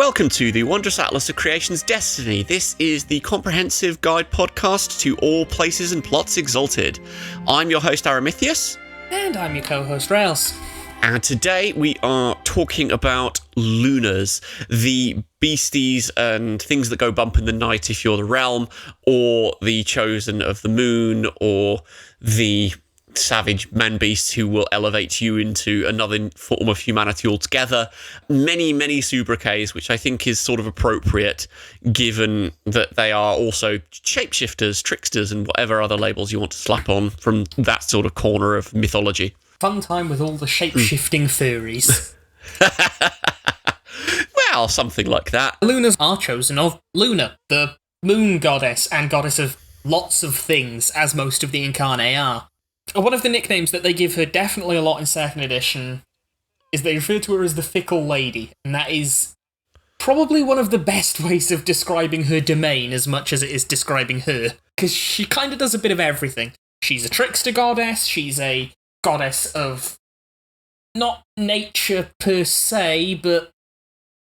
Welcome to the Wondrous Atlas of Creation's Destiny. This is the comprehensive guide podcast to all places and plots exalted. I'm your host, Aramithius. And I'm your co-host, Raelz. And today we are talking about Lunars, the beasties and things that go bump in the night if you're the realm, or the chosen of the moon, or the savage man-beasts who will elevate you into another form of humanity altogether. Many sobriquets, which I think is sort of appropriate, given that they are also shapeshifters, tricksters, and whatever other labels you want to slap on from that sort of corner of mythology. Fun time with all the shape-shifting furries. Well, something like that. Lunars are chosen of Luna, the moon goddess and goddess of lots of things, as most of the Incarnae are. One of the nicknames that they give her definitely a lot in 2nd edition is they refer to her as the Fickle Lady, and that is probably one of the best ways of describing her domain as much as it is describing her, because she kind of does a bit of everything. She's a trickster goddess, she's a goddess of not nature per se, but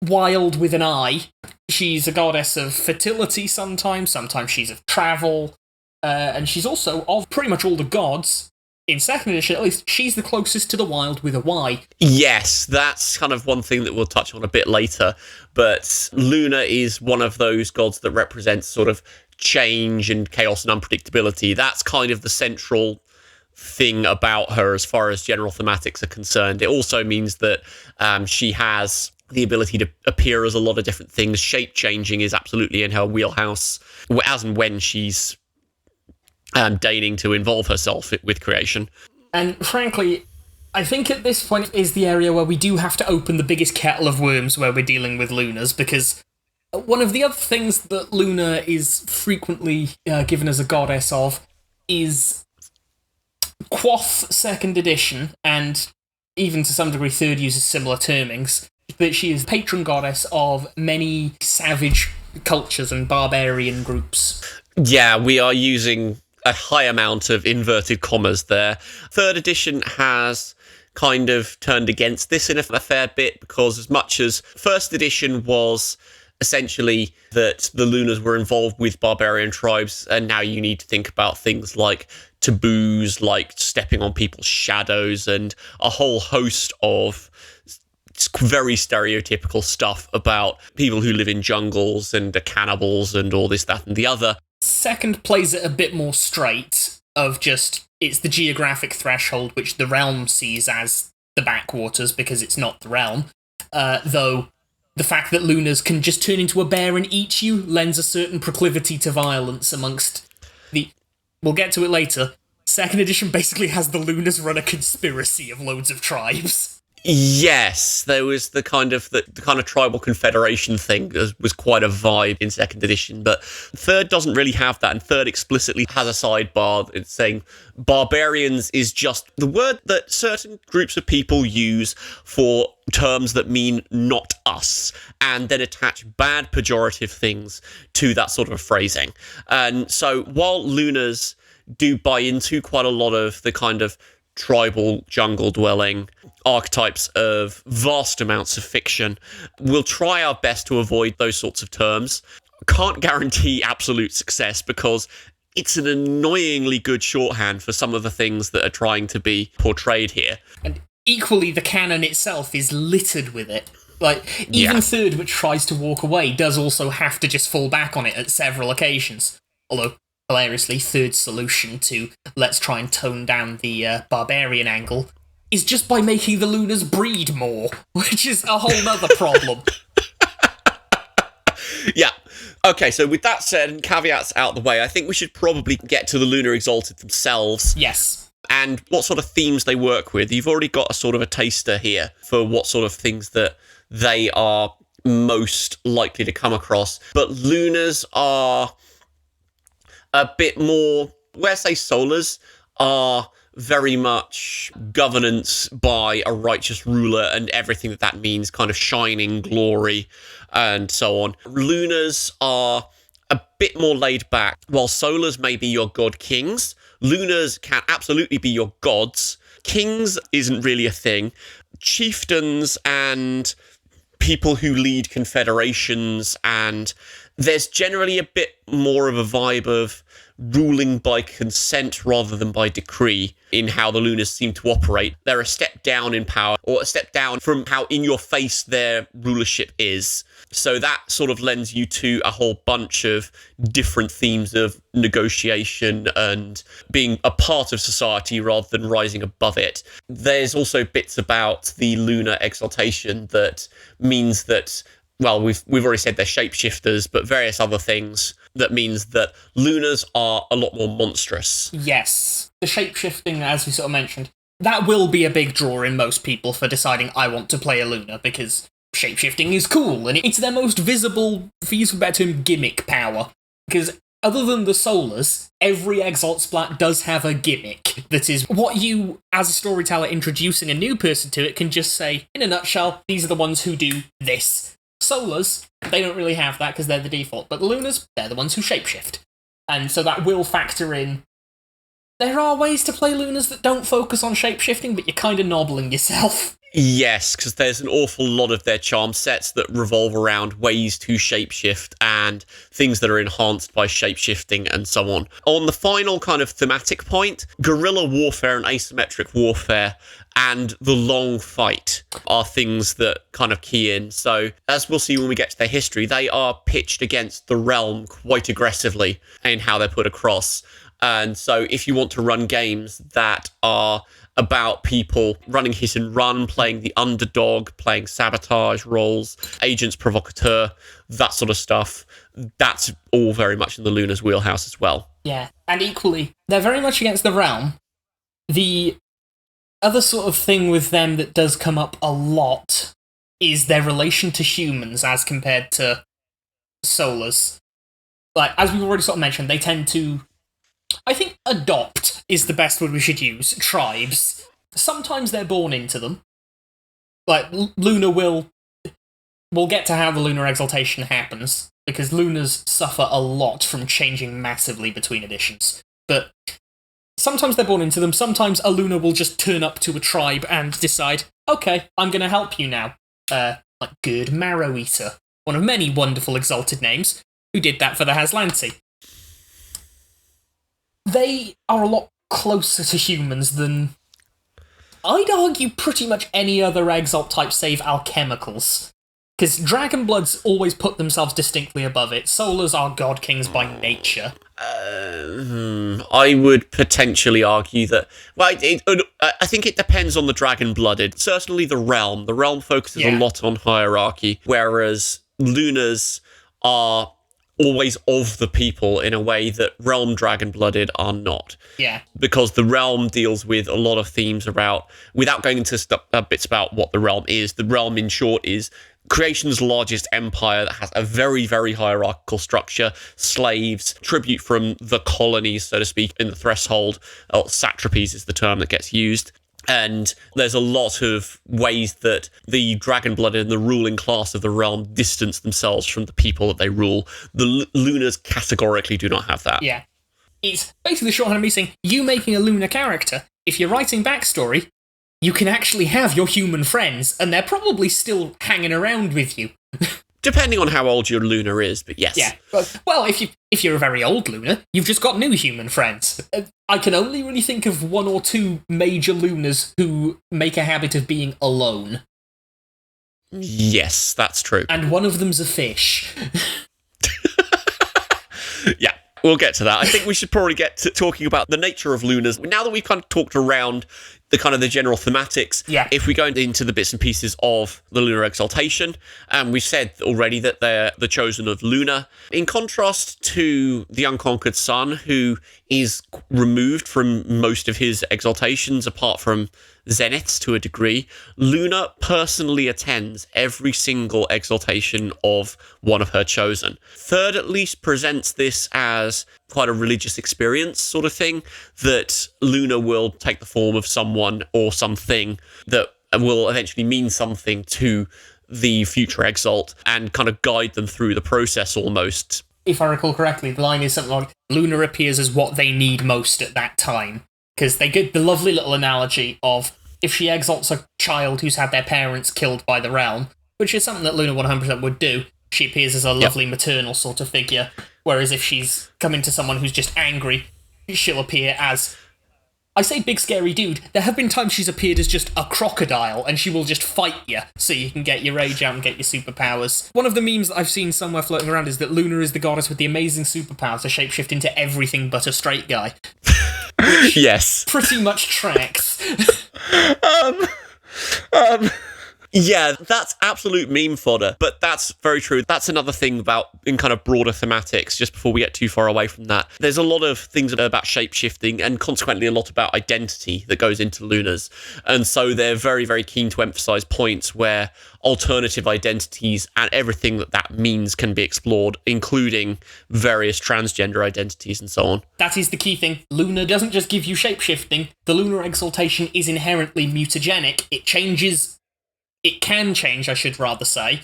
wild with an eye. She's a goddess of fertility sometimes she's of travel, and she's also of pretty much all the gods. In 2nd edition, at least, she's the closest to the wild with a Y. Yes, that's kind of one thing that we'll touch on a bit later, but Luna is one of those gods that represents sort of change and chaos and unpredictability. That's kind of the central thing about her as far as general thematics are concerned. It also means that she has the ability to appear as a lot of different things. Shape changing is absolutely in her wheelhouse, as and when she's deigning to involve herself with creation. And frankly, I think at this point is the area where we do have to open the biggest kettle of worms where we're dealing with Lunars, because one of the other things that Luna is frequently given as a goddess of is quoth 2nd edition, and even to some degree 3rd uses similar termings, that she is patron goddess of many savage cultures and barbarian groups. Yeah, we are using a high amount of inverted commas there. 3rd edition has kind of turned against this in a fair bit, because as much as 1st edition was essentially that the Lunars were involved with barbarian tribes, and now you need to think about things like taboos, like stepping on people's shadows, and a whole host of very stereotypical stuff about people who live in jungles and are cannibals and all this, that, and the other. 2nd plays it a bit more straight, of just, it's the geographic threshold, which the realm sees as the backwaters, because it's not the realm. Though, the fact that Lunars can just turn into a bear and eat you lends a certain proclivity to violence amongst the... We'll get to it later. 2nd edition basically has the Lunars run a conspiracy of loads of tribes. Yes, there was the kind of tribal confederation thing was quite a vibe in 2nd edition, but 3rd doesn't really have that, and 3rd explicitly has a sidebar. It's saying barbarians is just the word that certain groups of people use for terms that mean not us, and then attach bad pejorative things to that sort of phrasing. And so while Lunars do buy into quite a lot of the kind of tribal jungle-dwelling archetypes of vast amounts of fiction, we'll try our best to avoid those sorts of terms. Can't guarantee absolute success, because it's an annoyingly good shorthand for some of the things that are trying to be portrayed here. And equally, the canon itself is littered with it. Like, even 3rd, which tries to walk away, does also have to just fall back on it at several occasions. Although, hilariously, 3rd's solution to let's try and tone down the barbarian angle is just by making the Lunars breed more, which is a whole nother problem. Yeah. Okay, so with that said, and caveats out the way, I think we should probably get to the Lunar Exalted themselves. Yes. And what sort of themes they work with. You've already got a sort of a taster here for what sort of things that they are most likely to come across. But Lunars are a bit more, where say Solars are very much governance by a righteous ruler and everything that that means, kind of shining glory and so on. Lunars are a bit more laid back. While Solars may be your god kings, Lunars can absolutely be your gods. Kings isn't really a thing. Chieftains and people who lead confederations, and there's generally a bit more of a vibe of ruling by consent rather than by decree in how the Lunars seem to operate. They're a step down in power, or a step down from how in your face their rulership is. So that sort of lends you to a whole bunch of different themes of negotiation and being a part of society rather than rising above it. There's also bits about the Lunar Exaltation that means that, well, we've already said they're shapeshifters, but various other things that means that Lunars are a lot more monstrous. Yes. The shapeshifting, as we sort of mentioned, that will be a big draw in most people for deciding I want to play a Lunar, because shapeshifting is cool, and it's their most visible, for use of a better term, gimmick power. Because other than the Solars, every Exalt Splat does have a gimmick that is what you, as a storyteller introducing a new person to it, can just say, in a nutshell, these are the ones who do this. Solars, they don't really have that because they're the default, but the Lunars, they're the ones who shapeshift. And so that will factor in. There are ways to play Lunars that don't focus on shapeshifting, but you're kind of nobbling yourself. Yes, because there's an awful lot of their charm sets that revolve around ways to shapeshift and things that are enhanced by shapeshifting and so on. On the final kind of thematic point, guerrilla warfare and asymmetric warfare and the long fight are things that kind of key in. So, as we'll see when we get to their history, they are pitched against the realm quite aggressively in how they're put across. And so if you want to run games that are about people running hit and run, playing the underdog, playing sabotage roles, agents provocateur, that sort of stuff, that's all very much in the Lunars' wheelhouse as well. Yeah, and equally, they're very much against the realm. The other sort of thing with them that does come up a lot is their relation to humans as compared to Solars. Like, as we've already sort of mentioned, they tend to, I think adopt is the best word we should use, tribes. Sometimes they're born into them. Like, Luna will get to how the Lunar Exaltation happens, because Lunars suffer a lot from changing massively between editions. But sometimes they're born into them, sometimes a Lunar will just turn up to a tribe and decide, okay, I'm going to help you now. Like Good Marrow Eater, one of many wonderful Exalted names, who did that for the Haslanti. They are a lot closer to humans than, I'd argue, pretty much any other Exalt type save Alchemicals. Because Dragonbloods always put themselves distinctly above it. Solars are God Kings by nature. I would potentially argue that, well, I think it depends on the Dragon-Blooded. Certainly the Realm. The Realm focuses a lot on hierarchy, whereas Lunars are always of the people in a way that Realm Dragon-Blooded are not. Yeah. Because the Realm deals with a lot of themes about, without going into bits about what the Realm is, the Realm in short is creation's largest empire that has a very, very hierarchical structure, slaves, tribute from the colonies, so to speak, in the threshold, or satrapies is the term that gets used. And there's a lot of ways that the Dragon-Blooded and the ruling class of the realm distance themselves from the people that they rule. The Lunars categorically do not have that. Yeah. It's basically the shorthand of me saying, you making a Lunar character, if you're writing backstory, you can actually have your human friends, and they're probably still hanging around with you. Depending on how old your Lunar is, but yes. Yeah. Well, if you're a very old Lunar, you've just got new human friends. I can only really think of one or two major Lunars who make a habit of being alone. Yes, that's true. And one of them's a fish. Yeah. We'll get to that. I think we should probably get to talking about the nature of Lunars. Now that we've kind of talked around the kind of the general thematics, if we go into the bits and pieces of the Lunar Exaltation, we've said already that they're the chosen of Luna. In contrast to the Unconquered Sun, who is removed from most of his exaltations, apart from Zeniths to a degree, Luna personally attends every single exaltation of one of her chosen. Third at least presents this as quite a religious experience sort of thing, that Luna will take the form of someone or something that will eventually mean something to the future Exalt and kind of guide them through the process almost. If I recall correctly, the line is something like, Luna appears as what they need most at that time. Because they get the lovely little analogy of, if she exalts a child who's had their parents killed by the realm, which is something that Luna 100% would do. She appears as a lovely maternal sort of figure, whereas if she's coming to someone who's just angry, she'll appear as... I say big scary dude. There have been times she's appeared as just a crocodile, and she will just fight you, so you can get your rage out and get your superpowers. One of the memes that I've seen somewhere floating around is that Luna is the goddess with the amazing superpowers to shapeshift into everything but a straight guy. Yes. Pretty much tracks. Yeah, that's absolute meme fodder, but that's very true. That's another thing about, in kind of broader thematics, just before we get too far away from that. There's a lot of things about shape-shifting and consequently a lot about identity that goes into Lunars. And so they're very, very keen to emphasize points where alternative identities and everything that means can be explored, including various transgender identities and so on. That is the key thing. Luna doesn't just give you shape-shifting. The Lunar Exaltation is inherently mutagenic. It can change, I should rather say,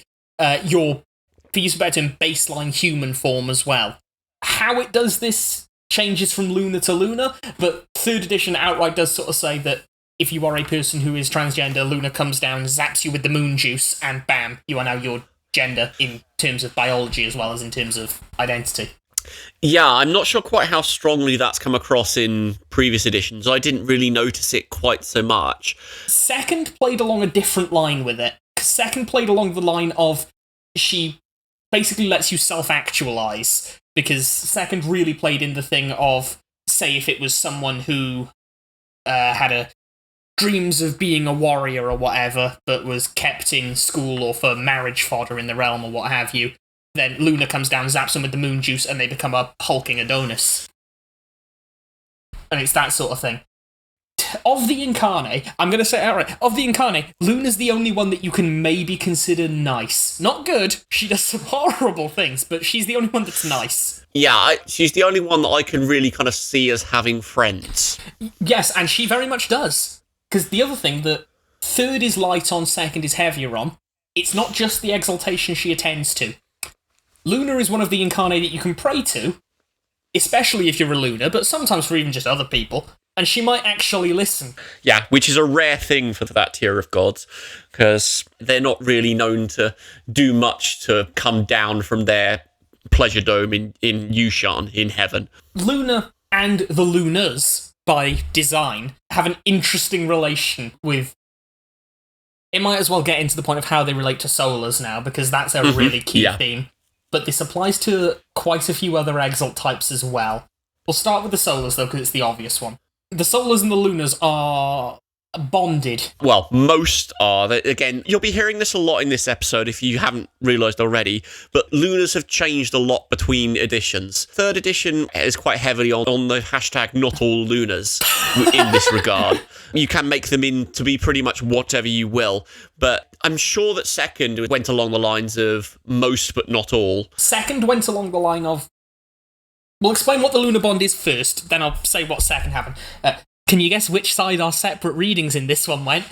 your, for use of a better term, baseline human form as well. How it does this changes from Luna to Luna, but 3rd edition outright does sort of say that if you are a person who is transgender, Luna comes down, zaps you with the moon juice, and bam, you are now your gender in terms of biology as well as in terms of identity. Yeah, I'm not sure quite how strongly that's come across in previous editions. I didn't really notice it quite so much. 2nd played along a different line with it. 2nd played along the line of she basically lets you self-actualize, because 2nd really played in the thing of, say, if it was someone who had dreams of being a warrior or whatever, but was kept in school or for marriage fodder in the realm or what have you, then Luna comes down, zaps them with the moon juice, and they become a hulking Adonis. And it's that sort of thing. Of the Incarnate, I'm going to say it outright, of the Incarnate, Luna's the only one that you can maybe consider nice. Not good, she does some horrible things, but she's the only one that's nice. Yeah, she's the only one that I can really kind of see as having friends. Yes, and she very much does. Because the other thing that 3rd is light on, 2nd is heavier on, it's not just the exaltation she attends to. Luna is one of the Incarnate that you can pray to, especially if you're a Luna, but sometimes for even just other people, and she might actually listen. Yeah, which is a rare thing for that tier of gods, because they're not really known to do much to come down from their pleasure dome in Yushan, in heaven. Luna and the Lunars, by design, have an interesting relation with... It might as well get into the point of how they relate to Solars now, because that's a really key theme. But this applies to quite a few other Exalt types as well. We'll start with the Solars, though, because it's the obvious one. The Solars and the Lunars are bonded. Well, most are. Again, you'll be hearing this a lot in this episode if you haven't realised already, but Lunars have changed a lot between editions. 3rd edition is quite heavily on the hashtag not all Lunars in this regard. You can make them in to be pretty much whatever you will, but I'm sure that 2nd went along the lines of most but not all. 2nd went along the line of... We'll explain what the Lunar Bond is first, then I'll say what 2nd happened. Can you guess which side our separate readings in this one went?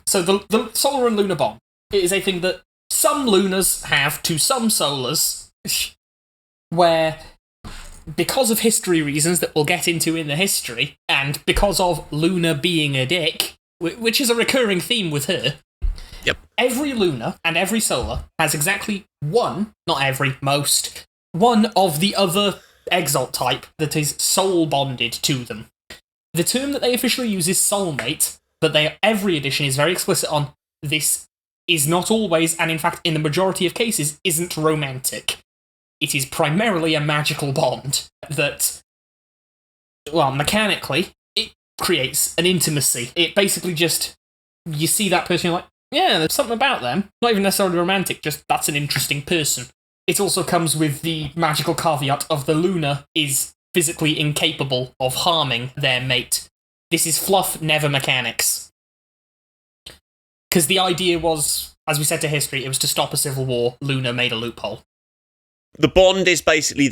So the Solar and Lunar Bond is a thing that some Lunars have to some Solars, where, because of history reasons that we'll get into in the history, and because of Luna being a dick, which is a recurring theme with her, every Luna and every Solar has exactly one, not every, most, one of the other Exalt type that is soul bonded to them. The term that they officially use is soulmate, but every edition is very explicit on this is not always, and in fact in the majority of cases, isn't romantic. It is primarily a magical bond that, well, mechanically, it creates an intimacy. It basically just, you see that person, you're like, yeah, there's something about them. Not even necessarily romantic, just that's an interesting person. It also comes with the magical caveat of the Luna is physically incapable of harming their mate. This is fluff, never mechanics. Because the idea was, as we said to history, it was to stop a civil war. Luna made a loophole. The bond is basically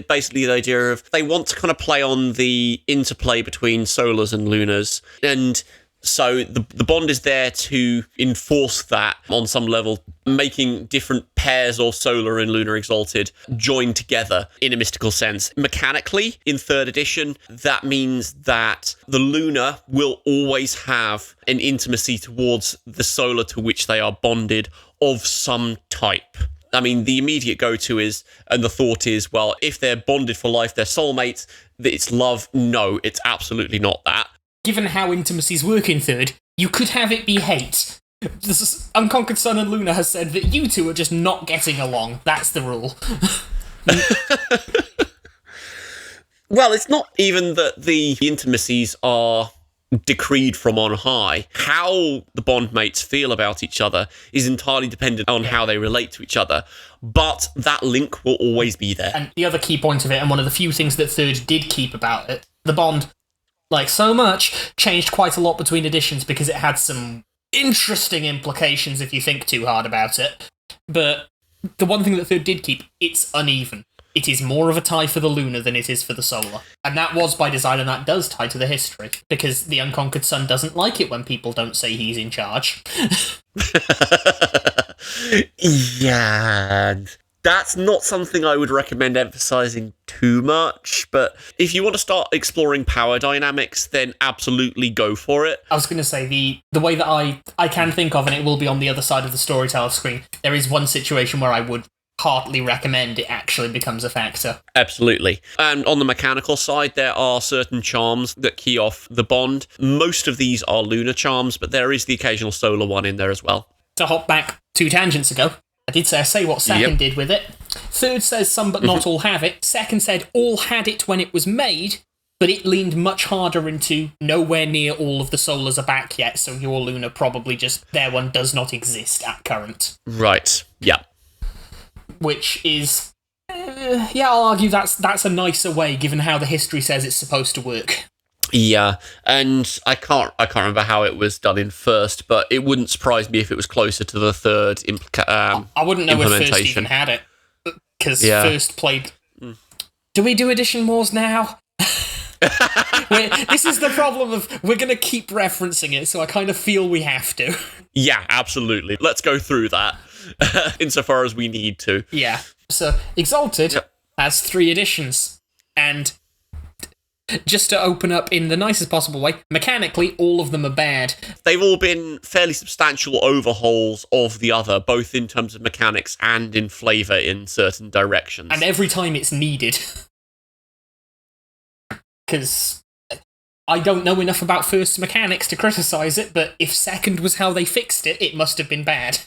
basically the idea of they want to kind of play on the interplay between Solars and Lunars, and So the bond is there to enforce that on some level, making different pairs of Solar and Lunar Exalted join together in a mystical sense. Mechanically, in 3rd edition, that means that the Lunar will always have an intimacy towards the Solar to which they are bonded of some type. I mean, the immediate go-to is, and the thought is, well, if they're bonded for life, they're soulmates, it's love. No, it's absolutely not that. Given how intimacies work in 3rd, you could have it be hate. Unconquered Sun and Luna has said that you two are just not getting along. That's the rule. Well, it's not even that the intimacies are decreed from on high. How the bondmates feel about each other is entirely dependent on how they relate to each other, but that link will always be there. And the other key point of it, and one of the few things that 3rd did keep about it, the bond, like so much, changed quite a lot between editions because it had some interesting implications if you think too hard about it. But the one thing that 3rd did keep, it's uneven. It is more of a tie for the Lunar than it is for the Solar. And that was by design, and that does tie to the history, because the Unconquered Sun doesn't like it when people don't say he's in charge. Yeah, that's not something I would recommend emphasizing too much, but if you want to start exploring power dynamics, then absolutely go for it. I was going to say, the way that I can think of, and it will be on the other side of the storyteller screen, there is one situation where I would heartily recommend it actually becomes a factor. Absolutely. And on the mechanical side, there are certain charms that key off the bond. Most of these are lunar charms, but there is the occasional solar one in there as well. To hop back 2 tangents ago, I did say what 2nd did with it. 3rd says some but not all have it. 2nd said all had it when it was made, but it leaned much harder into nowhere near all of the Solars are back yet, so your Lunar probably just, their one does not exist at current. Right, yeah. Which is, I'll argue that's a nicer way, given how the history says it's supposed to work. Yeah, and I can't remember how it was done in 1st, but it wouldn't surprise me if it was closer to the 3rd I wouldn't know if 1st even had it, because 1st played... Do we do Edition Wars now? This is the problem of, we're going to keep referencing it, so I kind of feel we have to. Yeah, absolutely. Let's go through that, insofar as we need to. Yeah. So, Exalted has 3 editions, and just to open up in the nicest possible way, mechanically, all of them are bad. They've all been fairly substantial overhauls of the other, both in terms of mechanics and in flavour in certain directions. And every time it's needed. Because I don't know enough about 1st's mechanics to criticise it, but if 2nd was how they fixed it, it must have been bad.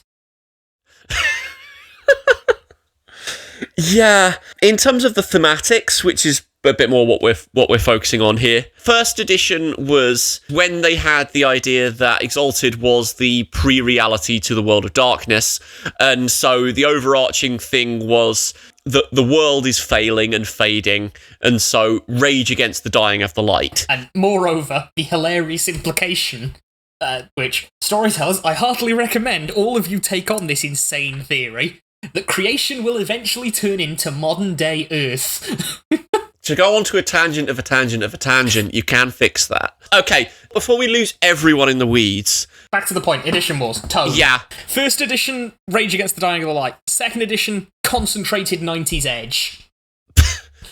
Yeah, in terms of the thematics, which is a bit more what we're focusing on here. 1st edition was when they had the idea that Exalted was the pre-reality to the world of darkness, and so the overarching thing was that the world is failing and fading, and so rage against the dying of the light. And moreover, the hilarious implication, which storytellers, I heartily recommend all of you take on this insane theory, that creation will eventually turn into modern-day Earth. To go on to a tangent of a tangent of a tangent, you can fix that. Okay, before we lose everyone in the weeds... Back to the point, Edition Wars, tone. Yeah. 1st edition, Rage Against the Dying of the Light. 2nd edition, concentrated 90s edge.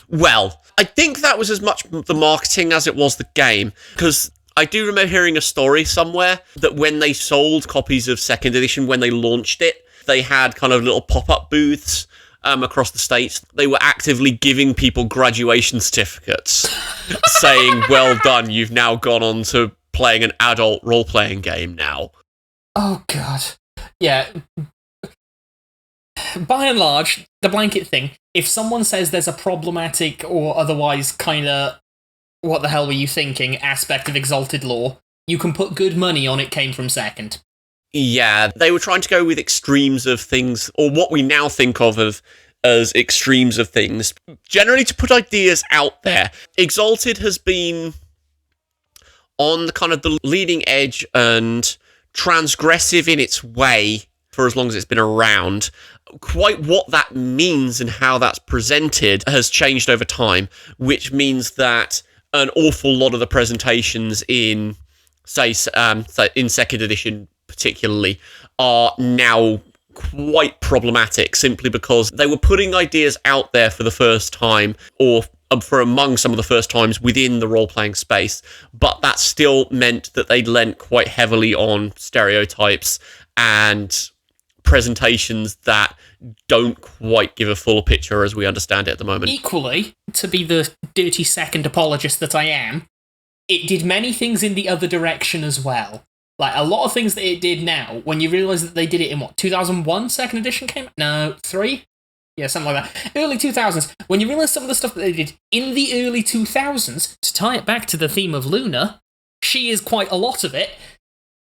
Well, I think that was as much the marketing as it was the game, because I do remember hearing a story somewhere that when they sold copies of 2nd edition, when they launched it, they had kind of little pop-up booths across the states. They were actively giving people graduation certificates, saying, well done, you've now gone on to playing an adult role-playing game now. Oh, God. Yeah. By and large, the blanket thing, if someone says there's a problematic or otherwise kind of, what the hell were you thinking, aspect of Exalted lore, you can put good money on it came from 2nd. Yeah, they were trying to go with extremes of things, or what we now think of as extremes of things, generally to put ideas out there. Exalted has been on the kind of the leading edge and transgressive in its way for as long as it's been around. Quite what that means and how that's presented has changed over time, which means that an awful lot of the presentations in say in second edition particularly, are now quite problematic simply because they were putting ideas out there for the first time, or for among some of the first times within the role-playing space, but that still meant that they lent quite heavily on stereotypes and presentations that don't quite give a full picture as we understand it at the moment. Equally, to be the dirty second apologist that I am, it did many things in the other direction as well. Like, a lot of things that it did now, when you realise that they did it in, 2001 second edition came out? No, 3? Yeah, something like that. Early 2000s. When you realise some of the stuff that they did in the early 2000s, to tie it back to the theme of Luna, she is quite a lot of it.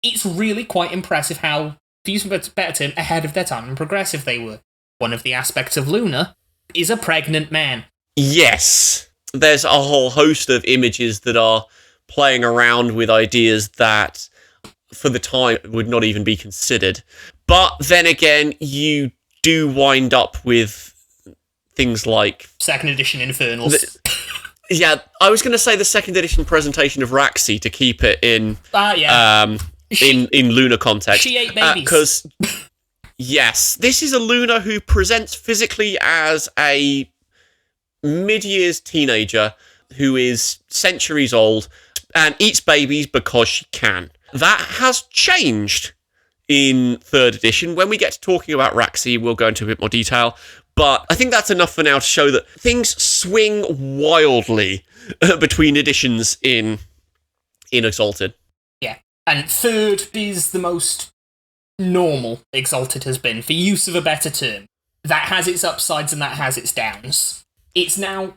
It's really quite impressive how, to use a better term, ahead of their time and progressive they were. One of the aspects of Luna is a pregnant man. Yes. There's a whole host of images that are playing around with ideas that, for the time, would not even be considered. But then again, you do wind up with things like second edition Infernals. Yeah, I was going to say the second edition presentation of Raxi to keep it in in Luna context. She ate babies. Because yes, this is a Luna who presents physically as a mid-years teenager who is centuries old and eats babies because she can. That has changed in third edition. When we get to talking about Raxi, we'll go into a bit more detail. But I think that's enough for now to show that things swing wildly between editions in Exalted. Yeah, and third is the most normal Exalted has been, for use of a better term. That has its upsides and that has its downs. It's now...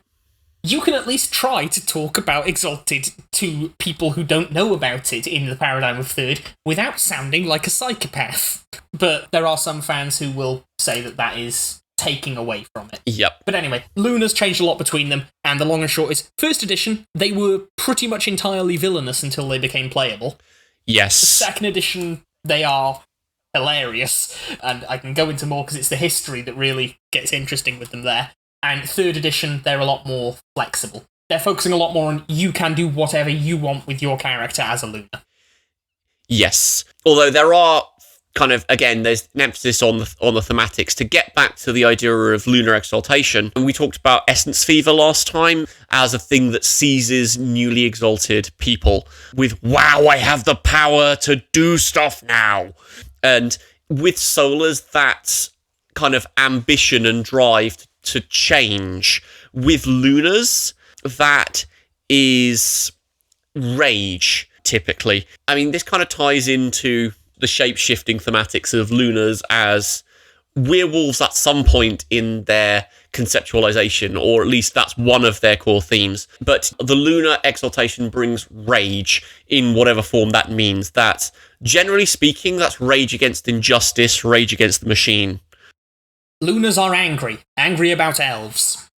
You can at least try to talk about Exalted to people who don't know about it in the paradigm of third without sounding like a psychopath. But there are some fans who will say that that is taking away from it. Yep. But anyway, Luna's changed a lot between them, and the long and short is, first edition, they were pretty much entirely villainous until they became playable. Yes. Second edition, they are hilarious, and I can go into more because it's the history that really gets interesting with them there. And third edition, they're a lot more flexible. They're focusing a lot more on you can do whatever you want with your character as a Luna. Yes. Although there are kind of, again, there's an emphasis on the thematics. To get back to the idea of Lunar Exaltation, and we talked about Essence Fever last time as a thing that seizes newly exalted people with, wow, I have the power to do stuff now. And with Solars, that kind of ambition and drive to change. With Lunars, that is rage, typically. I mean, this kind of ties into the shape-shifting thematics of Lunars as werewolves at some point in their conceptualization, or at least that's one of their core themes. But the Lunar Exaltation brings rage in whatever form that means. That, generally speaking, that's rage against injustice, rage against the machine. Lunars are angry about elves.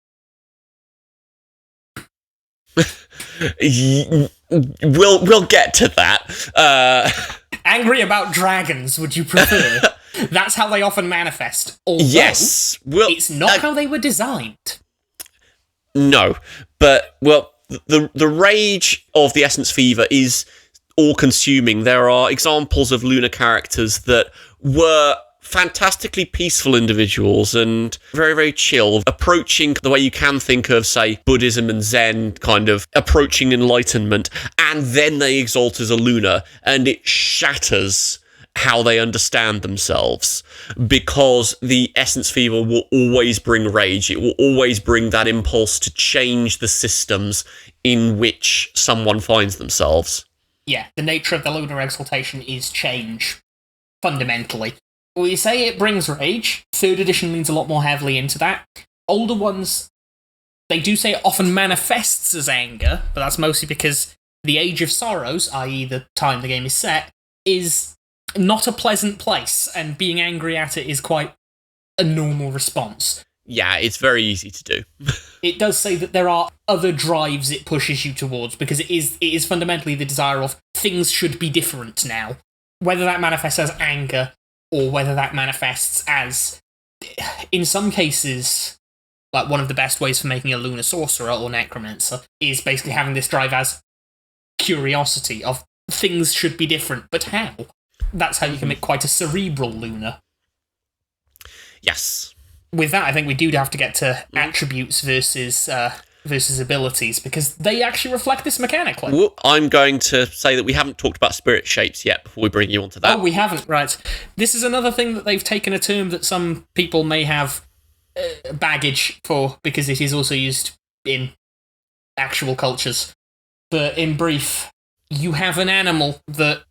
We'll get to that. Angry about dragons, would you prefer? That's how they often manifest. Although, yes. Well, it's not how they were designed. No, but, well, the rage of the Essence Fever is all-consuming. There are examples of Lunar characters that were fantastically peaceful individuals and very, very chill, approaching the way you can think of, say, Buddhism and Zen, kind of approaching enlightenment, and then they exalt as a Lunar, and it shatters how they understand themselves, because the Essence Fever will always bring rage. It will always bring that impulse to change the systems in which someone finds themselves. Yeah, the nature of the Lunar Exaltation is change, fundamentally. We say it brings rage. Third edition leans a lot more heavily into that. Older ones, they do say it often manifests as anger, but that's mostly because the Age of Sorrows, i.e. the time the game is set, is not a pleasant place, and being angry at it is quite a normal response. Yeah, it's very easy to do. It does say that there are other drives it pushes you towards, because it is fundamentally the desire of things should be different now. Whether that manifests as anger, or whether that manifests as, in some cases, like one of the best ways for making a Lunar Sorcerer or Necromancer is basically having this drive as curiosity of things should be different, but how? That's how you can make quite a cerebral Lunar. Yes. With that, I think we do have to get to attributes versus abilities, because they actually reflect this mechanically. Well, I'm going to say that we haven't talked about spirit shapes yet before we bring you onto that. Oh, we haven't, right. This is another thing that they've taken a term that some people may have baggage for, because it is also used in actual cultures. But in brief, you have an animal that,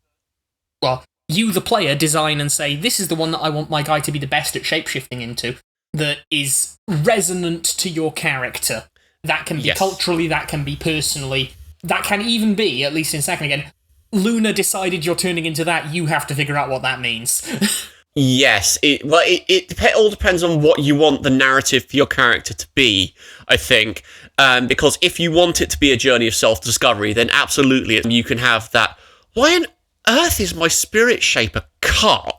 well, you, the player, design and say, this is the one that I want my guy to be the best at shapeshifting into, that is resonant to your character. That can be culturally, that can be personally, that can even be, at least in second again, Luna decided you're turning into that, you have to figure out what that means. Yes, it all depends on what you want the narrative for your character to be, I think. Because if you want it to be a journey of self-discovery, then absolutely you can have that. Why on earth is my spirit shape a cup?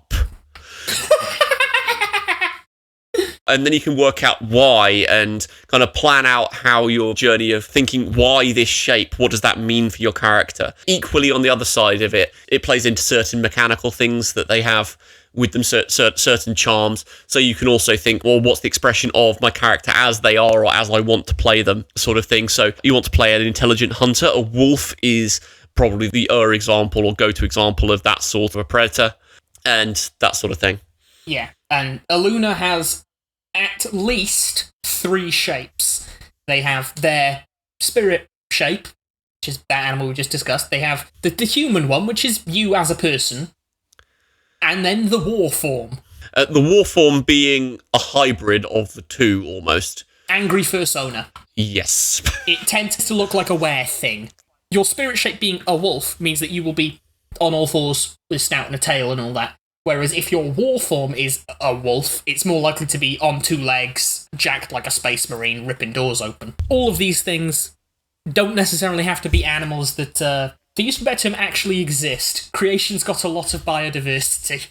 And then you can work out why and kind of plan out how your journey of thinking, why this shape, what does that mean for your character? Equally, on the other side of it, it plays into certain mechanical things that they have with them, certain charms. So you can also think, well, what's the expression of my character as they are or as I want to play them, sort of thing. So you want to play an intelligent hunter. A wolf is probably the example or go-to example of that sort of a predator and that sort of thing. Yeah, and a Luna has at least 3 shapes. They have their spirit shape, which is that animal we just discussed. They have the human one, which is you as a person. And then the war form. The war form being a hybrid of the two, almost. Angry fursona. Yes. It tends to look like a were thing. Your spirit shape being a wolf means that you will be on all fours with a snout and a tail and all that. Whereas if your war form is a wolf, it's more likely to be on 2 legs, jacked like a space marine, ripping doors open. All of these things don't necessarily have to be animals that, to use a better term, actually exist. Creation's got a lot of biodiversity.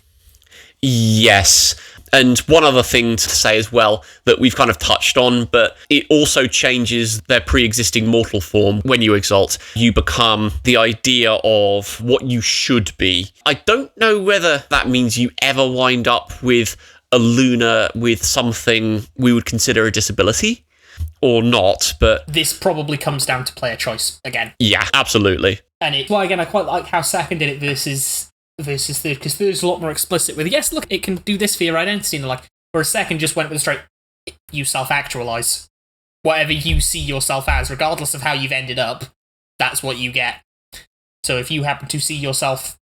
Yes. And one other thing to say as well that we've kind of touched on, but it also changes their pre-existing mortal form when you exalt. You become the idea of what you should be. I don't know whether that means you ever wind up with a Luna with something we would consider a disability or not, but... This probably comes down to player choice again. Yeah, absolutely. And it's why, again, I quite like how second did it versus third, because third's a lot more explicit with, yes, look, it can do this for your identity, and like, whereas second just went with a straight, you self-actualize. Whatever you see yourself as, regardless of how you've ended up, that's what you get. So if you happen to see yourself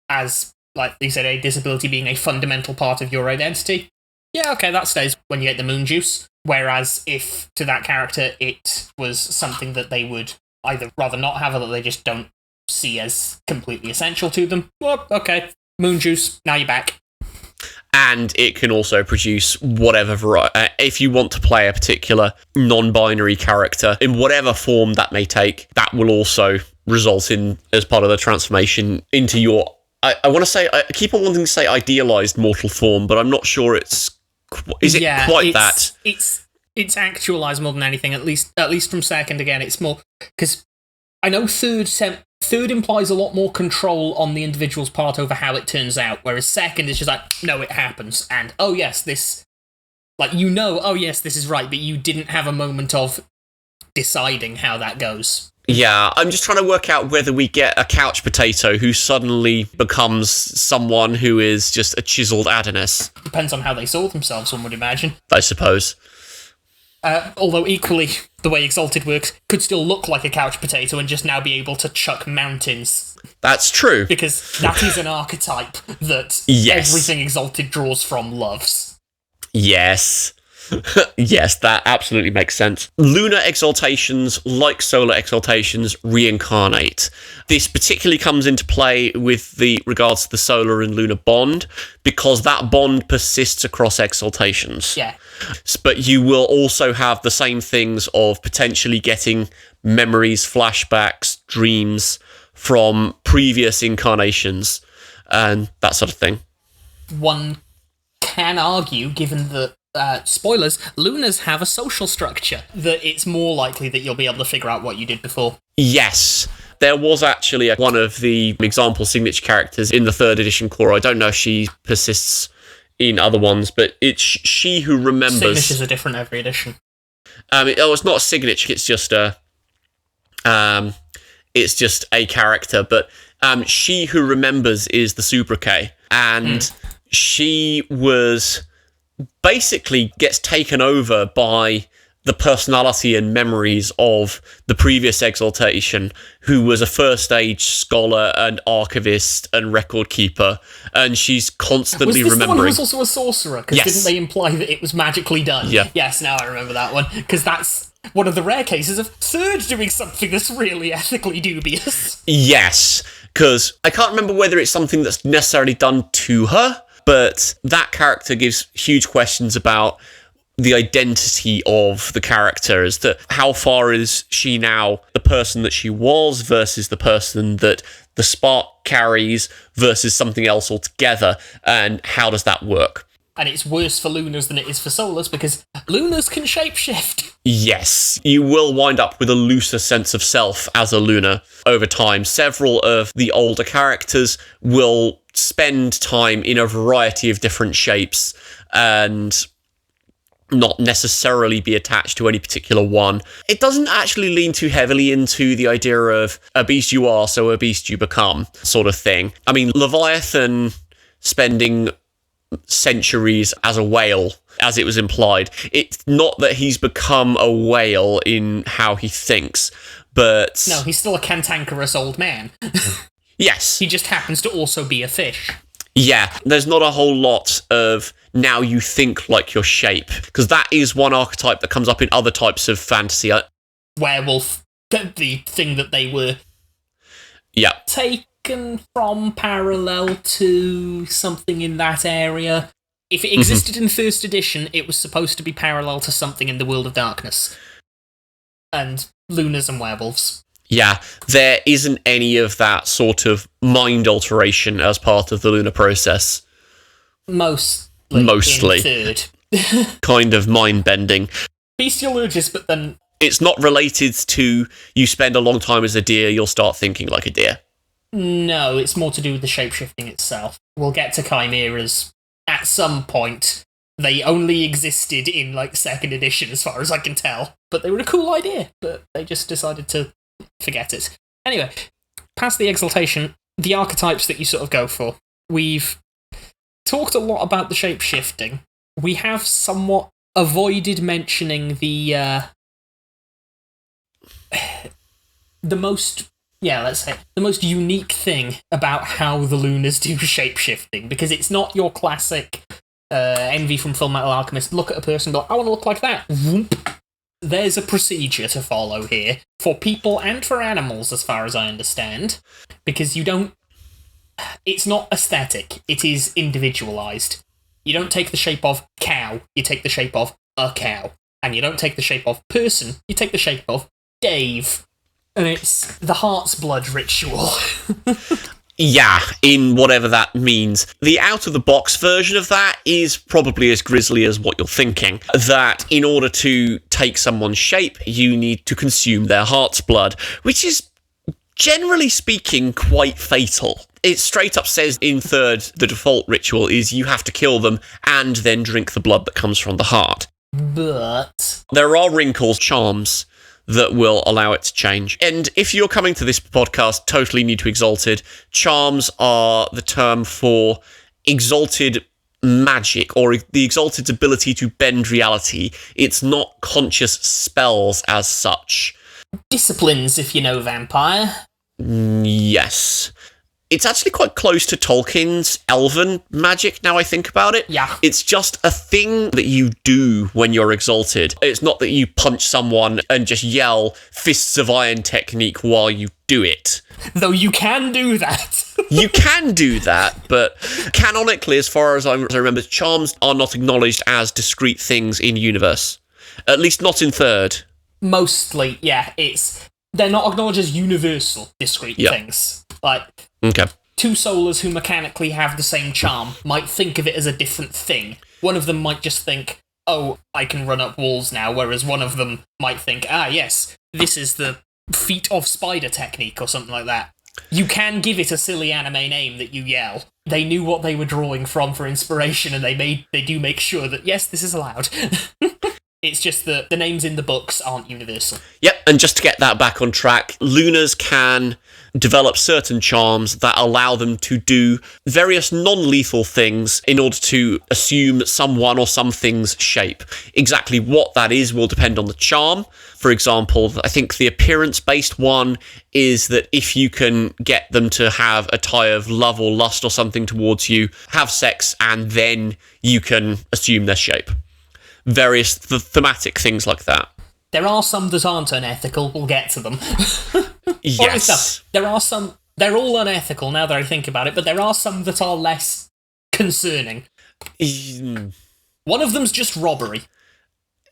as, like they said, a disability being a fundamental part of your identity, yeah, okay, that stays when you get the moon juice. Whereas if to that character it was something that they would either rather not have or that they just don't see as completely essential to them, well, okay, moon juice, now you're back. And it can also produce whatever variety. If you want to play a particular non-binary character in whatever form that may take, that will also result in, as part of the transformation, into your... I want to say, I keep on wanting to say idealized mortal form, but I'm not sure it's... Is it quite that? It's actualized more than anything, at least from second again. It's more... Because I know third implies a lot more control on the individual's part over how it turns out, whereas second is just like, no, it happens, and oh yes, this, like, oh yes, this is right, but you didn't have a moment of deciding how that goes. Yeah, I'm just trying to work out whether we get a couch potato who suddenly becomes someone who is just a chiseled Adonis. Depends on how they saw themselves, one would imagine. I suppose. Although equally, the way Exalted works, could still look like a couch potato and just now be able to chuck mountains. That's true. Because that is an archetype that everything Exalted draws from loves. Yes. Yes, that absolutely makes sense. Lunar exaltations, like solar exaltations, reincarnate. This particularly comes into play with the regards to the solar and lunar bond, because that bond persists across exaltations. Yeah. But you will also have the same things of potentially getting memories, flashbacks, dreams from previous incarnations, and that sort of thing. One can argue, given that spoilers, Lunars have a social structure, that it's more likely that you'll be able to figure out what you did before. Yes. There was actually one of the example signature characters in the 3rd edition core. I don't know if she persists in other ones, but it's she who remembers. Signatures are different every edition. It's not a signature. It's just a character. But she who remembers is the sobriquet, and she was basically gets taken over by the personality and memories of the previous exaltation, who was a first age scholar and archivist and record keeper, and she's constantly remembering. Was this remembering. the one who was also a sorcerer? Because didn't they imply that it was magically done? Yeah. Yes, now I remember that one. Because that's one of the rare cases of third doing something that's really ethically dubious. Yes, because I can't remember whether it's something that's necessarily done to her, but that character gives huge questions about the identity of the character, as to how far is she now the person that she was versus the person that the spark carries versus something else altogether, and how does that work? And it's worse for Lunars than it is for Solars, because Lunars can shapeshift. Yes, you will wind up with a looser sense of self as a Lunar over time. Several of the older characters will spend time in a variety of different shapes and not necessarily be attached to any particular one. It doesn't actually lean too heavily into the idea of a beast you are, so a beast you become sort of thing. I mean, Leviathan spending centuries as a whale, as it was implied. It's not that he's become a whale in how he thinks, but... No, he's still a cantankerous old man. Yes. He just happens to also be a fish. Yeah, there's not a whole lot of now you think like your shape, because that is one archetype that comes up in other types of fantasy. Werewolf, the thing that they were taken from, parallel to something in that area. If it existed in 1st edition, it was supposed to be parallel to something in the World of Darkness. And Lunars and werewolves. Yeah, there isn't any of that sort of mind alteration as part of the Lunar process. Mostly. In 3rd. Kind of mind-bending. Bestial urges, but then... It's not related to you spend a long time as a deer, you'll start thinking like a deer. No, it's more to do with the shapeshifting itself. We'll get to chimeras at some point. They only existed in, 2nd edition, as far as I can tell. But they were a cool idea, but they just decided to forget it. Anyway, past the exaltation, the archetypes that you sort of go for. We've talked a lot about the shape-shifting. We have somewhat avoided mentioning the most unique thing about how the Lunars do shape-shifting, because it's not your classic Envy from Full Metal Alchemist, look at a person and go, I want to look like that. Whoop. There's a procedure to follow here, for people and for animals, as far as I understand, because it's not aesthetic, it is individualised. You don't take the shape of cow, you take the shape of a cow. And you don't take the shape of person, you take the shape of Dave. And it's the heart's blood ritual. Yeah, in whatever that means. The out-of-the-box version of that is probably as grisly as what you're thinking. That in order to take someone's shape, you need to consume their heart's blood, which is, generally speaking, quite fatal. It straight up says in 3rd, the default ritual is you have to kill them and then drink the blood that comes from the heart. But there are wrinkles, charms, that will allow it to change. And if you're coming to this podcast totally new to Exalted, charms are the term for exalted magic, or the Exalted's ability to bend reality. It's not conscious spells as such. Disciplines, if you know Vampire. Yes. It's actually quite close to Tolkien's elven magic, now I think about it. Yeah. It's just a thing that you do when you're exalted. It's not that you punch someone and just yell fists of iron technique while you do it. Though you can do that. You can do that, but canonically, as far as I remember, charms are not acknowledged as discrete things in universe. At least not in 3rd. Mostly, yeah. They're not acknowledged as universal discrete things. Okay. Two Solars who mechanically have the same charm might think of it as a different thing. One of them might just think, oh, I can run up walls now, whereas one of them might think, yes, this is the feet of spider technique or something like that. You can give it a silly anime name that you yell. They knew what they were drawing from for inspiration, and they do make sure that, yes, this is allowed. It's just that the names in the books aren't universal. Yep, and just to get that back on track, Lunars can develop certain charms that allow them to do various non-lethal things in order to assume someone or something's shape. Exactly what that is will depend on the charm. For example, I think the appearance-based one is that if you can get them to have a tie of love or lust or something towards you, have sex, and then you can assume their shape. Various thematic things like that. There are some that aren't unethical. We'll get to them. Yes. There are some... They're all unethical now that I think about it, but there are some that are less concerning. One of them's just robbery.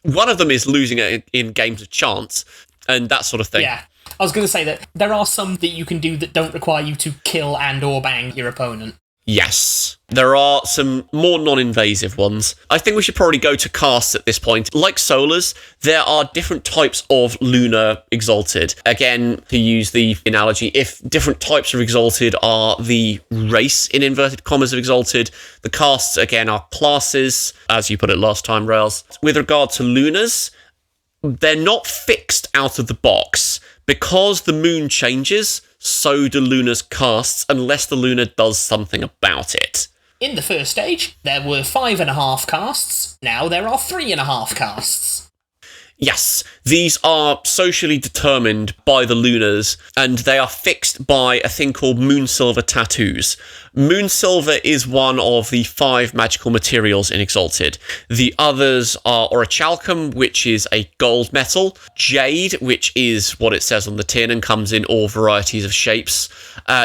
One of them is losing it in games of chance, and that sort of thing. Yeah. I was going to say that there are some that you can do that don't require you to kill and or bang your opponent. Yes. There are some more non-invasive ones. I think we should probably go to casts at this point. Like Solars, there are different types of Lunar Exalted. Again, to use the analogy, if different types of Exalted are the race, in inverted commas, of Exalted, the casts, again, are classes, as you put it last time, Raelz. With regard to Lunars, they're not fixed out of the box. Because the moon changes, so do Lunar's casts, unless the Lunar does something about it. In the first stage, there were 5.5 casts. Now there are 3.5 casts. Yes, these are socially determined by the Lunars, and they are fixed by a thing called Moonsilver tattoos. Moonsilver is one of the 5 magical materials in Exalted. The others are orichalcum, which is a gold metal, jade, which is what it says on the tin and comes in all varieties of shapes.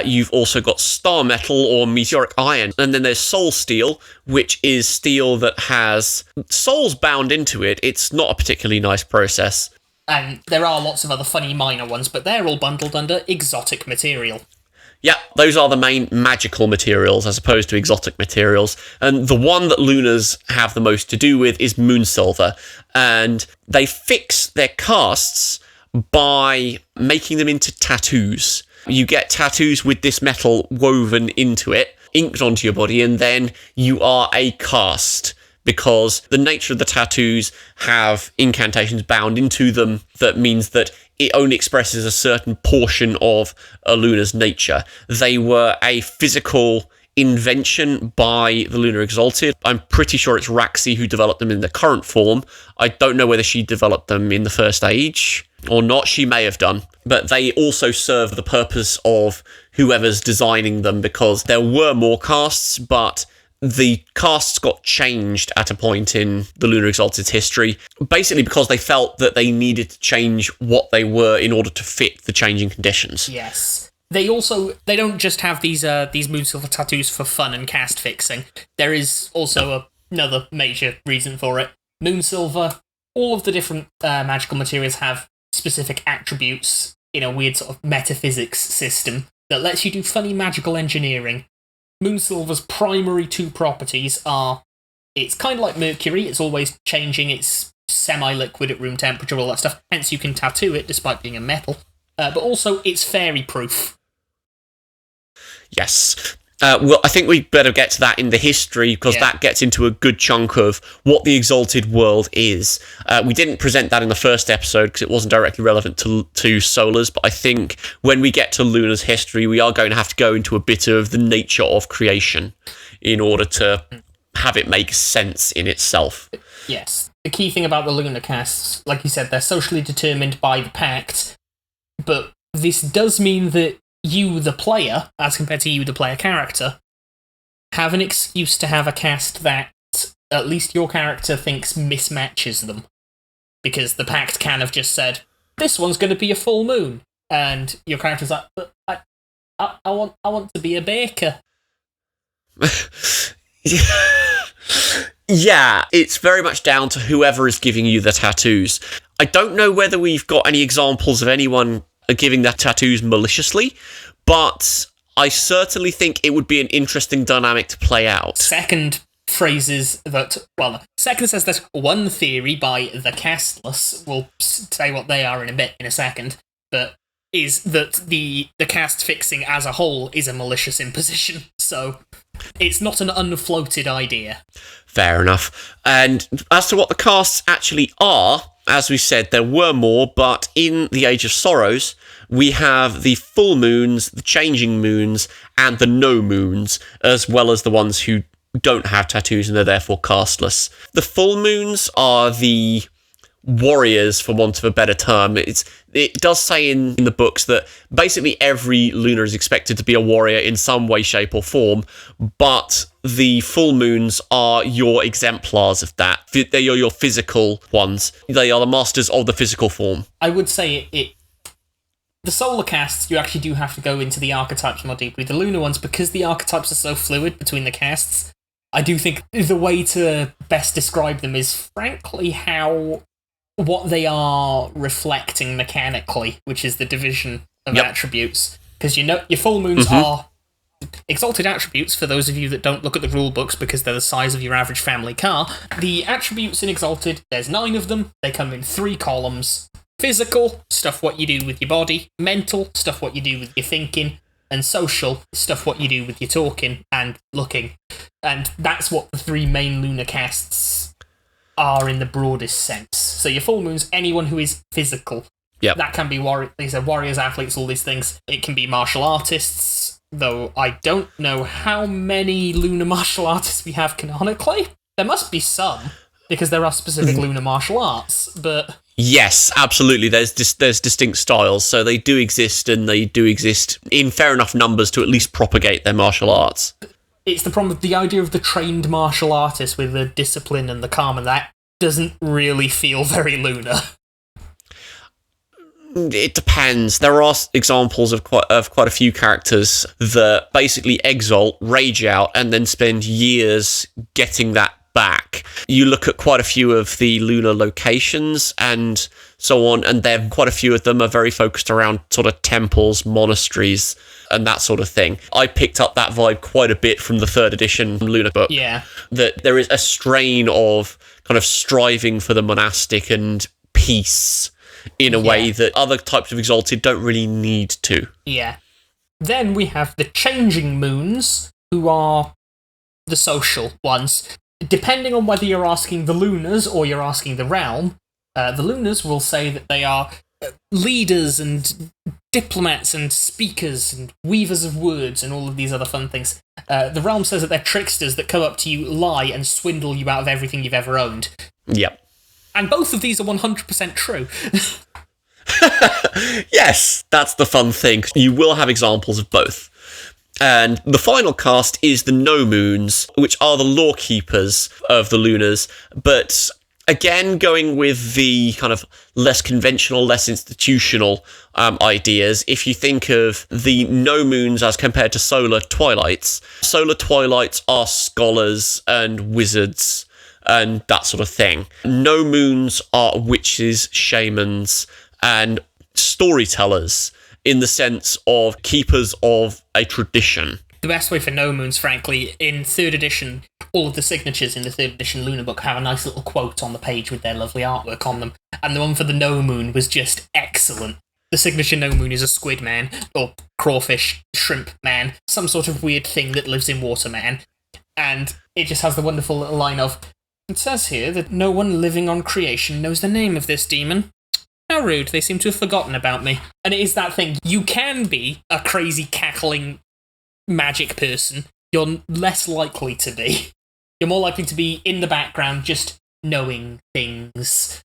You've also got star metal or meteoric iron, and then there's soul steel, which is steel that has souls bound into it. It's not a particularly nice process. And there are lots of other funny minor ones, but they're all bundled under exotic material. Yeah, those are the main magical materials as opposed to exotic materials. And the one that Lunars have the most to do with is Moonsilver. And they fix their casts by making them into tattoos. You get tattoos with this metal woven into it, inked onto your body, and then you are a cast. Because the nature of the tattoos have incantations bound into them that means that it only expresses a certain portion of a Lunar's nature. They were a physical invention by the Lunar Exalted. I'm pretty sure it's Raxi who developed them in the current form. I don't know whether she developed them in the first age or not. She may have done. But they also serve the purpose of whoever's designing them, because there were more casts, but the casts got changed at a point in the Lunar Exalted's history, basically because they felt that they needed to change what they were in order to fit the changing conditions. Yes. They don't just have these Moonsilver tattoos for fun and cast fixing. There is also another major reason for it. Moonsilver, all of the different magical materials have specific attributes in a weird sort of metaphysics system that lets you do funny magical engineering. Moonsilver's primary 2 properties are, it's kind of like Mercury, it's always changing, it's semi-liquid at room temperature, all that stuff, hence you can tattoo it despite being a metal, but also it's fairy-proof. Yes. Well, I think we better get to that in the history, because that gets into a good chunk of what the Exalted world is. We didn't present that in the first episode because it wasn't directly relevant to Solars, but I think when we get to Lunar's history, we are going to have to go into a bit of the nature of creation in order to have it make sense in itself. Yes. The key thing about the Lunar casts, like you said, they're socially determined by the Pact, but this does mean that you, the player, as compared to you, the player character, have an excuse to have a cast that at least your character thinks mismatches them. Because the Pact can have just said, this one's going to be a full moon. And your character's like, but I want to be a baker. Yeah, it's very much down to whoever is giving you the tattoos. I don't know whether we've got any examples of anyone giving their tattoos maliciously, but I certainly think it would be an interesting dynamic to play out. Second phrases that, well, second says that one theory by the Castless, we'll say what they are in a second, but is that the cast fixing as a whole is a malicious imposition. So it's not an unfloated idea. Fair enough. And as to what the casts actually are, as we said, there were more, but in the Age of Sorrows, we have the full moons, the changing moons, and the no moons, as well as the ones who don't have tattoos and are therefore castless. The full moons are the warriors, for want of a better term. It does say in the books that basically every lunar is expected to be a warrior in some way, shape, or form, but the full moons are your exemplars of that. They are your physical ones. They are the masters of the physical form. I would say the solar casts, you actually do have to go into the archetypes more deeply. The lunar ones, because the archetypes are so fluid between the casts, I do think the way to best describe them is, frankly, what they are reflecting mechanically, which is the division of attributes. Because your full moons are exalted attributes, for those of you that don't look at the rule books because they're the size of your average family car. The attributes in exalted, there's 9 of them. They come in 3 columns. Physical, stuff what you do with your body. Mental, stuff what you do with your thinking. And social, stuff what you do with your talking and looking. And that's what the 3 main lunar casts are in the broadest sense. So your full moons, anyone who is physical. Yep. That can be these are warriors, athletes, all these things. It can be martial artists, though I don't know how many lunar martial artists we have canonically. There must be some, because there are specific lunar martial arts, but... Yes, absolutely. There's distinct styles, so they do exist, and they do exist in fair enough numbers to at least propagate their martial arts. It's the problem with the idea of the trained martial artist with the discipline and the calm, and that doesn't really feel very lunar. It depends. There are examples of quite a few characters that basically exalt, rage out, and then spend years getting that back. You look at quite a few of the lunar locations and so on, and quite a few of them are very focused around sort of temples, monasteries, and that sort of thing. I picked up that vibe quite a bit from the 3rd edition Lunar book. Yeah. That there is a strain of kind of striving for the monastic and peace in a way that other types of exalted don't really need to. Yeah. Then we have the changing moons, who are the social ones. Depending on whether you're asking the Lunars or you're asking the realm, the Lunars will say that they are leaders and diplomats and speakers and weavers of words and all of these other fun things. The realm says that they're tricksters that come up to you, lie, and swindle you out of everything you've ever owned. Yep. And both of these are 100% true. Yes, that's the fun thing. You will have examples of both. And the final cast is the No Moons, which are the law keepers of the Lunars, but again, going with the kind of less conventional, less institutional ideas, if you think of the No Moons as compared to solar twilights are scholars and wizards and that sort of thing. No Moons are witches, shamans, and storytellers, in the sense of keepers of a tradition. The best way for no moons, frankly, in 3rd edition, all of the signatures in the 3rd edition Lunar book have a nice little quote on the page with their lovely artwork on them, and the one for the no moon was just excellent. The signature no moon is a squid man, or crawfish, shrimp man, some sort of weird thing that lives in water man, and it just has the wonderful little line of, it says here that no one living on creation knows the name of this demon. How rude, they seem to have forgotten about me. And it is that thing, you can be a crazy cackling magic person, you're less likely to be. You're more likely to be in the background, just knowing things.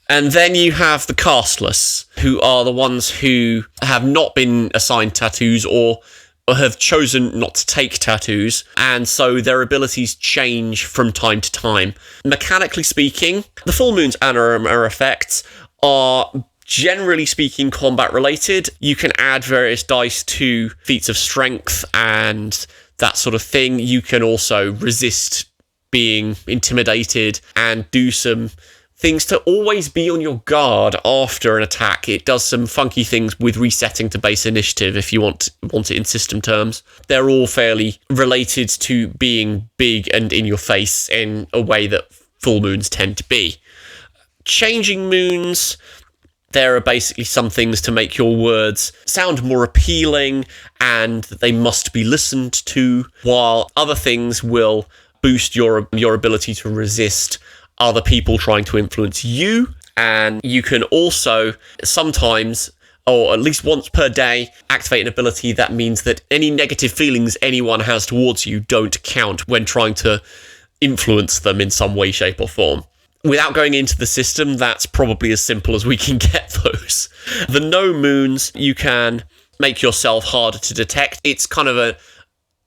And then you have the castless, who are the ones who have not been assigned tattoos or have chosen not to take tattoos, and so their abilities change from time to time. Mechanically speaking, the full moon's Anarama effects are, generally speaking, combat related. You can add various dice to feats of strength and that sort of thing. You can also resist being intimidated and do some things to always be on your guard after an attack. It does some funky things with resetting to base initiative if you want it in system terms. They're all fairly related to being big and in your face in a way that full moons tend to be. Changing moons There are basically some things to make your words sound more appealing and that they must be listened to, while other things will boost your ability to resist other people trying to influence you. And you can also sometimes, or at least once per day, activate an ability that means that any negative feelings anyone has towards you don't count when trying to influence them in some way, shape, or form. Without going into the system, that's probably as simple as we can get those. The no moons, you can make yourself harder to detect. It's kind of a,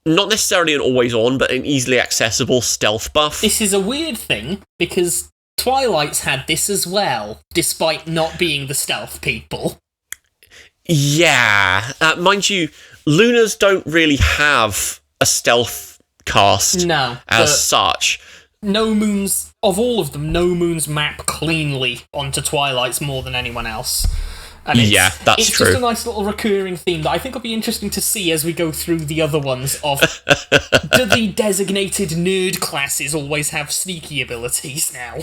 not necessarily an always on, but an easily accessible stealth buff. This is a weird thing, because Twilight's had this as well, despite not being the stealth people. Yeah. Mind you, Lunars don't really have a stealth cast as such. No moons, of all of them, no moons map cleanly onto Twilight's more than anyone else. And yeah, that's true. It's just a nice little recurring theme that I think will be interesting to see as we go through the other ones of, do the designated nerd classes always have sneaky abilities now?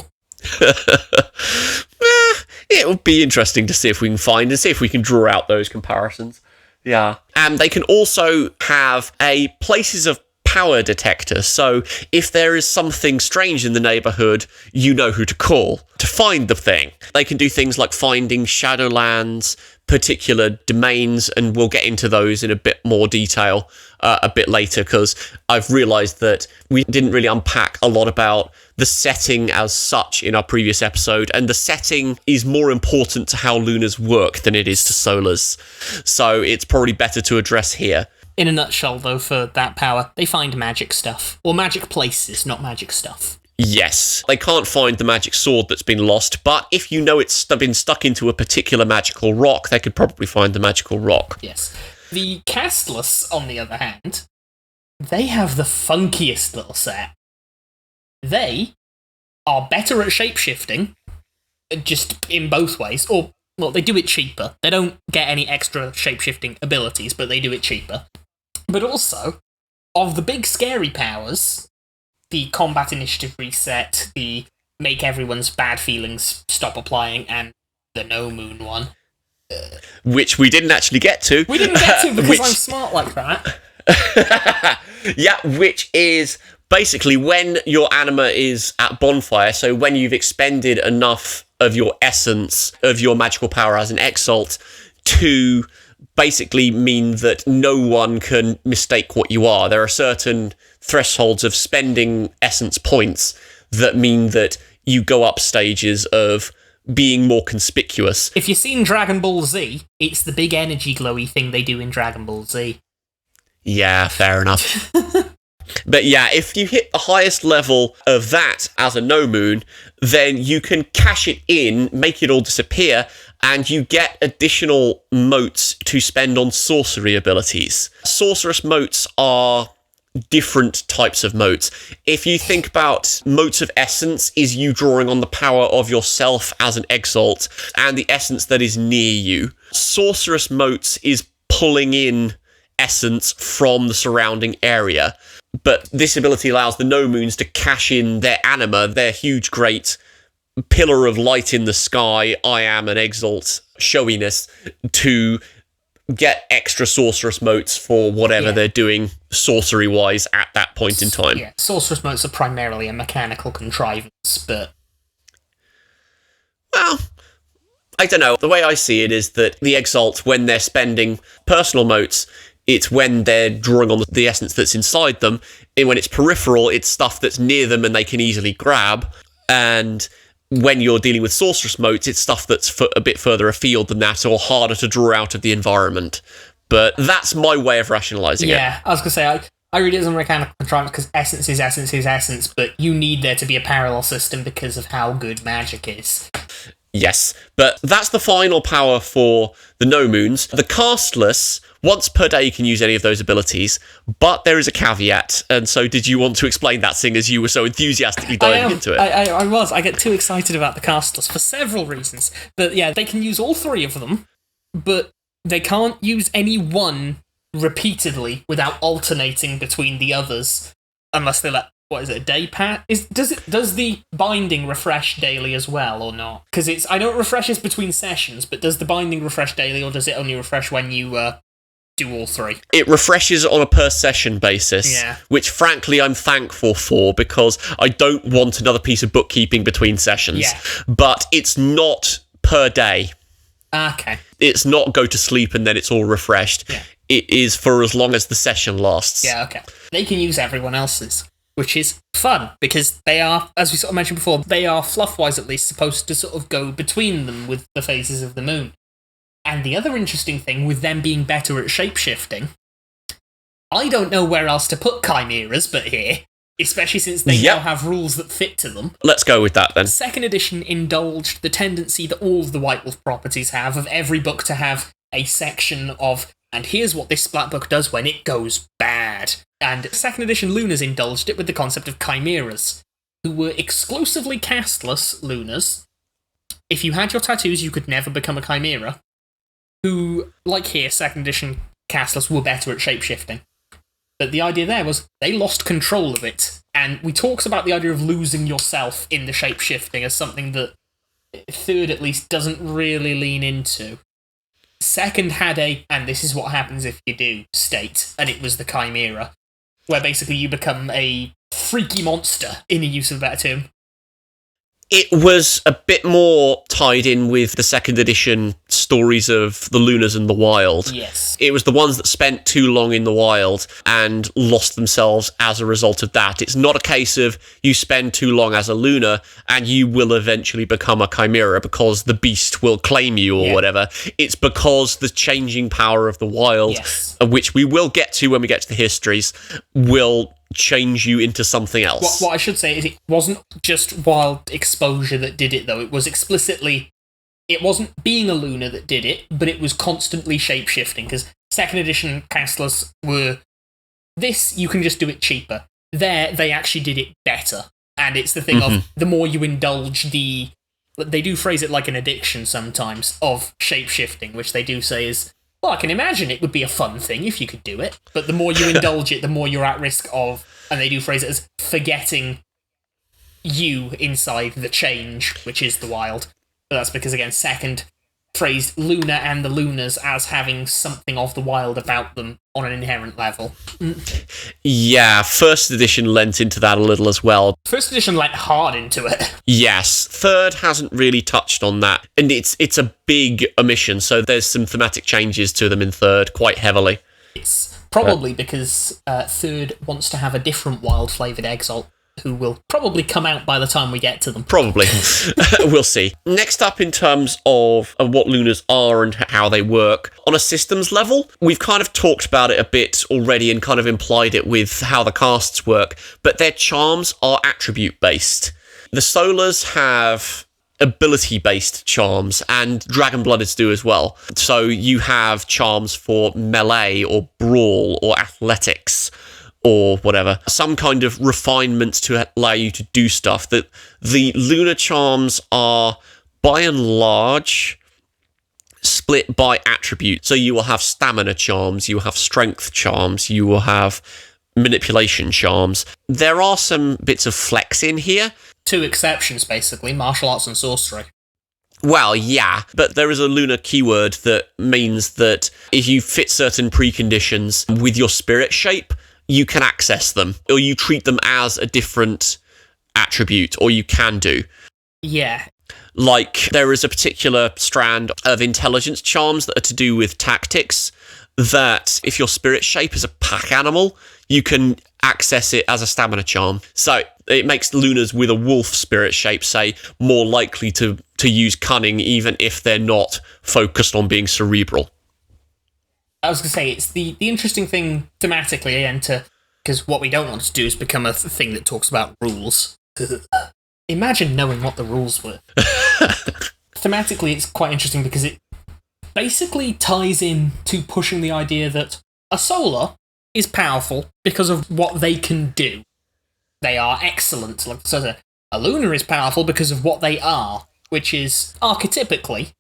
It would be interesting to see if we can find and see if we can draw out those comparisons. Yeah. And they can also have a places of power detector, so if there is something strange in the neighborhood, you know who to call to find the thing. They can do things like finding Shadowlands, particular domains, and we'll get into those in a bit more detail a bit later, because I've realised that we didn't really unpack a lot about the setting as such in our previous episode, and the setting is more important to how Lunars work than it is to Solars, so it's probably better to address here. In a nutshell, though, for that power, they find magic stuff. Or magic places, not magic stuff. Yes. They can't find the magic sword that's been lost, but if you know it's been stuck into a particular magical rock, they could probably find the magical rock. Yes. The castless, on the other hand, they have the funkiest little set. They are better at shapeshifting, just in both ways, or, well, they do it cheaper. They don't get any extra shapeshifting abilities, but they do it cheaper. But also, of the big scary powers, the combat initiative reset, the make everyone's bad feelings stop applying, and the no moon one. Which we didn't actually get to. We didn't get to because I'm smart like that. Yeah, which is basically when your anima is at bonfire, so when you've expended enough of your essence, of your magical power as an exalt, to basically mean that no one can mistake what you are. There are certain thresholds of spending essence points that mean that you go up stages of being more conspicuous. If you've seen Dragon Ball Z, it's the big energy glowy thing they do in Dragon Ball Z. Yeah, fair enough. But yeah, if you hit the highest level of that as a no moon, then you can cash it in, make it all disappear, and you get additional motes to spend on sorcery abilities. Sorceress motes are different types of motes. If you think about motes of essence, is you drawing on the power of yourself as an exalt and the essence that is near you. Sorceress motes is pulling in essence from the surrounding area. But this ability allows the no moons to cash in their anima, their huge, great pillar of light in the sky, I am an exalt showiness, to get extra sorceress motes for whatever they're doing sorcery-wise at that point in time. Yeah, sorceress motes are primarily a mechanical contrivance, but... Well, I don't know. The way I see it is that the exalt, when they're spending personal motes, it's when they're drawing on the essence that's inside them. And when it's peripheral, it's stuff that's near them and they can easily grab. And when you're dealing with sorceress motes, it's stuff that's a bit further afield than that, or harder to draw out of the environment. But that's my way of rationalising it. Yeah, I was going to say, I read it as a mechanical contrivance because essence is essence is essence, but you need there to be a parallel system because of how good magic is. Yes, but that's the final power for the no moons. The castless, once per day you can use any of those abilities, but there is a caveat, and so did you want to explain that, seeing as you were so enthusiastically diving into it? I get too excited about the castless for several reasons. But yeah, they can use all three of them, but they can't use any one repeatedly without alternating between the others, unless they let what is it, a day pass? Does the binding refresh daily as well, or not? Because I know it refreshes between sessions, but does the binding refresh daily, or does it only refresh when you do all three? It refreshes on a per session basis, which frankly I'm thankful for, because I don't want another piece of bookkeeping between sessions. Yeah. But it's not per day. Okay. It's not go to sleep and then it's all refreshed. Yeah. It is for as long as the session lasts. Yeah, okay. They can use everyone else's, which is fun, because they are, as we sort of mentioned before, they are, fluff-wise at least, supposed to sort of go between them with the phases of the moon. And the other interesting thing, with them being better at shapeshifting, I don't know where else to put chimeras but here, especially since they now have rules that fit to them. Let's go with that then. Second edition indulged the tendency that all of the White Wolf properties have, of every book to have a section of, and here's what this splat book does when it goes bad. And second edition Lunars indulged it with the concept of chimeras, who were exclusively castless Lunars. If you had your tattoos, you could never become a chimera. Who, like here, second edition castless were better at shapeshifting. But the idea there was they lost control of it. And we talked about the idea of losing yourself in the shapeshifting as something that third at least doesn't really lean into. Second had and this is what happens if you do, state, and it was the chimera, where basically you become a freaky monster, in a use of a better term. It was a bit more tied in with the second edition stories of the Lunars in the wild. Yes. It was the ones that spent too long in the wild and lost themselves as a result of that. It's not a case of you spend too long as a Lunar and you will eventually become a chimera because the beast will claim you or whatever. It's because the changing power of the wild, which we will get to when we get to the histories, will change you into something else. What I should say is it wasn't just wild exposure that did it, though. It was explicitly... It wasn't being a Lunar that did it, but it was constantly shape-shifting, because second edition castless were... This, you can just do it cheaper. There, they actually did it better. And it's the thing of, the more you indulge the... They do phrase it like an addiction sometimes, of shape-shifting, which they do say is... Well, I can imagine it would be a fun thing if you could do it, but the more you indulge it, the more you're at risk of, and they do phrase it as, forgetting you inside the change, which is the wild. But that's because, again, second phrased Lunar and the Lunars as having something of the wild about them on an inherent level. Yeah, first edition lent into that a little as well. First edition lent hard into it. Yes, third hasn't really touched on that, and it's a big omission, so there's some thematic changes to them in third quite heavily. It's probably because third wants to have a different wild-flavoured Exalt, who will probably come out by the time we get to them. Probably. We'll see. Next up, in terms of what Lunars are and how they work, on a systems level, we've kind of talked about it a bit already and kind of implied it with how the casts work, but their charms are attribute-based. The Solars have ability-based charms, and Dragonbloodeds do as well. So you have charms for melee or brawl or athletics, or whatever, some kind of refinement to allow you to do stuff. That the Lunar charms are, by and large, split by attribute. So you will have stamina charms, you will have strength charms, you will have manipulation charms. There are some bits of flex in here. Two exceptions, basically, martial arts and sorcery. Well, yeah, but there is a Lunar keyword that means that if you fit certain preconditions with your spirit shape, you can access them, or you treat them as a different attribute, or you can do. Yeah. Like, there is a particular strand of intelligence charms that are to do with tactics, that if your spirit shape is a pack animal, you can access it as a stamina charm. So it makes Lunars with a wolf spirit shape, say, more likely to use cunning, even if they're not focused on being cerebral. I was going to say, it's the interesting thing thematically, again, because what we don't want to do is become a thing that talks about rules. Imagine knowing what the rules were. Thematically, it's quite interesting because it basically ties in to pushing the idea that a Solar is powerful because of what they can do. They are excellent. Like, so a Lunar is powerful because of what they are, which is archetypically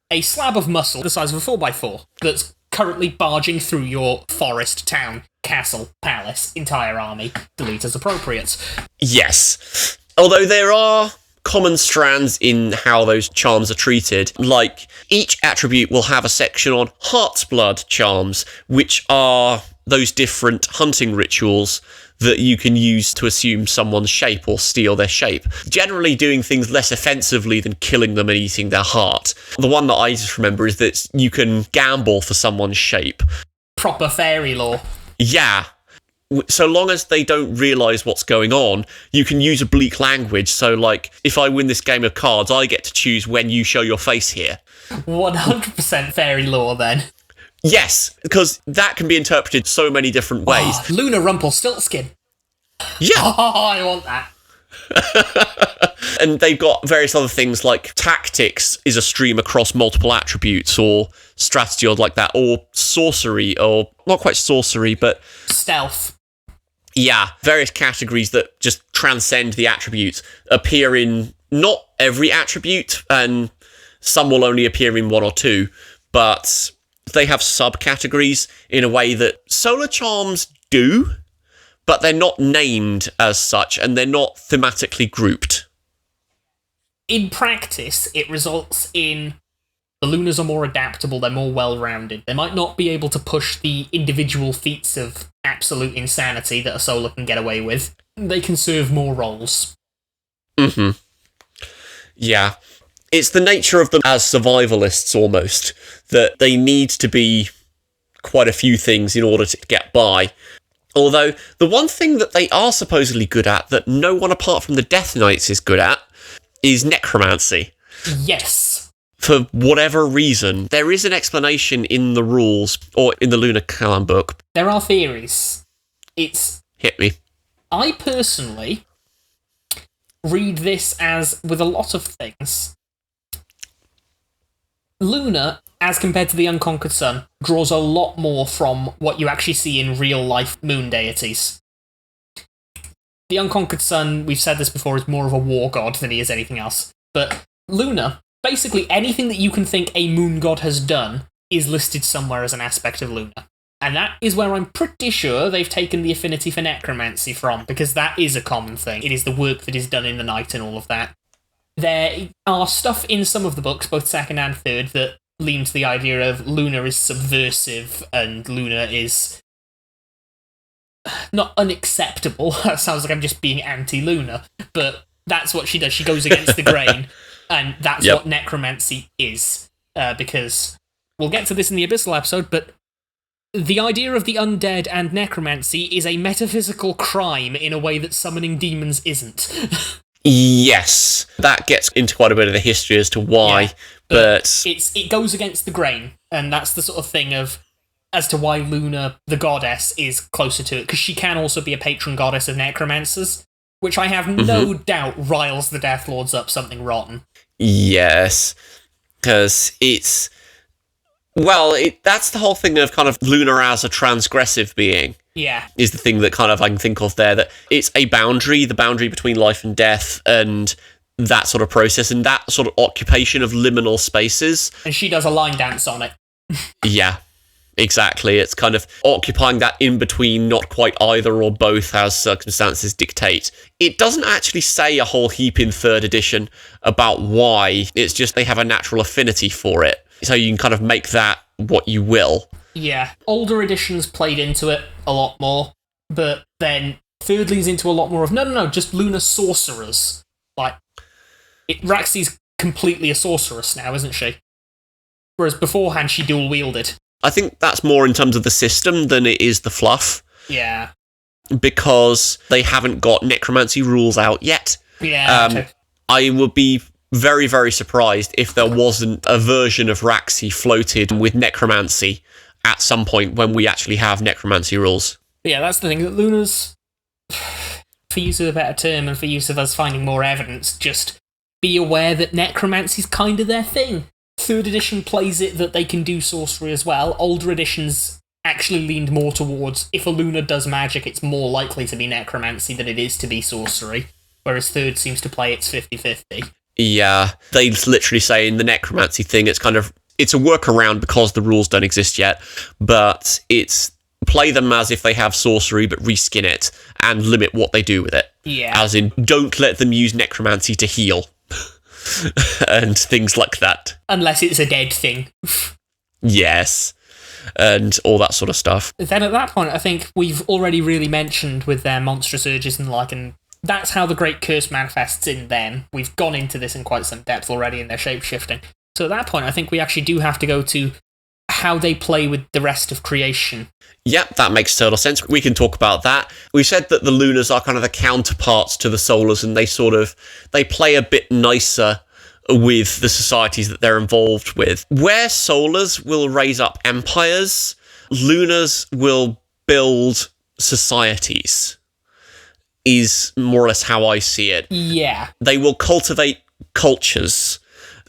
a slab of muscle the size of a 4x4 that's currently barging through your forest, town, castle, palace, entire army. Delete as appropriate. Yes. Although there are common strands in how those charms are treated. Like, each attribute will have a section on Heart's Blood charms, which are those different hunting rituals that you can use to assume someone's shape or steal their shape. Generally doing things less offensively than killing them and eating their heart. The one that I just remember is that you can gamble for someone's shape. Proper fairy lore. Yeah. So long as they don't realise what's going on, you can use oblique language. So, like, if I win this game of cards, I get to choose when you show your face here. 100% fairy lore, then. Yes, because that can be interpreted so many different ways. Oh, Lunar Rumpelstiltskin. Yeah. Oh, I want that. And they've got various other things like tactics is a stream across multiple attributes, or strategy, or like that, or sorcery, or not quite sorcery, but stealth. Yeah, various categories that just transcend the attributes appear in not every attribute, and some will only appear in one or two, but they have subcategories in a way that solar charms do, but they're not named as such, and they're not thematically grouped. In practice, it results in the Lunars are more adaptable, they're more well-rounded. They might not be able to push the individual feats of absolute insanity that a Solar can get away with. They can serve more roles. Mm-hmm. Yeah. It's the nature of them as survivalists, almost, that they need to be quite a few things in order to get by. Although, the one thing that they are supposedly good at, that no one apart from the Death Knights is good at, is necromancy. Yes. For whatever reason, there is an explanation in the rules, or in the Lunar Calam book. There are theories. Hit me. I personally read this as, with a lot of things, Luna, as compared to the Unconquered Sun, draws a lot more from what you actually see in real-life moon deities. The Unconquered Sun, we've said this before, is more of a war god than he is anything else. But Luna, basically anything that you can think a moon god has done is listed somewhere as an aspect of Luna. And that is where I'm pretty sure they've taken the affinity for necromancy from, because that is a common thing. It is the work that is done in the night and all of that. There are stuff in some of the books, both second and third, that lean to the idea of Luna is subversive and Luna is not unacceptable. That sounds like I'm just being anti-Luna, but that's what she does. She goes against the grain, and that's what necromancy is. Because we'll get to this in the Abyssal episode, but the idea of the undead and necromancy is a metaphysical crime in a way that summoning demons isn't. Yes, that gets into quite a bit of the history as to why, but it goes against the grain, and that's the sort of thing of as to why Luna, the goddess, is closer to it, because she can also be a patron goddess of necromancers, which I have no doubt riles the Death Lords up something rotten. Yes, because it's... Well, that's the whole thing of kind of Luna as a transgressive being. Yeah. Is the thing that kind of I can think of there, that it's a boundary, the boundary between life and death, and that sort of process, and that sort of occupation of liminal spaces. And she does a line dance on it. Yeah, exactly. It's kind of occupying that in-between, not quite either or both as circumstances dictate. It doesn't actually say a whole heap in 3rd edition about why, it's just they have a natural affinity for it. So you can kind of make that what you will. Yeah, older editions played into it a lot more, but then 3rd leans into a lot more of, no, just Lunar sorcerers. Like, Raxi's completely a sorceress now, isn't she? Whereas beforehand she dual-wielded. I think that's more in terms of the system than it is the fluff. Yeah. Because they haven't got necromancy rules out yet. Yeah. I would be very, very surprised if there wasn't a version of Raxi floated with necromancy at some point when we actually have necromancy rules. Yeah, that's the thing, that Lunars, for use of a better term and for use of us finding more evidence, just be aware that necromancy's kind of their thing. 3rd edition plays it that they can do sorcery as well. Older editions actually leaned more towards, if a Luna does magic, it's more likely to be necromancy than it is to be sorcery, whereas 3rd seems to play it's 50-50. Yeah, they literally say in the necromancy thing, it's kind of, it's a workaround because the rules don't exist yet, but it's play them as if they have sorcery, but reskin it and limit what they do with it. Yeah. As in, don't let them use necromancy to heal. And things like that. Unless it's a dead thing. Yes. And all that sort of stuff. Then at that point, I think we've already really mentioned with their monstrous urges and like, and that's how the Great Curse manifests in them. We've gone into this in quite some depth already in their shape-shifting. So at that point, I think we actually do have to go to how they play with the rest of creation. Yep, that makes total sense. We can talk about that. We said that the Lunars are kind of the counterparts to the Solars, and they play a bit nicer with the societies that they're involved with. Where Solars will raise up empires, Lunars will build societies, is more or less how I see it. Yeah. They will cultivate cultures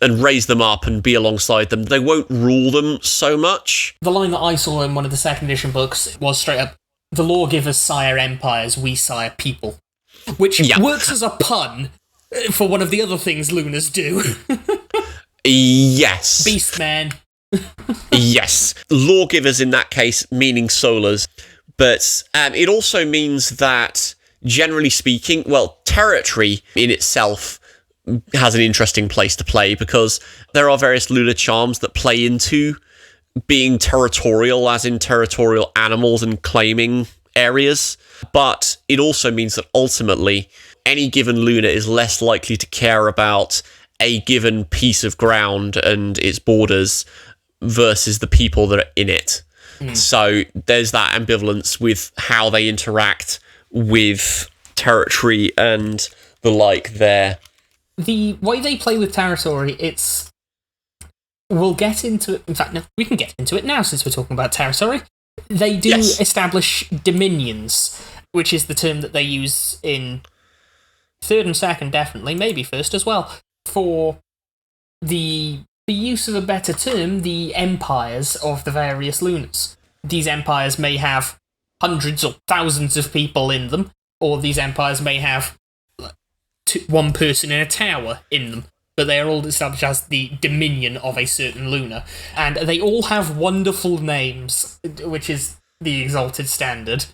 and raise them up and be alongside them. They won't rule them so much. The line that I saw in one of the second edition books was straight up, the lawgivers sire empires, we sire people. Which works as a pun for one of the other things Lunars do. Yes. Beastman. Yes. Lawgivers in that case, meaning Solars. But it also means that, generally speaking, well, territory in itself has an interesting place to play, because there are various lunar charms that play into being territorial, as in territorial animals and claiming areas. But it also means that ultimately, any given Lunar is less likely to care about a given piece of ground and its borders versus the people that are in it. So there's that ambivalence with how they interact with territory and the like there. The way they play with territory, we'll get into it. In fact, no, we can get into it now since we're talking about territory. They do establish dominions, which is the term that they use in third and second, definitely, maybe first as well, for the use of a better term, the empires of the various Lunars. These empires may have hundreds or thousands of people in them, or these empires may have one person in a tower in them, but they are all established as the dominion of a certain Lunar. And they all have wonderful names, which is the Exalted standard.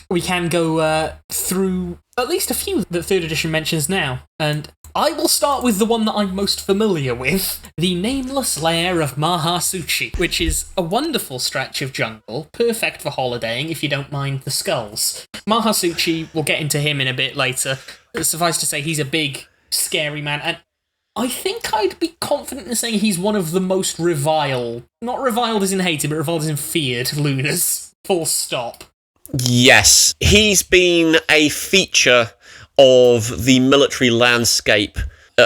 We can go through at least a few that 3rd edition mentions now, and I will start with the one that I'm most familiar with, the Nameless Lair of Mahasuchi, which is a wonderful stretch of jungle, perfect for holidaying if you don't mind the skulls. Mahasuchi, we'll get into him in a bit later. Suffice to say, he's a big, scary man, and I think I'd be confident in saying he's one of the most reviled, not reviled as in hated, but reviled as in feared Lunars. Full stop. Yes, he's been a feature of the military landscape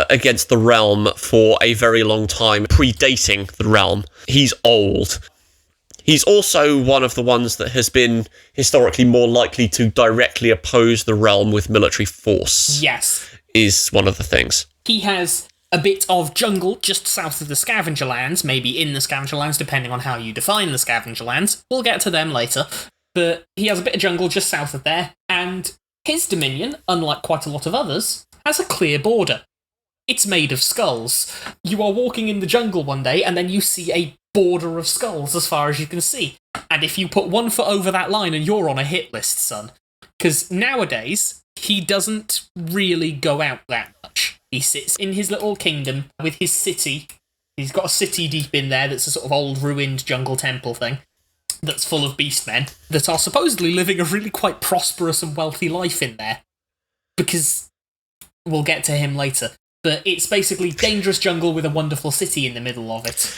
against the realm for a very long time, predating the realm. He's old. He's also one of the ones that has been historically more likely to directly oppose the realm with military force. Yes. Is one of the things. He has a bit of jungle just south of the Scavenger Lands, maybe in the Scavenger Lands, depending on how you define the Scavenger Lands. We'll get to them later. But he has a bit of jungle just south of there, and his dominion, unlike quite a lot of others, has a clear border. It's made of skulls. You are walking in the jungle one day, and then you see a border of skulls as far as you can see. And if you put 1 foot over that line, and you're on a hit list, son. Because nowadays, he doesn't really go out that much. He sits in his little kingdom with his city. He's got a city deep in there that's a sort of old ruined jungle temple thing that's full of beastmen that are supposedly living a really quite prosperous and wealthy life in there. Because we'll get to him later. But it's basically dangerous jungle with a wonderful city in the middle of it.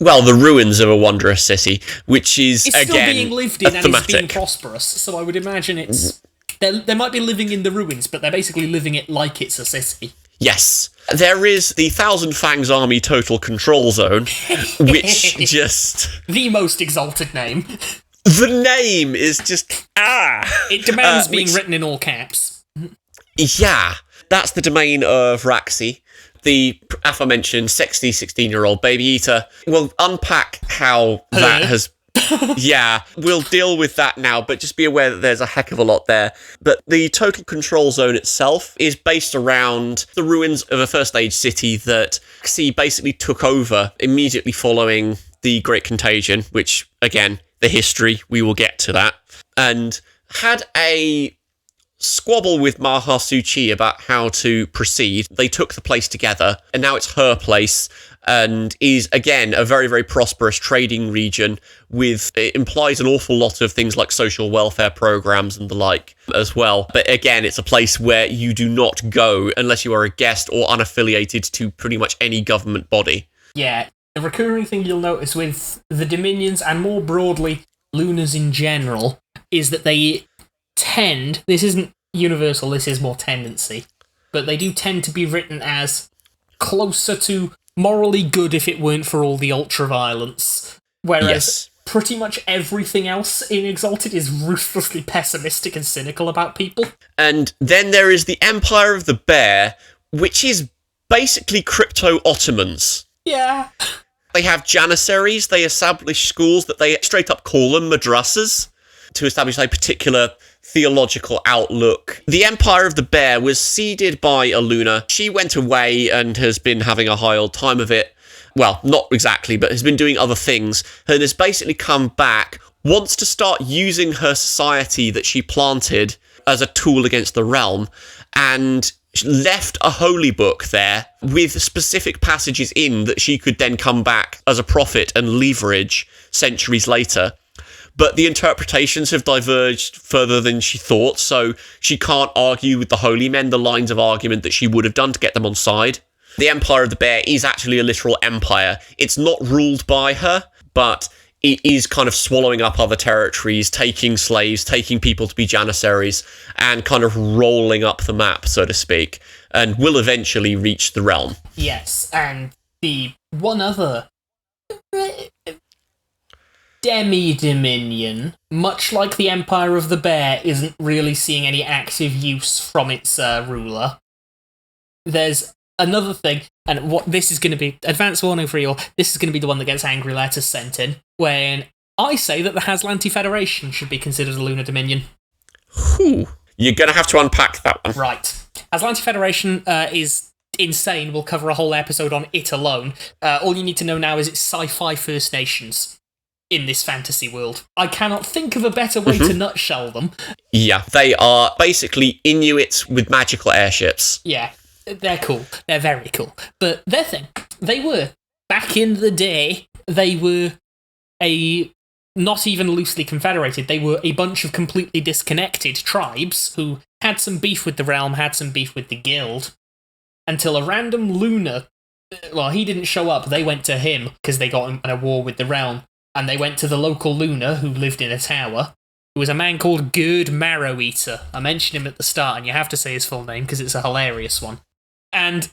Well, the ruins of a wondrous city, which is, it's again, still being lived in and it's being thematic. prosperous, so I would imagine it's... They might be living in the ruins, but they're basically living it like it's a city. Yes. There is the Thousand Fangs Army Total Control Zone, which just... The most exalted name. The name is just... It demands being written in all caps. Yeah. That's the domain of Raxi, the aforementioned sexy 16-year-old baby eater. We'll unpack how that has... Yeah, we'll deal with that now, but just be aware that there's a heck of a lot there. But the total control zone itself is based around the ruins of a First Age city that Xi basically took over immediately following the Great Contagion, which, again, the history, we will get to that, and had a squabble with Maha Suchi about how to proceed. They took the place together, and now it's her place, and is, again, a very, very prosperous trading region it implies an awful lot of things like social welfare programs and the like as well. But again, it's a place where you do not go unless you are a guest or unaffiliated to pretty much any government body. Yeah, a recurring thing you'll notice with the Dominions, and more broadly, Lunars in general, is that they tend, this isn't universal, this is more tendency, but they do tend to be written as closer to morally good if it weren't for all the ultra-violence. Whereas pretty much everything else in Exalted is ruthlessly pessimistic and cynical about people. And then there is the Empire of the Bear, which is basically crypto-Ottomans. Yeah. They have janissaries, they establish schools that they straight up call them madrasas to establish a particular theological outlook. The Empire of the Bear was seeded by a Lunar. She went away and has been having a high old time of it. Well, not exactly, but has been doing other things, and has basically come back, wants to start using her society that she planted as a tool against the realm, and left a holy book there with specific passages in that she could then come back as a prophet and leverage centuries later. But the interpretations have diverged further than she thought, so she can't argue with the holy men the lines of argument that she would have done to get them on side. The Empire of the Bear is actually a literal empire. It's not ruled by her, but it is kind of swallowing up other territories, taking slaves, taking people to be janissaries, and kind of rolling up the map, so to speak, and will eventually reach the realm. Yes, and the one other demi-dominion, much like the Empire of the Bear, isn't really seeing any active use from its ruler. There's another thing, and what this is going to be, advance warning for you all, this is going to be the one that gets angry letters sent in, when I say that the Haslanti Federation should be considered a lunar dominion. Whew. You're going to have to unpack that one. Right. Haslanti Federation is insane. We'll cover a whole episode on it alone. All you need to know now is it's sci-fi First Nations in this fantasy world. I cannot think of a better way to nutshell them. Yeah, they are basically Inuits with magical airships. Yeah. They're cool. They're very cool. But their thing, they were, back in the day, they were not even loosely confederated, they were a bunch of completely disconnected tribes who had some beef with the realm, had some beef with the guild, until a random Lunar, well, he didn't show up, they went to him, because they got in a war with the realm, and they went to the local Lunar, who lived in a tower, who was a man called Gerd Marrow-Eater. I mentioned him at the start, and you have to say his full name, because it's a hilarious one. And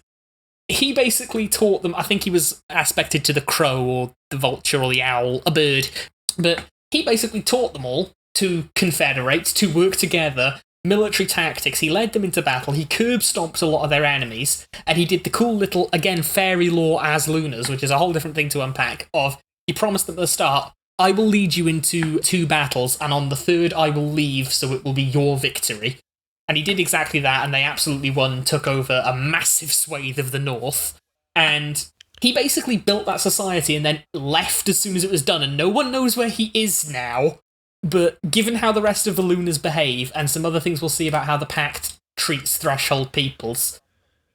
he basically taught them, I think he was aspected to the crow or the vulture or the owl, a bird, but he basically taught them all to confederate, to work together, military tactics. He led them into battle, he curb-stomped a lot of their enemies, and he did the cool little, again, fairy lore as Lunars, which is a whole different thing to unpack, of he promised them at the start, I will lead you into 2 battles, and on the 3rd I will leave, so it will be your victory. And he did exactly that, and they absolutely won, took over a massive swathe of the north. And he basically built that society and then left as soon as it was done, and no one knows where he is now. But given how the rest of the Lunars behave, and some other things we'll see about how the Pact treats threshold peoples,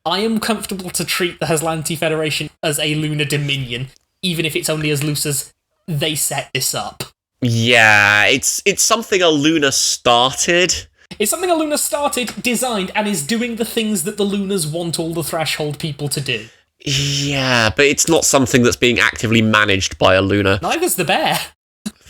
I am comfortable to treat the Haslanti Federation as a lunar dominion, even if it's only as loose as they set this up. Yeah, it's something a Lunar started. It's something a Lunar started, designed, and is doing the things that the Lunars want all the threshold people to do. Yeah, but it's not something that's being actively managed by a Lunar. Neither's the bear.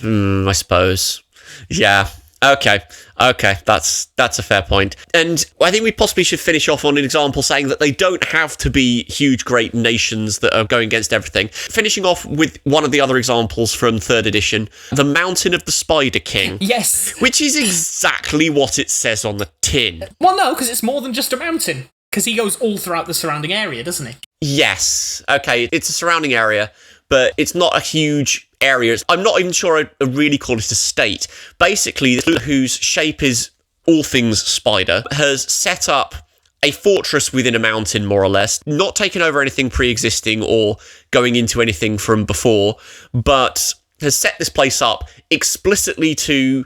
I suppose. Yeah. Okay, that's a fair point. And I think we possibly should finish off on an example saying that they don't have to be huge, great nations that are going against everything. Finishing off with one of the other examples from 3rd edition, the Mountain of the Spider King. Yes. Which is exactly what it says on the tin. Well, no, because it's more than just a mountain. Because he goes all throughout the surrounding area, doesn't he? Yes. Okay, it's a surrounding area, but it's not a huge areas. I'm not even sure I really call it a state. Basically, whose shape is all things spider, has set up a fortress within a mountain, more or less, not taking over anything pre-existing or going into anything from before, but has set this place up explicitly to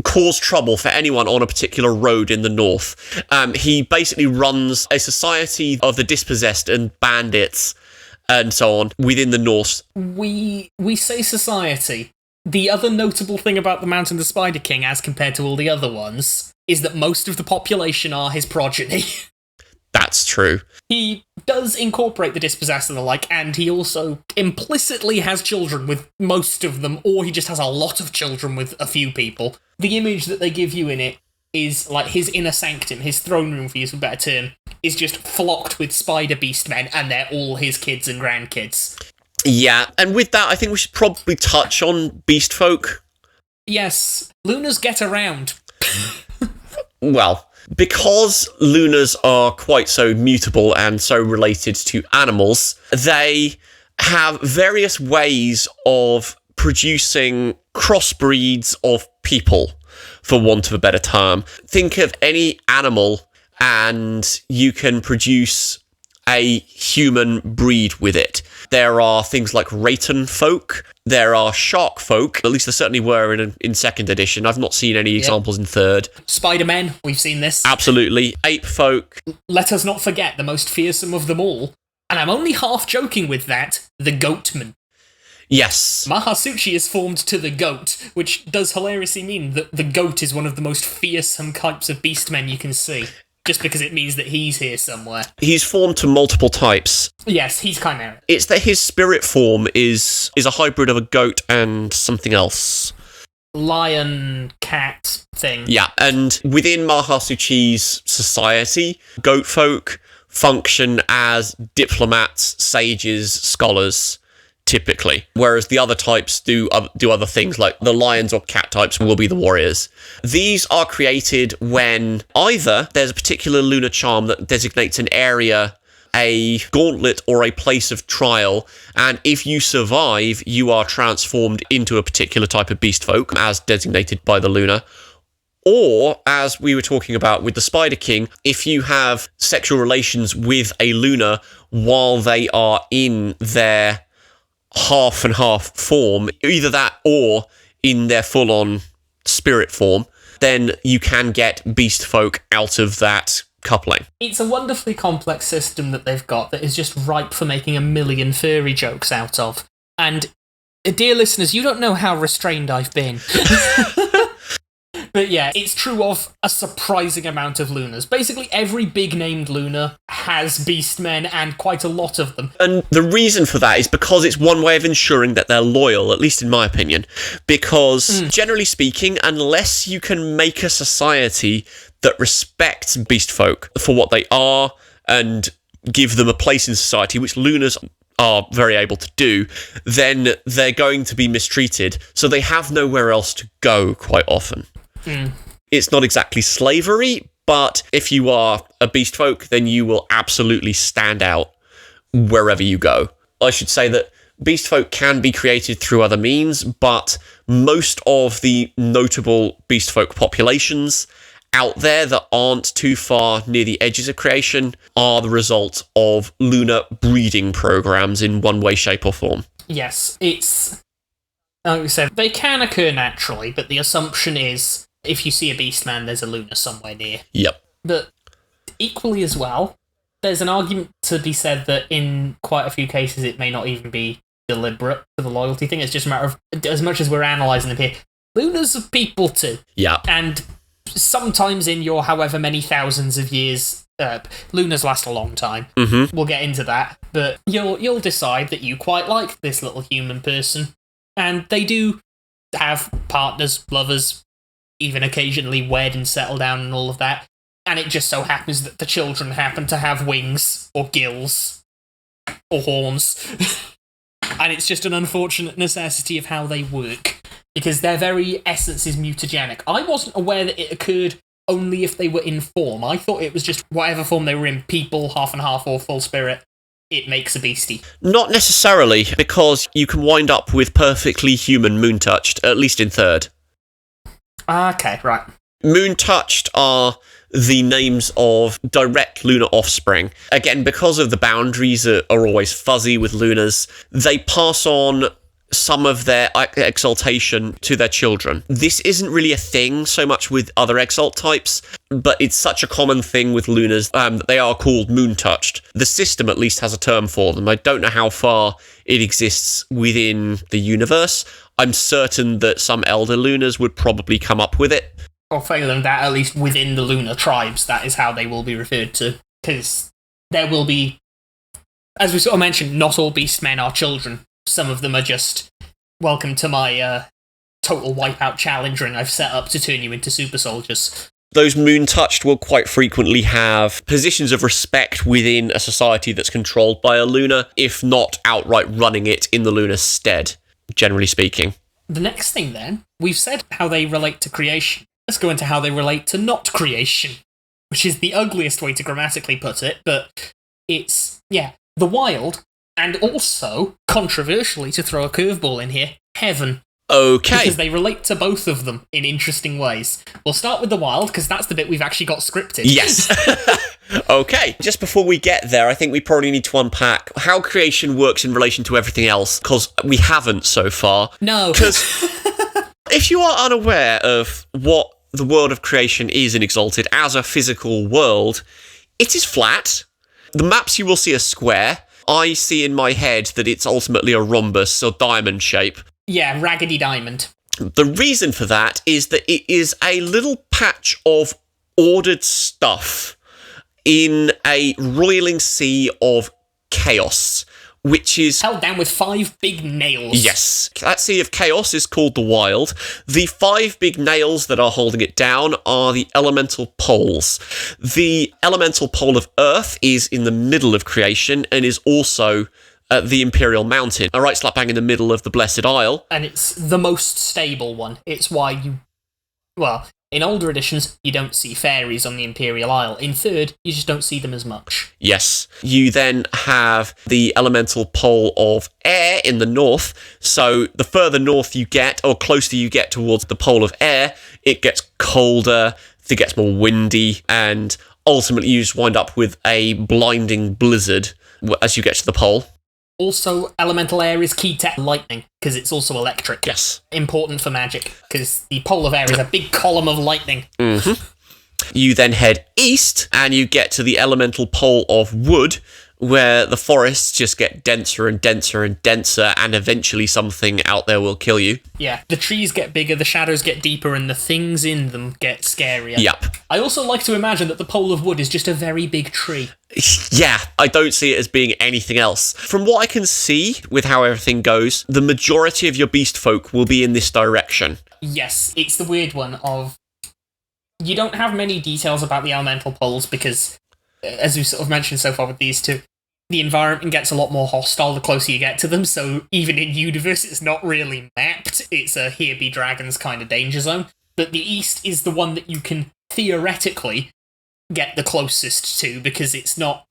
cause trouble for anyone on a particular road in the north. He basically runs a society of the dispossessed and bandits and so on within the north. We say society. The other notable thing about the Mountain of the Spider King, as compared to all the other ones, is that most of the population are his progeny. That's true. He does incorporate the dispossessed and the like, and he also implicitly has children with most of them, or he just has a lot of children with a few people. The image that they give you in it is like his inner sanctum, his throne room, for use of a better term, is just flocked with spider beast men, and they're all his kids and grandkids. Yeah, and with that, I think we should probably touch on beast folk. Yes, Lunars get around. Well, because Lunars are quite so mutable and so related to animals, they have various ways of producing crossbreeds of people, for want of a better term. Think of any animal and you can produce a human breed with it. There are things like Ratan folk, there are shark folk, at least there certainly were in second edition. I've not seen any examples in third. Spider-Men, we've seen this. Absolutely. Ape folk. Let us not forget the most fearsome of them all, and I'm only half joking with that, the Goatman. Yes. Mahasuchi is formed to the goat, which does hilariously mean that the goat is one of the most fearsome types of beastmen you can see. Just because it means that he's here somewhere. He's formed to multiple types. Yes, he's chimeric. It's that his spirit form is a hybrid of a goat and something else. Lion, cat thing. Yeah, and within Mahasuchi's society, goat folk function as diplomats, sages, scholars, typically. Whereas the other types do other things, like the lions or cat types will be the warriors. These are created when either there's a particular lunar charm that designates an area, a gauntlet, or a place of trial, and if you survive, you are transformed into a particular type of beast folk, as designated by the lunar. Or, as we were talking about with the Spider King, if you have sexual relations with a lunar while they are in their half and half form, either that or in their full-on spirit form, then you can get beast folk out of that coupling. It's a wonderfully complex system that they've got that is just ripe for making a million furry jokes out of. And, dear listeners, you don't know how restrained I've been. But yeah, it's true of a surprising amount of Lunars. Basically, every big-named Lunar has beastmen, and quite a lot of them. And the reason for that is because it's one way of ensuring that they're loyal, at least in my opinion. Because, generally speaking, unless you can make a society that respects beast folk for what they are and give them a place in society, which Lunars are very able to do, then they're going to be mistreated. So they have nowhere else to go quite often. It's not exactly slavery, but if you are a beast folk, then you will absolutely stand out wherever you go. I should say that beast folk can be created through other means, but most of the notable beast folk populations out there that aren't too far near the edges of creation are the result of lunar breeding programs in one way, shape, or form. Yes, it's... Like we said, they can occur naturally, but the assumption is if you see a beastman, there's a lunar somewhere near. Yep. But equally as well, there's an argument to be said that in quite a few cases it may not even be deliberate for the loyalty thing. It's just a matter of, as much as we're analysing them here, Lunars are people too. Yeah. And sometimes in your however many thousands of years, Lunars last a long time. Mm-hmm. We'll get into that. But you'll decide that you quite like this little human person. And they do have partners, lovers, even occasionally wed and settle down and all of that. And it just so happens that the children happen to have wings, or gills, or horns. And it's just an unfortunate necessity of how they work, because their very essence is mutagenic. I wasn't aware that it occurred only if they were in form. I thought it was just whatever form they were in, people, half and half, or full spirit. it makes a beastie. Not necessarily, because you can wind up with perfectly human moon-touched, at least in third. Okay, right. Moon-touched are the names of direct lunar offspring. Again, because of the boundaries are always fuzzy with Lunars, they pass on some of their exaltation to their children. This isn't really a thing so much with other exalt types, but it's such a common thing with Lunars that they are called moon-touched. The system at least has a term for them. I don't know how far it exists within the universe. I'm certain that some elder Lunars would probably come up with it. Or failing that, at least within the lunar tribes, that is how they will be referred to. Because there will be, as we sort of mentioned, not all beastmen are children. Some of them are just, welcome to my total wipeout challenge ring I've set up to turn you into super soldiers. Those moon-touched will quite frequently have positions of respect within a society that's controlled by a lunar, if not outright running it in the lunar's stead, generally speaking. The next thing then, we've said how they relate to creation. Let's go into how they relate to not creation, which is the ugliest way to grammatically put it, but it's, the wild, and also, controversially to throw a curveball in here, heaven. Okay. Because they relate to both of them in interesting ways. We'll start with the wild, because that's the bit we've actually got scripted. Yes. Okay. Just before we get there, I think we probably need to unpack how creation works in relation to everything else, because we haven't so far. No. Because if you are unaware of what the world of creation is in Exalted as a physical world, it is flat. The maps you will see are square. I see in my head that it's ultimately a rhombus or diamond shape. Yeah, raggedy diamond. The reason for that is that it is a little patch of ordered stuff in a roiling sea of chaos, which is held down with 5 big nails. Yes. That sea of chaos is called the wild. The 5 big nails that are holding it down are the elemental poles. The elemental pole of Earth is in the middle of creation and is also the Imperial Mountain, right slap bang in the middle of the Blessed Isle. And it's the most stable one. It's why in older editions, you don't see fairies on the Imperial Isle. In third, you just don't see them as much. Yes. You then have the elemental pole of air in the north. So the further north you get, or closer you get towards the pole of air, it gets colder, it gets more windy, and ultimately you just wind up with a blinding blizzard as you get to the pole. Also, elemental air is key to lightning, because it's also electric. Yes. Important for magic, because the pole of air is a big column of lightning. Mm-hmm. You then head east, and you get to the elemental pole of wood, where the forests just get denser and denser and denser, and eventually something out there will kill you. Yeah, the trees get bigger, the shadows get deeper, and the things in them get scarier. Yep. I also like to imagine that the pole of wood is just a very big tree. Yeah, I don't see it as being anything else. From what I can see, with how everything goes, the majority of your beast folk will be in this direction. Yes, it's the weird one of... You don't have many details about the elemental poles because, as we've sort of mentioned so far with these two, the environment gets a lot more hostile the closer you get to them, so even in universe it's not really mapped. It's a here be dragons kind of danger zone. But the east is the one that you can theoretically get the closest to, because it's not...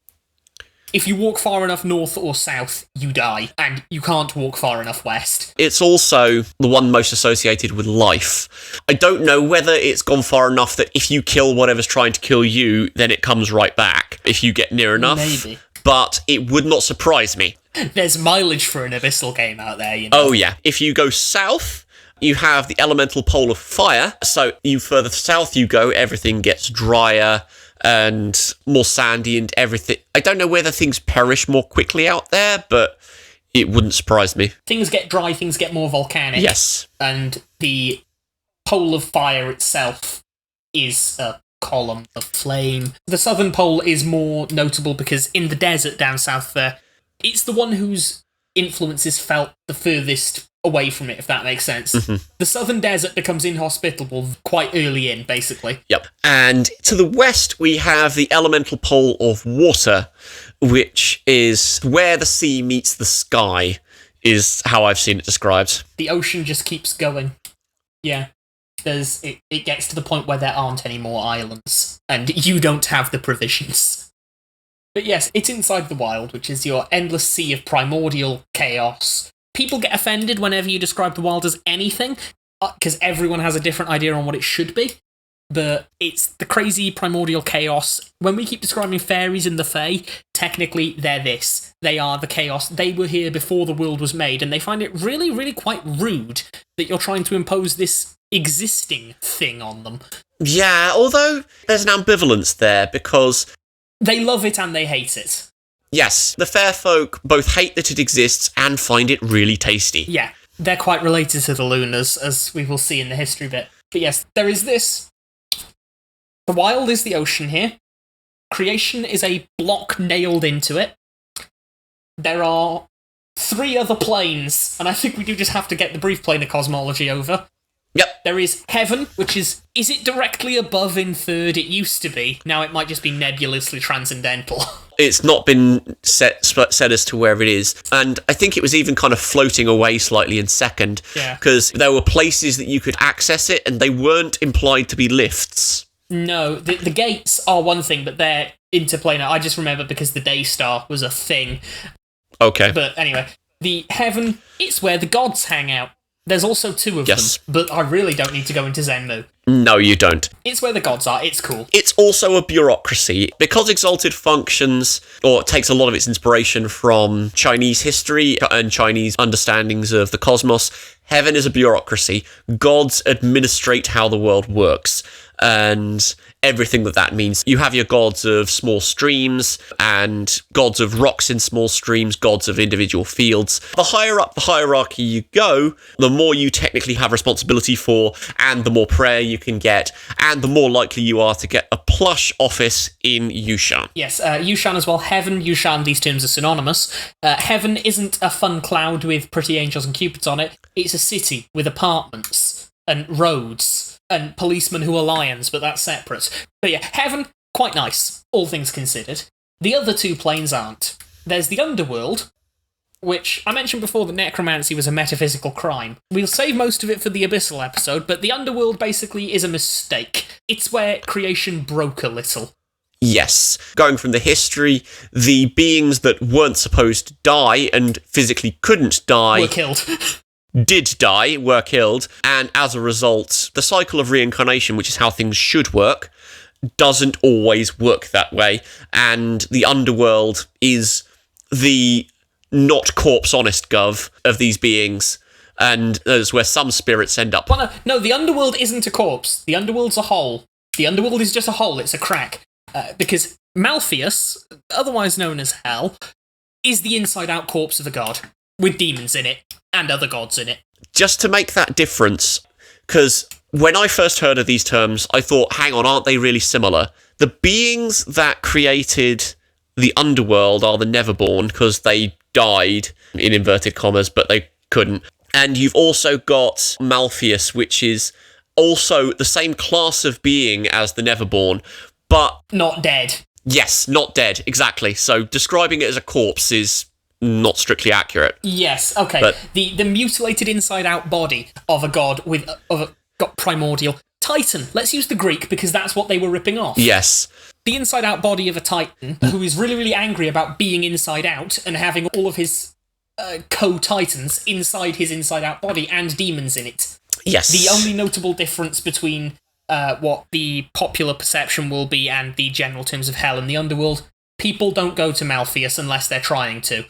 If you walk far enough north or south, you die, and you can't walk far enough west. It's also the one most associated with life. I don't know whether it's gone far enough that if you kill whatever's trying to kill you, then it comes right back, if you get near enough. Maybe. But it would not surprise me. There's mileage for an abyssal game out there, you know? Oh yeah. If you go south, you have the elemental pole of fire, so you further south you go, everything gets drier and more sandy and everything. I don't know whether things perish more quickly out there, but it wouldn't surprise me. Things get dry, things get more volcanic. Yes. And the pole of fire itself is a column of flame. The southern pole is more notable because in the desert down south there, it's the one whose influence is felt the furthest away from it, if that makes sense. Mm-hmm. The southern desert becomes inhospitable quite early in, basically. Yep. And to the west, we have the elemental pole of water, which is where the sea meets the sky, is how I've seen it described. The ocean just keeps going. Yeah. It gets to the point where there aren't any more islands, and you don't have the provisions. But yes, it's inside the wild, which is your endless sea of primordial chaos. People get offended whenever you describe the wild as anything, because everyone has a different idea on what it should be. But it's the crazy primordial chaos. When we keep describing fairies and the fae, technically they're this. They are the chaos. They were here before the world was made, and they find it really, really quite rude that you're trying to impose this existing thing on them. Yeah, although there's an ambivalence there, because they love it and they hate it. Yes, the fair folk both hate that it exists and find it really tasty. Yeah, they're quite related to the Lunars, as we will see in the history bit. But yes, there is this. The wild is the ocean here. Creation is a block nailed into it. There are 3 other planes, and I think we do just have to get the brief plane of cosmology over. Yep. There is heaven, which is it directly above in third? It used to be. Now it might just be nebulously transcendental. It's not been set as to where it is. And I think it was even kind of floating away slightly in second. Yeah. Because there were places that you could access it, and they weren't implied to be lifts. No, the gates are one thing, but they're interplanar. I just remember because the day star was a thing. Okay. But anyway, the heaven, it's where the gods hang out. There's also 2 of them, but I really don't need to go into Zenmu. No, you don't. It's where the gods are, it's cool. It's also a bureaucracy. Because Exalted functions, or takes a lot of its inspiration from Chinese history and Chinese understandings of the cosmos, heaven is a bureaucracy. Gods administrate how the world works, and everything that means. You have your gods of small streams, and gods of rocks in small streams, gods of individual fields. The higher up the hierarchy you go, the more you technically have responsibility for, and the more prayer you can get, and the more likely you are to get a plush office in Yushan. Yes, Yushan as well. Heaven, Yushan, these terms are synonymous. Heaven isn't a fun cloud with pretty angels and cupids on it. It's a city with apartments and roads and policemen who are lions, but that's separate. But yeah, heaven, quite nice, all things considered. The other 2 planes aren't. There's the underworld, which I mentioned before that necromancy was a metaphysical crime. We'll save most of it for the Abyssal episode, but the underworld basically is a mistake. It's where creation broke a little. Yes. Going from the history, the beings that weren't supposed to die and physically couldn't die were killed. did die, were killed, and as a result, the cycle of reincarnation, which is how things should work, doesn't always work that way, and the underworld is the not corpse honest gov of these beings, and that's where some spirits end up. Well, no, the underworld isn't a corpse. The underworld's a hole. The underworld is just a hole, it's a crack. Because Malpheus, otherwise known as Hell, is the inside-out corpse of a god, with demons in it, and other gods in it. Just to make that difference, because when I first heard of these terms, I thought, hang on, aren't they really similar? The beings that created the underworld are the Neverborn, because they died, in inverted commas, but they couldn't. And you've also got Malpheus, which is also the same class of being as the Neverborn, but not dead. Yes, not dead, exactly. So describing it as a corpse is not strictly accurate. Yes, okay. But the mutilated inside-out body of a god with primordial Titan. Let's use the Greek because that's what they were ripping off. Yes. The inside-out body of a Titan who is really, really angry about being inside out and having all of his co-Titans inside his inside-out body and demons in it. Yes. The only notable difference between what the popular perception will be and the general terms of hell and the underworld, people don't go to Malpheus unless they're trying to.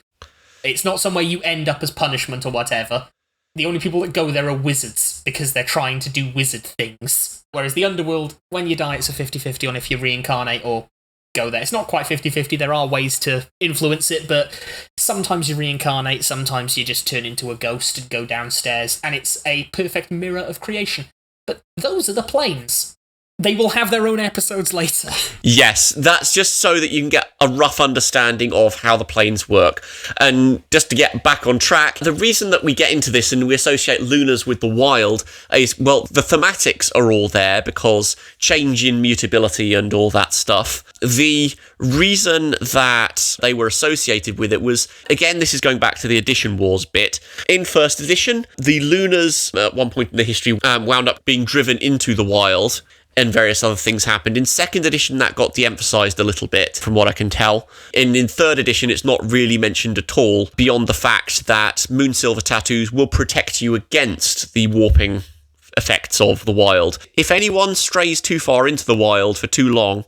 It's not somewhere you end up as punishment or whatever. The only people that go there are wizards, because they're trying to do wizard things. Whereas the underworld, when you die, it's a 50-50 on if you reincarnate or go there. It's not quite 50-50, there are ways to influence it, but sometimes you reincarnate, sometimes you just turn into a ghost and go downstairs, and it's a perfect mirror of creation. But those are the planes. They will have their own episodes later. Yes, that's just so that you can get a rough understanding of how the planes work. And just to get back on track, the reason that we get into this and we associate Lunars with the wild is, well, the thematics are all there because change in mutability and all that stuff. The reason that they were associated with it was, again, this is going back to the Edition Wars bit. In first edition, the Lunars, at one point in the history, wound up being driven into the wild. and various other things happened. In 2nd edition, that got de-emphasized a little bit, from what I can tell. In 3rd edition, it's not really mentioned at all, beyond the fact that Moonsilver tattoos will protect you against the warping effects of the wild. If anyone strays too far into the wild for too long,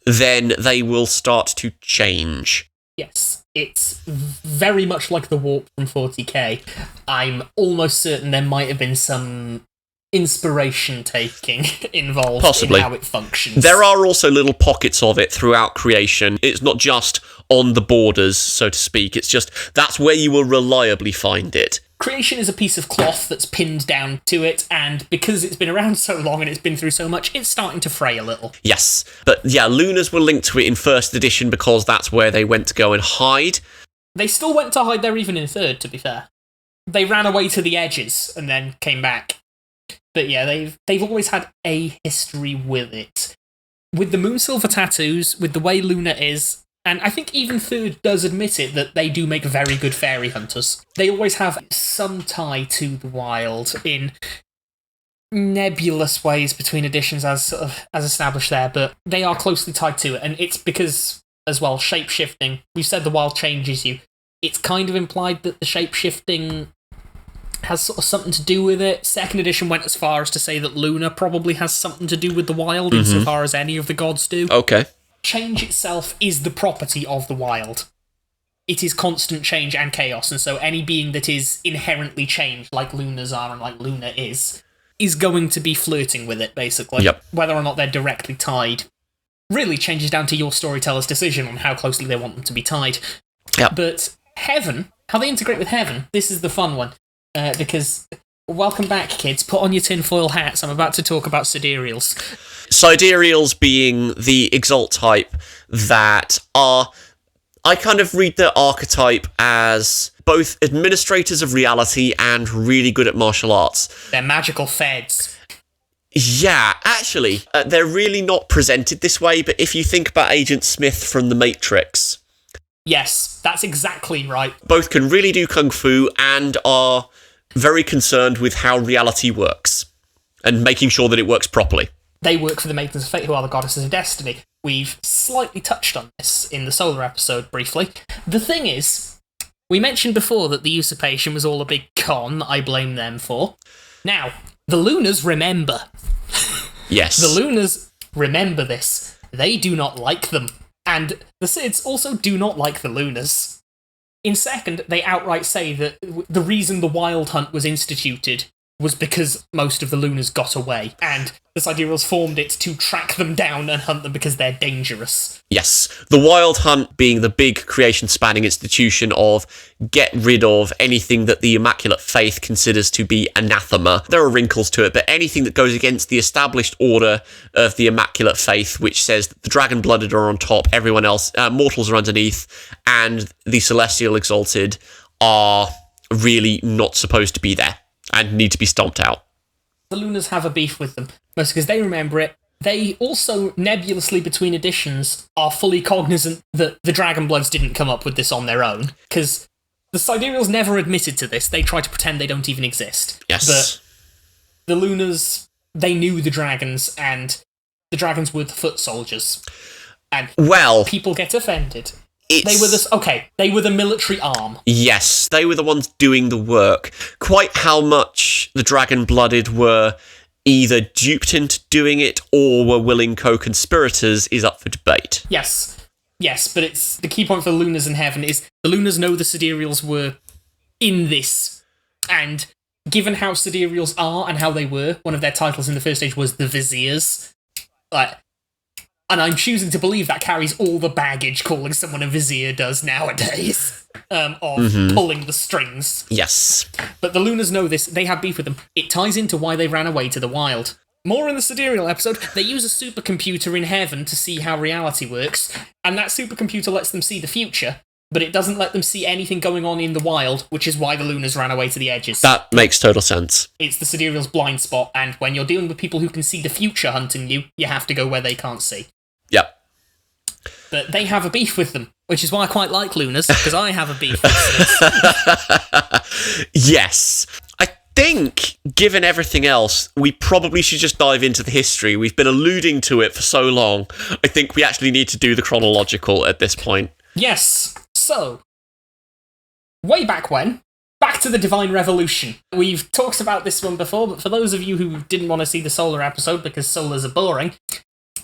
then they will start to change. Yes, it's very much like the warp from 40k. I'm almost certain there might have been some inspiration taking involved Possibly. in how it functions. There are also little pockets of it throughout creation. It's not just on the borders, so to speak. It's just that's where you will reliably find it. Creation is a piece of cloth that's pinned down to it, and because it's been around so long and it's been through so much, it's starting to fray a little. Yes, but yeah, Lunars were linked to it in 1st edition because that's where they went to go and hide. They still went to hide there even in 3rd, to be fair. They ran away to the edges and then came back. But yeah, they've always had a history with it. With the Moonsilver tattoos, with the way Luna is, and I think even 3rd does admit it, that they do make very good fairy hunters. They always have some tie to the wild in nebulous ways between editions as established there, but they are closely tied to it, and it's because, as well, shape-shifting. We've said the wild changes you. It's kind of implied that the shape-shifting has sort of something to do with it. 2nd edition went as far as to say that Luna probably has something to do with the wild, insofar as any of the gods do. Okay. Change itself is the property of the wild. It is constant change and chaos, and so any being that is inherently changed, like Lunars are and like Luna is going to be flirting with it, basically. Yep. Whether or not they're directly tied really changes down to your storyteller's decision on how closely they want them to be tied. Yep. But Heaven, how they integrate with Heaven, this is the fun one. Because, welcome back, kids. Put on your tinfoil hats. I'm about to talk about sidereals. Sidereals being the Exalt type that are... I kind of read their archetype as both administrators of reality and really good at martial arts. They're magical feds. Yeah, actually, they're really not presented this way, but if you think about Agent Smith from The Matrix... Yes, that's exactly right. Both can really do kung fu and are very concerned with how reality works and making sure that it works properly. They work for the Maidens of Fate, who are the goddesses of destiny. We've slightly touched on this in the solar episode briefly. The thing is, we mentioned before that the usurpation was all a big con that I blame them for. Now, the Lunars remember. Yes. The Lunars remember this. They do not like them. And the Sids also do not like the Lunars. In 2nd, they outright say that the reason the Wild Hunt was instituted was because most of the Lunars got away, and the Sidereals formed it to track them down and hunt them because they're dangerous. Yes, the Wild Hunt being the big creation-spanning institution of get rid of anything that the Immaculate Faith considers to be anathema. There are wrinkles to it, but anything that goes against the established order of the Immaculate Faith, which says that the Dragon-Blooded are on top, everyone else, mortals are underneath, and the Celestial Exalted are really not supposed to be there and need to be stomped out. The Lunars have a beef with them, mostly because they remember it. They also, nebulously between editions, are fully cognizant that the Dragonbloods didn't come up with this on their own, because the Sidereals never admitted to this. They try to pretend they don't even exist. Yes. But the Lunars, they knew the dragons, and the dragons were the foot soldiers. And people get offended. They were the military arm. Yes, they were the ones doing the work. Quite how much the Dragon-Blooded were either duped into doing it or were willing co-conspirators is up for debate. Yes, but it's the key point for the Lunars in Heaven is the Lunars know the Sidereals were in this, and given how Sidereals are and how they were, one of their titles in the first age was the Viziers. And I'm choosing to believe that carries all the baggage calling someone a vizier does nowadays, of pulling the strings. Yes. But the Lunars know this, they have beef with them. It ties into why they ran away to the wild. More in the Sidereal episode, they use a supercomputer in Heaven to see how reality works, and that supercomputer lets them see the future, but it doesn't let them see anything going on in the wild, which is why the Lunars ran away to the edges. That makes total sense. It's the Sidereal's blind spot, and when you're dealing with people who can see the future hunting you, you have to go where they can't see. Yep. But they have a beef with them, which is why I quite like Lunars, because I have a beef with them. Yes. I think, given everything else, we probably should just dive into the history. We've been alluding to it for so long. I think we actually need to do the chronological at this point. Yes. So, way back when, back to the Divine Revolution. We've talked about this one before, but for those of you who didn't want to see the Solar episode because Solars are boring,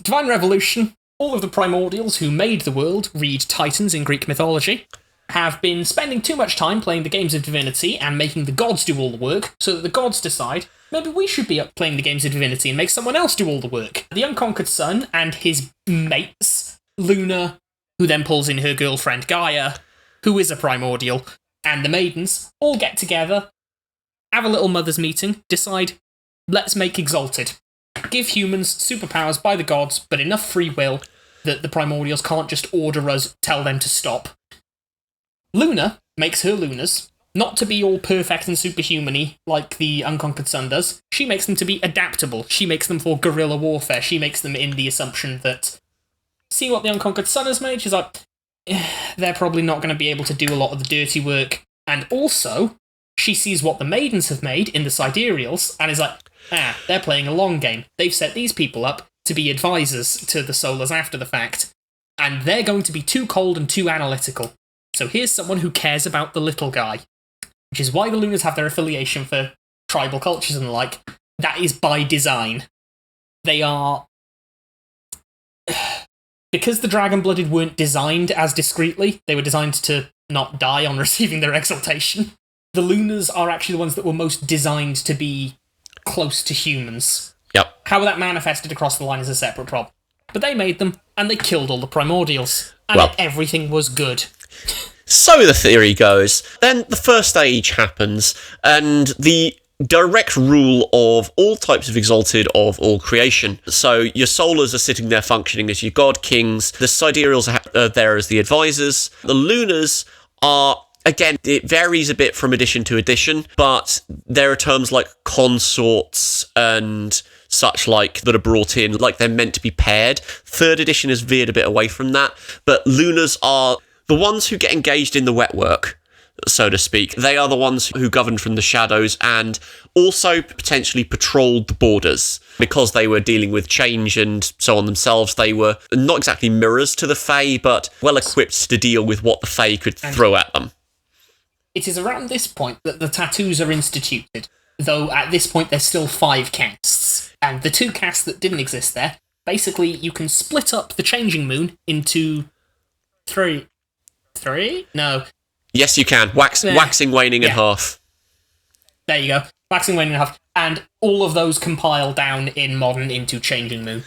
Divine Revolution, all of the primordials who made the world, read Titans in Greek mythology, have been spending too much time playing the games of divinity and making the gods do all the work, so that the gods decide, maybe we should be up playing the games of divinity and make someone else do all the work. The Unconquered Sun and his mates, Lunar, who then pulls in her girlfriend Gaia, who is a primordial, and the maidens, all get together, have a little mothers' meeting, decide, let's make Exalted. Give humans superpowers by the gods, but enough free will that the primordials can't just order us, tell them to stop. Luna makes her Lunars, not to be all perfect and superhuman-y like the Unconquered Sun does. She makes them to be adaptable. She makes them for guerrilla warfare. She makes them in the assumption that, see what the Unconquered Sun has made? She's like, they're probably not going to be able to do a lot of the dirty work. And also, she sees what the maidens have made in the Sidereals, and is like, they're playing a long game. They've set these people up to be advisors to the Solars after the fact, and they're going to be too cold and too analytical. So here's someone who cares about the little guy, which is why the Lunars have their affiliation for tribal cultures and the like. That is by design. They are... Because the Dragon-Blooded weren't designed as discreetly, they were designed to not die on receiving their exaltation. The Lunars are actually the ones that were most designed to be close to humans. Yep. How that manifested across the line is a separate problem. But they made them, and they killed all the primordials. And everything was good. So the theory goes. Then the first age happens, and the direct rule of all types of Exalted of all creation. So your Solars are sitting there functioning as your god kings. The Sidereals are there as the advisors. The Lunars are... Again, it varies a bit from edition to edition, but there are terms like consorts and such like that are brought in, like they're meant to be paired. Third edition has veered a bit away from that, but Lunars are the ones who get engaged in the wet work, so to speak. They are the ones who governed from the shadows and also potentially patrolled the borders. Because they were dealing with change and so on themselves, they were not exactly mirrors to the Fae, but well equipped to deal with what the Fae could throw at them. It is around this point that the tattoos are instituted, though at this point there's still 5 castes. And the 2 castes that didn't exist there, basically you can split up the changing moon into 3? No. Yes, you can. Waxing, waning, and half. There you go. Waxing, waning, and half. And all of those compile down in modern into changing moon.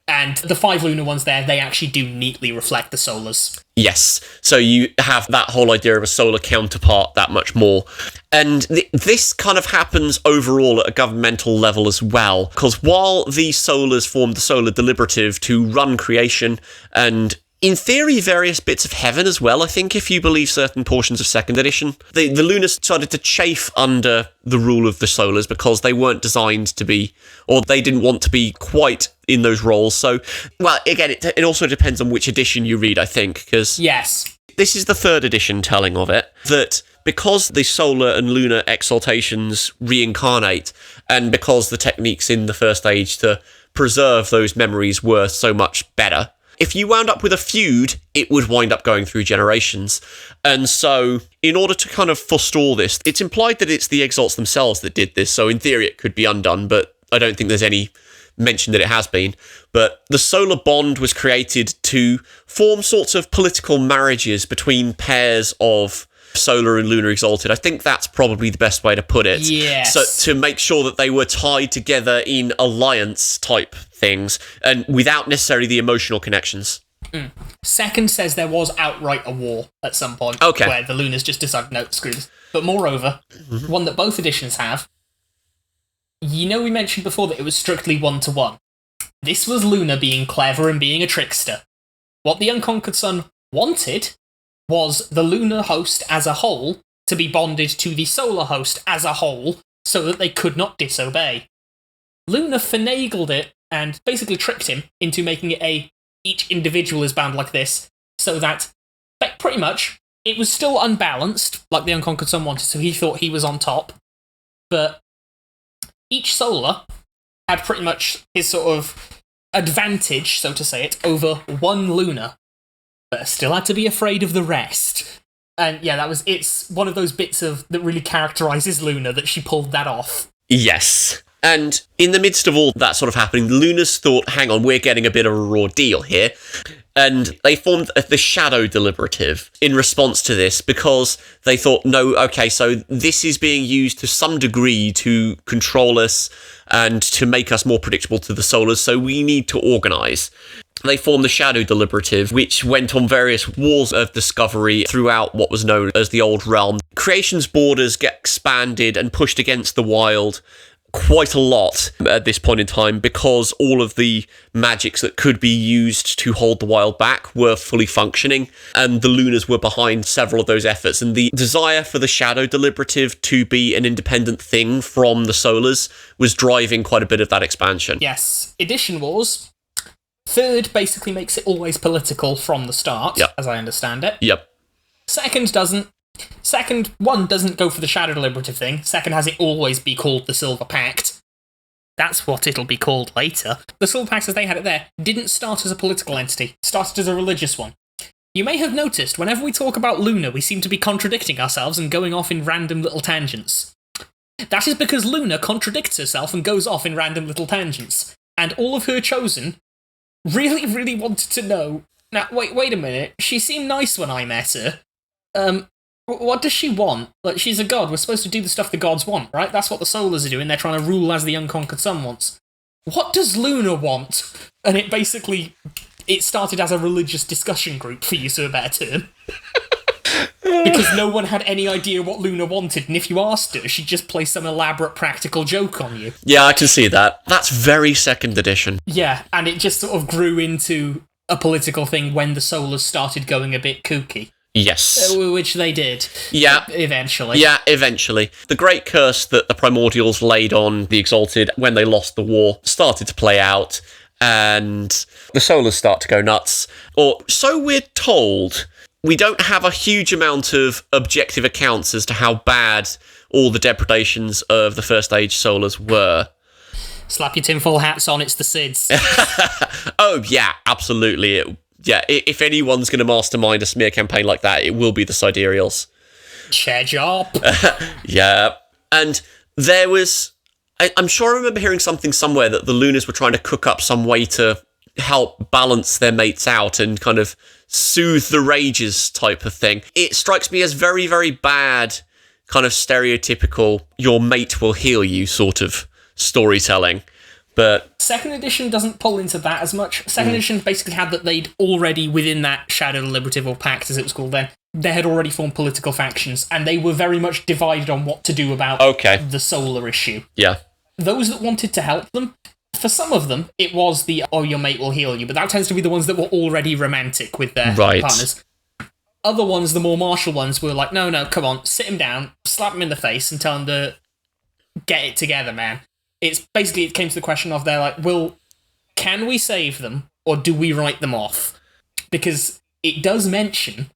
And the 5 lunar ones there, they actually do neatly reflect the solars. Yes, so you have that whole idea of a solar counterpart that much more. And this kind of happens overall at a governmental level as well, because while the solars formed the solar deliberative to run creation and, in theory, various bits of heaven as well, I think, if you believe certain portions of second edition, the Lunars started to chafe under the rule of the solars because they weren't designed to be, or they didn't want to be quite in those roles. So, well, again, it also depends on which edition you read, I think, because yes, this is the third edition telling of it, that because the solar and lunar exaltations reincarnate, and because the techniques in the first age to preserve those memories were so much better, if you wound up with a feud, it would wind up going through generations. And so, in order to kind of forestall this, it's implied that it's the Exalts themselves that did this, so in theory it could be undone, but I don't think there's any mention that it has been. But the solar bond was created to form sorts of political marriages between pairs of solar and lunar exalted. I think that's probably the best way to put it. Yes. So to make sure that they were tied together in alliance type things and without necessarily the emotional connections. Second says there was outright a war at some point where the Lunars just decided, no, screw this. But moreover, one that both editions have, you know we mentioned before that it was strictly 1-to-1. This was Luna being clever and being a trickster. What the Unconquered Sun wanted was the lunar host as a whole to be bonded to the solar host as a whole so that they could not disobey. Luna finagled it and basically tricked him into making it each individual is bound like this, so that pretty much it was still unbalanced, like the Unconquered Sun wanted, so he thought he was on top, but each solar had pretty much his sort of advantage, so to say it, over one lunar, but still had to be afraid of the rest. And yeah, it's one of those bits of that really characterises Luna that she pulled that off. Yes. And in the midst of all that sort of happening, the Lunars thought, hang on, we're getting a bit of a raw deal here. And they formed the Shadow Deliberative in response to this, because they thought, no, okay, so this is being used to some degree to control us and to make us more predictable to the Solars, so we need to organise. They formed the Shadow Deliberative, which went on various wars of discovery throughout what was known as the Old Realm. Creation's borders get expanded and pushed against the wild quite a lot at this point in time, because all of the magics that could be used to hold the wild back were fully functioning, and the Lunars were behind several of those efforts. And the desire for the Shadow Deliberative to be an independent thing from the Solars was driving quite a bit of that expansion. Yes. Edition Wars. Third basically makes it always political from the start, as I understand it. Yep. Second doesn't. Second, one doesn't go for the Shadow Deliberative thing. Second has it always be called the Silver Pact. That's what it'll be called later. The Silver Pact, as they had it there, didn't start as a political entity. It started as a religious one. You may have noticed, whenever we talk about Luna, we seem to be contradicting ourselves and going off in random little tangents. That is because Luna contradicts herself and goes off in random little tangents. And all of her chosen really, really wanted to know... Now, wait a minute. She seemed nice when I met her. What does she want? Like, she's a god. We're supposed to do the stuff the gods want, right? That's what the Solars are doing. They're trying to rule as the unconquered sun wants. What does Luna want? And it started as a religious discussion group, for use of a better term. Because no one had any idea what Luna wanted, and if you asked her, she'd just play some elaborate practical joke on you. Yeah, I can see that. That's very second edition. Yeah, and it just sort of grew into a political thing when the Solars started going a bit kooky. Yes. Which they did. Yeah. Eventually. Yeah, eventually. The great curse that the Primordials laid on the Exalted when they lost the war started to play out, and the Solars start to go nuts. Or so we're told. We don't have a huge amount of objective accounts as to how bad all the depredations of the First Age Solars were. Slap your tinfoil hats on, it's the Sids. Oh, yeah, absolutely. If anyone's going to mastermind a smear campaign like that, it will be the Sidereals. Chair job. Yeah. And there was... I'm sure I remember hearing something somewhere that the Lunars were trying to cook up some way to help balance their mates out and kind of soothe the rages type of thing. It strikes me as very, very bad, kind of stereotypical, your mate will heal you sort of storytelling. But second edition doesn't pull into that as much. Second edition basically had that they'd already, within that Shadow Deliberative, or Pact as it was called then, they had already formed political factions, and they were very much divided on what to do about the solar issue. Yeah. Those that wanted to help them, for some of them, it was the, oh, your mate will heal you, but that tends to be the ones that were already romantic with their partners. Other ones, the more martial ones, were like, no, come on, sit him down, slap him in the face, and tell him to get it together, man. It's basically, it came to the question of, they're like, well, can we save them, or do we write them off? Because it does mention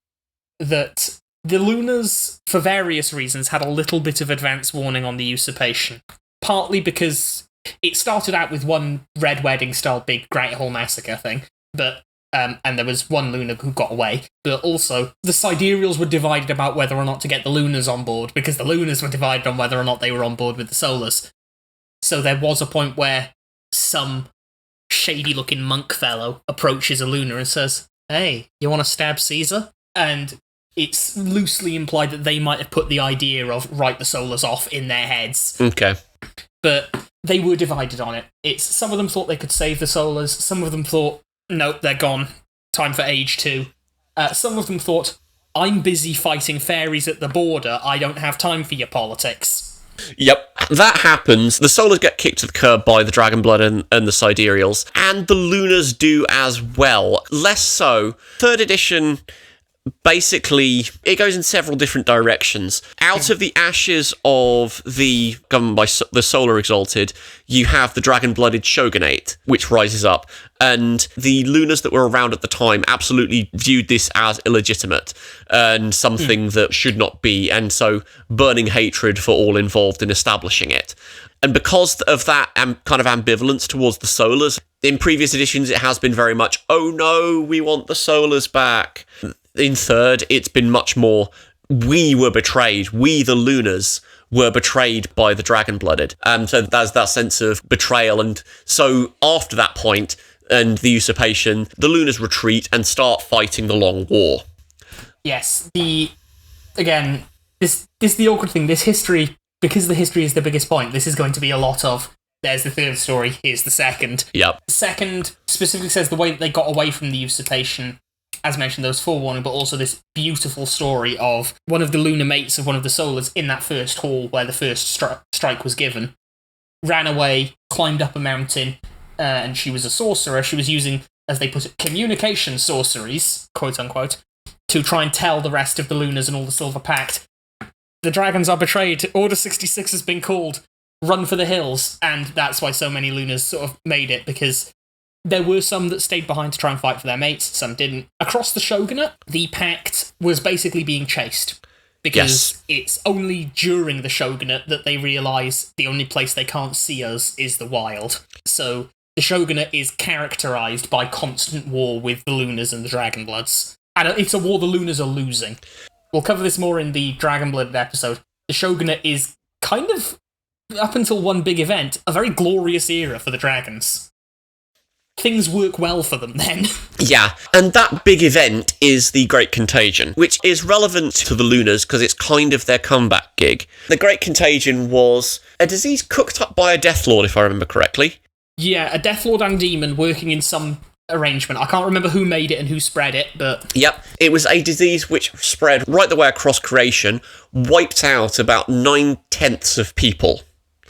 that the Lunars, for various reasons, had a little bit of advance warning on the usurpation. Partly because it started out with one Red Wedding-style big Great Hall Massacre thing, but and there was one Lunar who got away, but also the Sidereals were divided about whether or not to get the Lunars on board, because the Lunars were divided on whether or not they were on board with the Solars. So there was a point where some shady-looking monk fellow approaches a Lunar and says, hey, you want to stab Caesar? And it's loosely implied that they might have put the idea of write the Solars off in their heads. Okay. But they were divided on it. Some of them thought they could save the Solars, some of them thought, nope, they're gone, time for Age 2. Some of them thought, I'm busy fighting fairies at the border, I don't have time for your politics. Yep, that happens. The Solars get kicked to the curb by the Dragonblood and the Sidereals, and the Lunars do as well. Less so. Third edition, basically, it goes in several different directions. Out of the ashes of the government by the Solar Exalted, you have the dragon-blooded shogunate, which rises up. And the Lunars that were around at the time absolutely viewed this as illegitimate and something that should not be, and so burning hatred for all involved in establishing it. And because of that kind of ambivalence towards the Solars, in previous editions it has been very much, oh no, we want the Solars back. In third, it's been much more, we were betrayed. We, the Lunars, were betrayed by the Dragon-Blooded. So there's that sense of betrayal. And so after that point and the usurpation, the Lunars retreat and start fighting the Long War. Yes. Again, this is the awkward thing. This history, because the history is the biggest point, this is going to be a lot of, there's the third story, here's the second. Yep. The second specifically says the way that they got away from the usurpation, as mentioned, there was forewarning, but also this beautiful story of one of the lunar mates of one of the Solars in that first hall where the first strike was given, ran away, climbed up a mountain, and she was a sorcerer. She was using, as they put it, communication sorceries, quote unquote, to try and tell the rest of the Lunars and all the Silver Pact, the dragons are betrayed, Order 66 has been called, run for the hills. And that's why so many Lunars sort of made it, because there were some that stayed behind to try and fight for their mates, some didn't. Across the Shogunate, the Pact was basically being chased, because it's only during the Shogunate that they realise the only place they can't see us is the wild. So the Shogunate is characterised by constant war with the Lunars and the Dragonbloods. And it's a war the Lunars are losing. We'll cover this more in the Dragonblooded episode. The Shogunate is kind of, up until one big event, a very glorious era for the dragons. Things work well for them then. Yeah, and that big event is the Great Contagion, which is relevant to the Lunars because it's kind of their comeback gig. The Great Contagion was a disease cooked up by a Death Lord, if I remember correctly. Yeah, a Death Lord and demon working in some arrangement. I can't remember who made it and who spread it, but... Yep, it was a disease which spread right the way across creation, wiped out about 9/10 of people.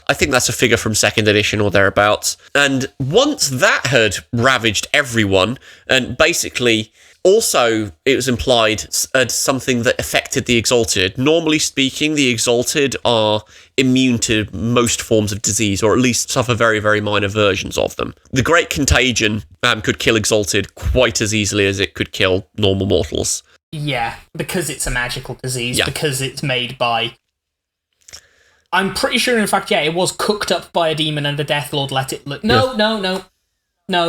I think that's a figure from 2nd edition or thereabouts. And once that had ravaged everyone, and basically also it was implied as something that affected the Exalted. Normally speaking, the Exalted are immune to most forms of disease, or at least suffer very, very minor versions of them. The Great Contagion could kill Exalted quite as easily as it could kill normal mortals. Yeah, because it's a magical disease, Yeah. because it's made by... I'm pretty sure, in fact, yeah, it was cooked up by a demon and the Death Lord let it... No,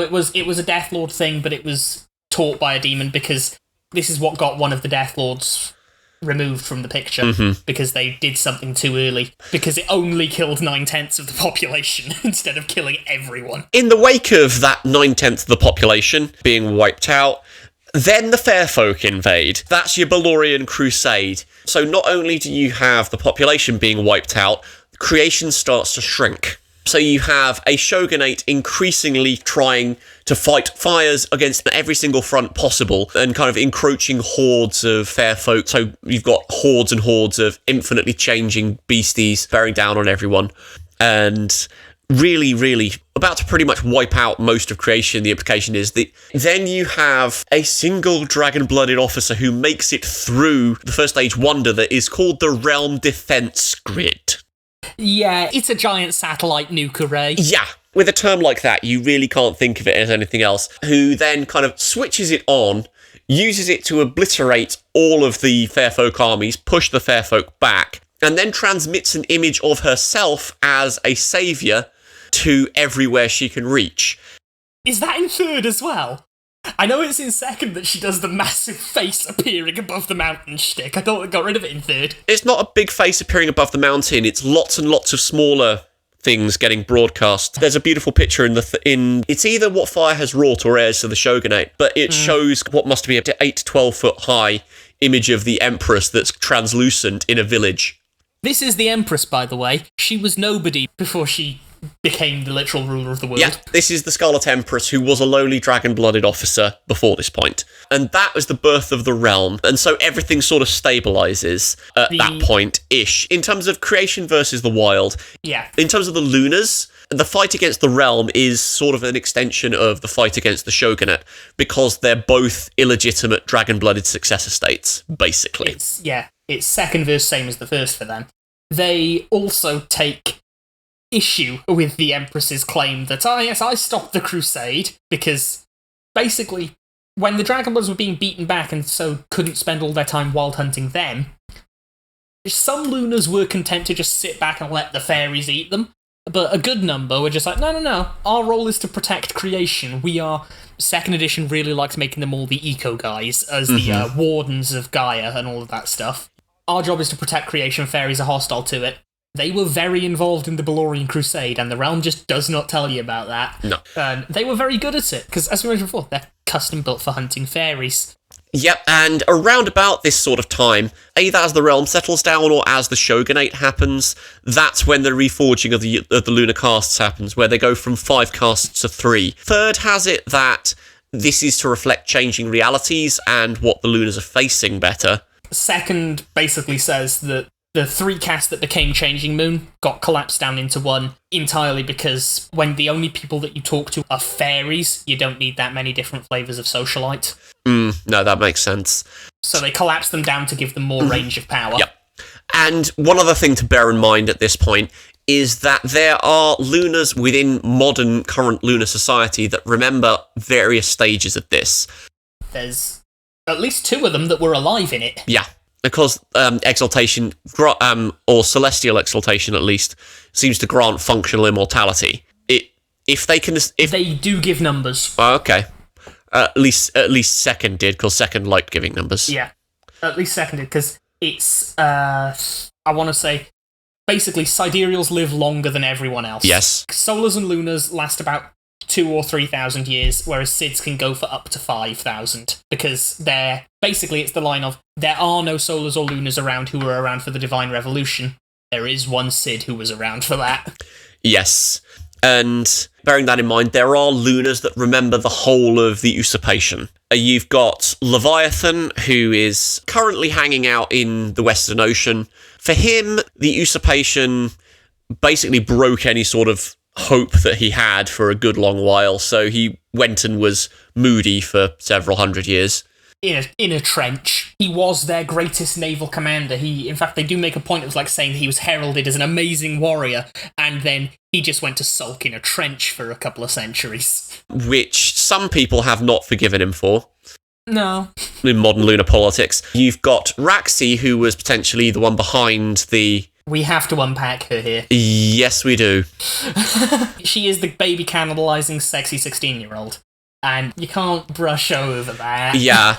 it was a Death Lord thing, but it was taught by a demon, because this is what got one of the Death Lords removed from the picture, because they did something too early, because it only killed 9/10 of the population instead of killing everyone. In the wake of that 9/10 of the population being wiped out, then the Fair Folk invade. That's your Balorian Crusade. So not only do you have the population being wiped out, creation starts to shrink. So you have a shogunate increasingly trying to fight fires against every single front possible and kind of encroaching hordes of fair folk. So you've got hordes and hordes of infinitely changing beasties bearing down on everyone. And really, really about to pretty much wipe out most of creation. The implication is that then you have a single dragon-blooded officer who makes it through the first age wonder that is called the Realm Defense Grid. Yeah, it's a giant satellite nuke array. Yeah, with a term like that, you really can't think of it as anything else. Who then kind of switches it on, uses it to obliterate all of the Fairfolk armies, push the Fairfolk back, and then transmits an image of herself as a saviour to everywhere she can reach. Is that in third as well? I know it's in second that she does the massive face appearing above the mountain shtick. I thought they got rid of it in third. It's not a big face appearing above the mountain, it's lots and lots of smaller things getting broadcast. There's a beautiful picture in it's either What Fire Has Wrought or Heirs to the Shogunate, but it shows what must be up to 8 to 12 foot high image of the Empress that's translucent in a village. This is the Empress, by the way. She was nobody before she became the literal ruler of the world. Yeah, this is the Scarlet Empress, who was a lowly dragon-blooded officer before this point. And that was the birth of the realm. And so everything sort of stabilises at that point-ish. In terms of creation versus the wild. Yeah. In terms of the Lunars, the fight against the realm is sort of an extension of the fight against the Shogunate, because they're both illegitimate dragon-blooded successor states, basically. It's second verse same as the first for them. They also take issue with the Empress's claim that, yes, I stopped the crusade, because basically, when the Dragonbloods were being beaten back and so couldn't spend all their time wild hunting them, some Lunars were content to just sit back and let the fairies eat them. But a good number, we're just like, no. Our role is to protect creation. We are... Second edition really likes making them all the eco guys, as the wardens of Gaia and all of that stuff. Our job is to protect creation. Fairies are hostile to it. They were very involved in the Balorian Crusade, and the realm just does not tell you about that. No. And they were very good at it, because, as we mentioned before, they're custom built for hunting fairies. Yep, and around about this sort of time, either as the realm settles down or as the shogunate happens, that's when the reforging of the lunar castes happens, where they go from 5 castes to 3. Third has it that this is to reflect changing realities and what the Lunars are facing better. Second basically says that the 3 castes that became Changing Moon got collapsed down into 1 entirely because when the only people that you talk to are fairies, you don't need that many different flavours of socialite. No, that makes sense. So they collapsed them down to give them more range of power. Yep. And one other thing to bear in mind at this point is that there are Lunars within modern current lunar society that remember various stages of this. There's at least 2 of them that were alive in it. Yeah. Because exaltation, or celestial exaltation at least, seems to grant functional immortality. If they do give numbers. Oh, okay. At least second did, because second liked giving numbers. Yeah, at least second did, because it's I want to say basically Sidereals live longer than everyone else. Yes. Solars and Lunars last about 2,000 or 3,000 years, whereas Sids can go for up to 5,000, because basically it's the line of, there are no Solars or Lunars around who were around for the Divine Revolution. There is one Sid who was around for that. Yes. And bearing that in mind, there are Lunars that remember the whole of the usurpation. You've got Leviathan, who is currently hanging out in the Western Ocean. For him, the usurpation basically broke any sort of hope that he had for a good long while, so he went and was moody for several hundred years. In a trench. He was their greatest naval commander. In fact, they do make a point of saying that he was heralded as an amazing warrior, and then he just went to sulk in a trench for a couple of centuries. Which some people have not forgiven him for. No. In modern lunar politics. You've got Raxi, who was potentially the one behind the... We have to unpack her here. Yes, we do. She is the baby cannibalizing sexy 16-year-old. And you can't brush over that. Yeah.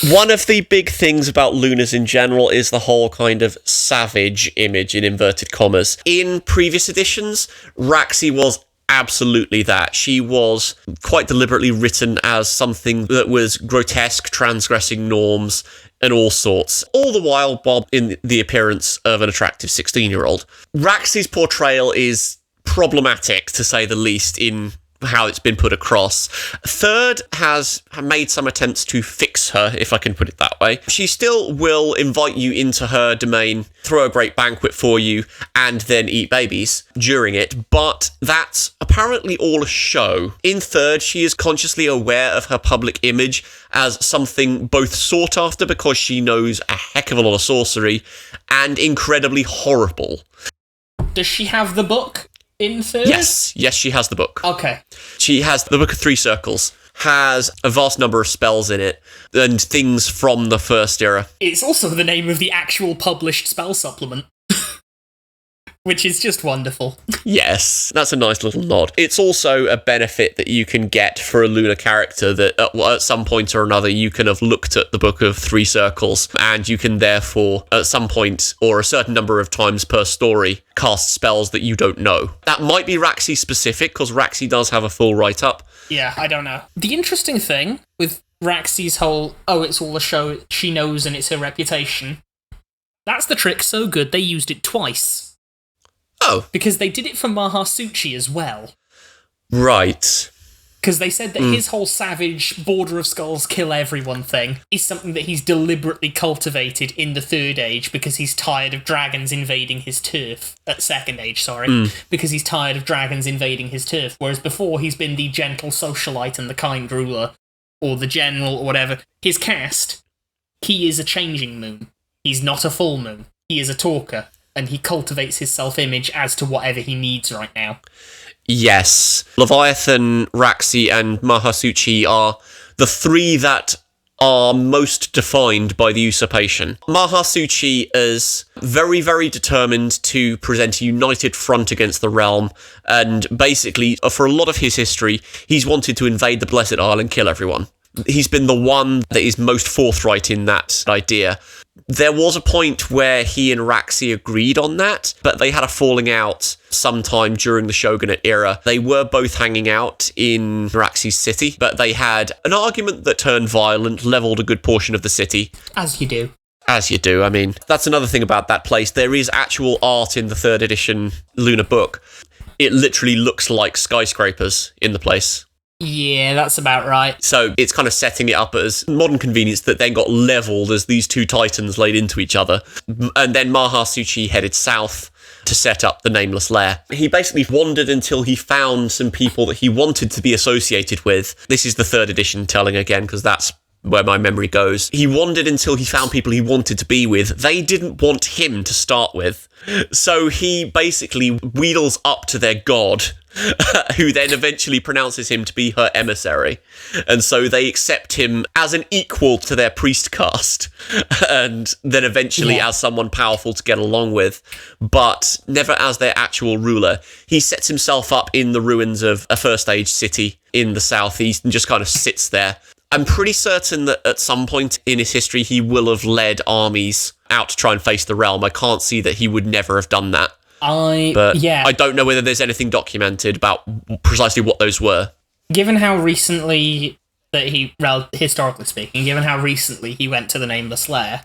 One of the big things about Lunars in general is the whole kind of savage image, in inverted commas. In previous editions, Raxi was absolutely that. She was quite deliberately written as something that was grotesque, transgressing norms, and all sorts. All the while, Bob in the appearance of an attractive 16-year-old. Raxi's portrayal is problematic, to say the least, in how it's been put across. Third has made some attempts to fix her, if I can put it that way. She still will invite you into her domain, throw a great banquet for you, and then eat babies during it, but that's apparently all a show. In third, she is consciously aware of her public image as something both sought after because she knows a heck of a lot of sorcery, and incredibly horrible. Does she have the book? In third? Yes, she has the book. Okay. She has the Book of 3 Circles, has a vast number of spells in it, and things from the First Era. It's also the name of the actual published spell supplement. Which is just wonderful. Yes, that's a nice little nod. It's also a benefit that you can get for a lunar character that at some point or another you can have looked at the Book of 3 Circles, and you can therefore, at some point, or a certain number of times per story, cast spells that you don't know. That might be Raxi specific, because Raxi does have a full write-up. Yeah, I don't know. The interesting thing with Raxi's whole, it's all a show, she knows and it's her reputation, that's the trick so good they used it twice. Oh. Because they did it for Mahasuchi as well. Right. Because they said that his whole savage, border of skulls, kill everyone thing is something that he's deliberately cultivated in the Third Age because he's tired of dragons invading his turf. Second Age, sorry. Because he's tired of dragons invading his turf. Whereas before, he's been the gentle socialite and the kind ruler, or the general, or whatever. His caste, he is a changing moon. He's not a full moon. He is a talker. And he cultivates his self-image as to whatever he needs right now. Yes. Leviathan, Raxi, and Mahasuchi are the 3 that are most defined by the usurpation. Mahasuchi is very, very determined to present a united front against the realm, and basically, for a lot of his history, he's wanted to invade the Blessed Isle and kill everyone. He's been the one that is most forthright in that idea. There was a point where he and Raxi agreed on that, but they had a falling out sometime during the Shogunate era. They were both hanging out in Raxi's city, but they had an argument that turned violent, leveled a good portion of the city. As you do. As you do. I mean, that's another thing about that place. There is actual art in the 3rd edition Lunar book. It literally looks like skyscrapers in the place. Yeah, that's about right. So it's kind of setting it up as modern convenience that then got leveled as these two titans laid into each other. And then Mahasuchi headed south to set up the Nameless Lair. He basically wandered until he found some people that he wanted to be associated with. This is the 3rd edition telling again, because that's where my memory goes. He wandered until he found people he wanted to be with. They didn't want him to start with. So he basically wheedles up to their god, who then eventually pronounces him to be her emissary. And so they accept him as an equal to their priest caste, and then eventually as someone powerful to get along with, but never as their actual ruler. He sets himself up in the ruins of a First Age city in the southeast and just kind of sits there. I'm pretty certain that at some point in his history he will have led armies out to try and face the realm. I can't see that he would never have done that. I don't know whether there's anything documented about precisely what those were. Given how recently historically speaking, given how recently he went to the Nameless Lair,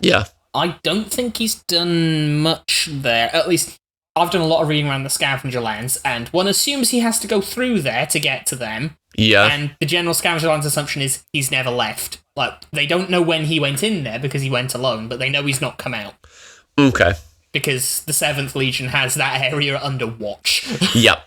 I don't think he's done much there. At least, I've done a lot of reading around the Scavenger Lands, and one assumes he has to go through there to get to them. Yeah. And the general Scavenger Lands assumption is he's never left. Like, they don't know when he went in there because he went alone, but they know he's not come out. Okay. Because the 7th Legion has that area under watch. Yep.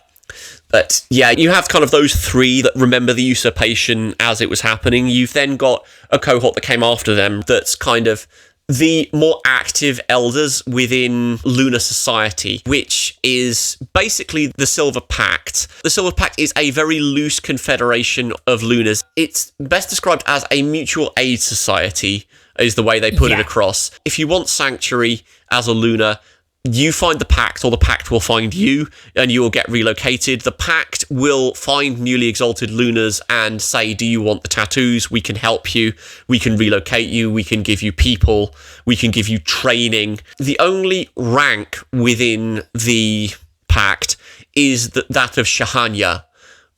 But yeah, you have kind of those three that remember the usurpation as it was happening. You've then got a cohort that came after them that's kind of the more active elders within lunar society, which is basically the Silver Pact. The Silver Pact is a very loose confederation of lunars. It's best described as a mutual aid society, is the way they put it across. If you want sanctuary as a lunar, you find the Pact, or the Pact will find you, and you will get relocated. The Pact will find newly exalted lunars and say, do you want the tattoos? We can help you. We can relocate you. We can give you people. We can give you training. The only rank within the Pact is that of Shahanya,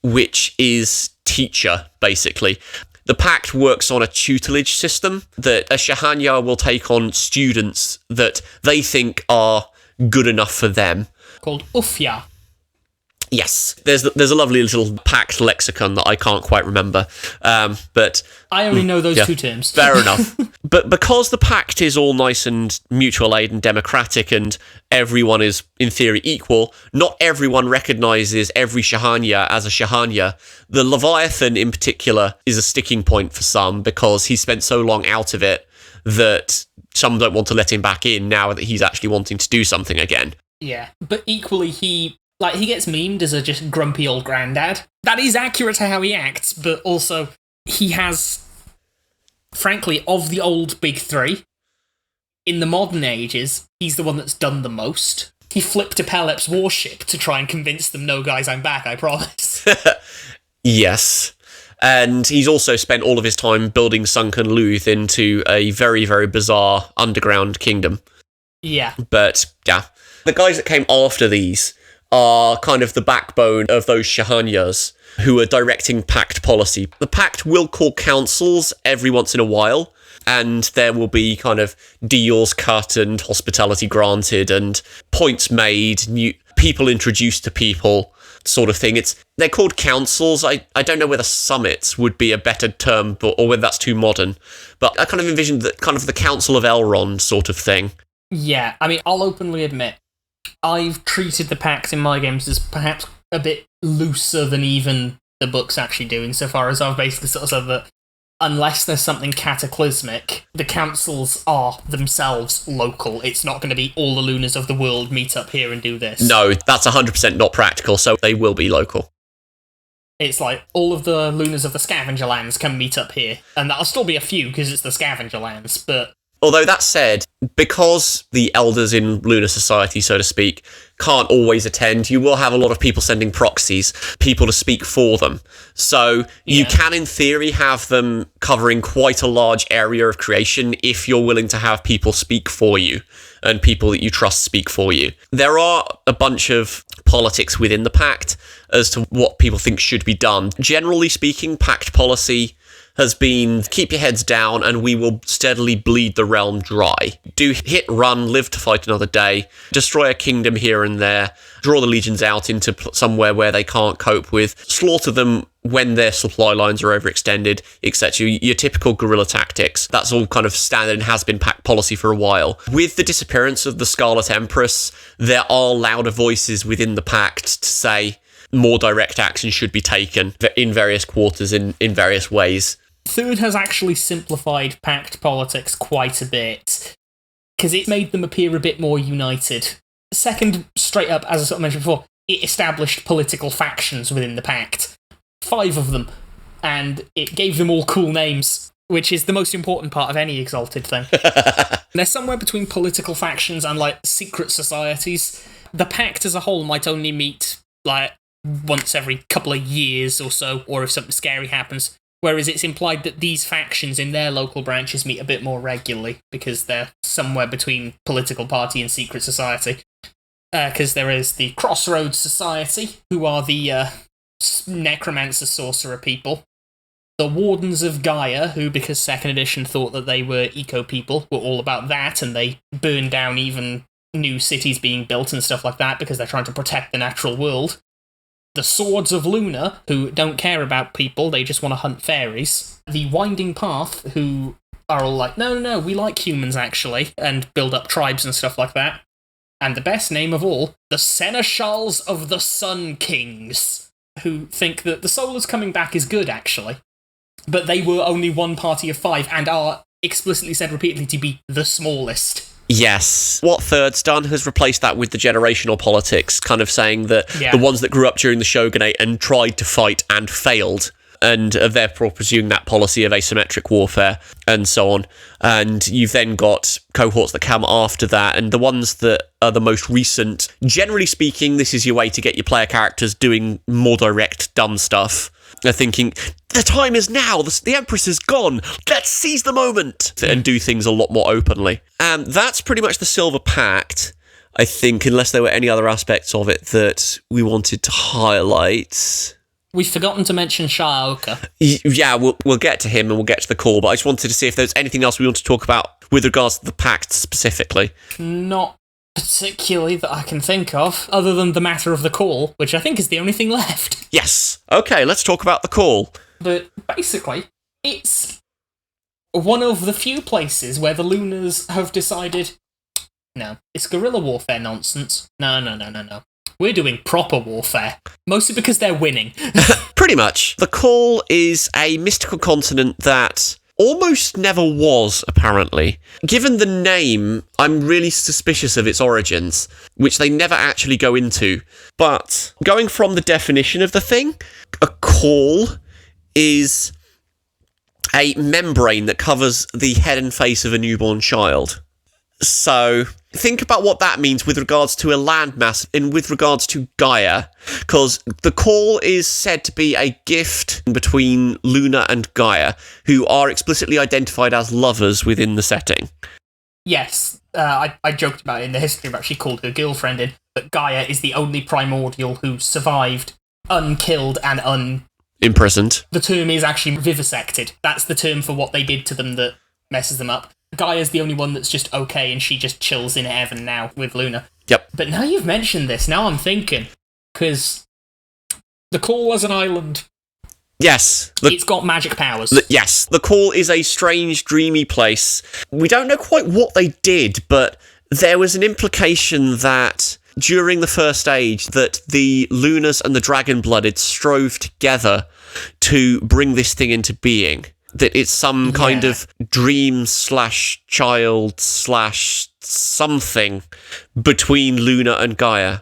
which is teacher, basically. The Pact works on a tutelage system that a Shahanya will take on students that they think are good enough for them. Called Ufya. Yes, there's a lovely little Pact lexicon that I can't quite remember, but I only know those two terms. Fair enough. But because the Pact is all nice and mutual aid and democratic, and everyone is in theory equal, not everyone recognises every Shahanya as a Shahanya. The Leviathan in particular is a sticking point for some because he spent so long out of it that some don't want to let him back in now that he's actually wanting to do something again. Yeah, but equally he gets memed as a just grumpy old granddad. That is accurate to how he acts, but also he has, frankly, of the old big three, in the modern ages, he's the one that's done the most. He flipped a Pelep's warship to try and convince them, no guys, I'm back, I promise. Yes. And he's also spent all of his time building Sunken Luth into a very, very bizarre underground kingdom. Yeah. But, yeah. The guys that came after these are kind of the backbone of those Shahanyas who are directing Pact policy. The Pact will call councils every once in a while, and there will be kind of deals cut and hospitality granted and points made, new people introduced to people, sort of thing. They're called councils. I don't know whether summits would be a better term, or whether that's too modern, but I kind of envisioned that kind of the Council of Elrond sort of thing. Yeah, I mean, I'll openly admit, I've treated the Pact in my games as perhaps a bit looser than even the books actually do, insofar as I've basically sort of said that unless there's something cataclysmic, the councils are themselves local. It's not going to be all the Lunars of the world meet up here and do this. No, that's 100% not practical, so they will be local. It's like all of the Lunars of the Scavenger Lands can meet up here. And that'll still be a few because it's the Scavenger Lands, but... Although that said, because the elders in Lunar society, so to speak, can't always attend, you will have a lot of people sending proxies, people to speak for them. So you can, in theory, have them covering quite a large area of creation if you're willing to have people speak for you and people that you trust speak for you. There are a bunch of politics within the Pact as to what people think should be done. Generally speaking, Pact policy has been keep your heads down and we will steadily bleed the realm dry. Do hit run, live to fight another day, destroy a kingdom here and there, draw the legions out into somewhere where they can't cope with, slaughter them when their supply lines are overextended, etc. Your typical guerrilla tactics. That's all kind of standard and has been Pact policy for a while. With the disappearance of the Scarlet Empress, there are louder voices within the Pact to say more direct action should be taken in various quarters in various ways. Third has actually simplified Pact politics quite a bit, because it made them appear a bit more united. Second, straight up, as I sort of mentioned before, it established political factions within the Pact. 5 of them, and it gave them all cool names, which is the most important part of any Exalted thing. They're somewhere between political factions and, like, secret societies. The Pact as a whole might only meet, like, once every couple of years or so, or if something scary happens. Whereas it's implied that these factions in their local branches meet a bit more regularly, because they're somewhere between political party and secret society. Because there is the Crossroads Society, who are the necromancer sorcerer people. The Wardens of Gaia, who, because 2nd edition thought that they were eco-people, were all about that, and they burned down even new cities being built and stuff like that, because they're trying to protect the natural world. The Swords of Luna, who don't care about people, they just want to hunt fairies. The Winding Path, who are all like, no, we like humans, actually, and build up tribes and stuff like that. And the best name of all, the Seneschals of the Sun Kings, who think that the Solars coming back is good, actually. But they were only one party of 5, and are explicitly said repeatedly to be the smallest. Yes. What Third's done has replaced that with the generational politics, kind of saying that the ones that grew up during the Shogunate and tried to fight and failed, and are therefore pursuing that policy of asymmetric warfare, and so on. And you've then got cohorts that come after that, and the ones that are the most recent, generally speaking, this is your way to get your player characters doing more direct, dumb stuff. They're thinking, the time is now, the Empress is gone, let's seize the moment, and do things a lot more openly. And that's pretty much the Silver Pact, I think, unless there were any other aspects of it that we wanted to highlight. We've forgotten to mention Shaoka. Yeah, we'll get to him and we'll get to the call, but I just wanted to see if there's anything else we want to talk about with regards to the Pact specifically. Not particularly that I can think of, other than the matter of the call, which I think is the only thing left. Yes. Okay, let's talk about the call. But basically, it's one of the few places where the Lunars have decided, no, it's guerrilla warfare nonsense. No. We're doing proper warfare. Mostly because they're winning. Pretty much. The call is a mystical continent that almost never was, apparently. Given the name, I'm really suspicious of its origins, which they never actually go into. But going from the definition of the thing, a call is a membrane that covers the head and face of a newborn child. So think about what that means with regards to a landmass and with regards to Gaia, because the call is said to be a gift between Luna and Gaia, who are explicitly identified as lovers within the setting. Yes, I joked about it in the history about she called her girlfriend in, but Gaia is the only primordial who survived unkilled and imprisoned. The term is actually vivisected. That's the term for what they did to them that messes them up. Gaia's the only one that's just okay, and she just chills in heaven now with Luna. Yep. But now you've mentioned this, now I'm thinking, because the Call as an island... Yes. It's got magic powers. Yes. The Call is a strange, dreamy place. We don't know quite what they did, but there was an implication that during the First Age that the Lunars and the Dragon-Blooded strove together to bring this thing into being. That it's some kind of dream/child/something between Luna and Gaia.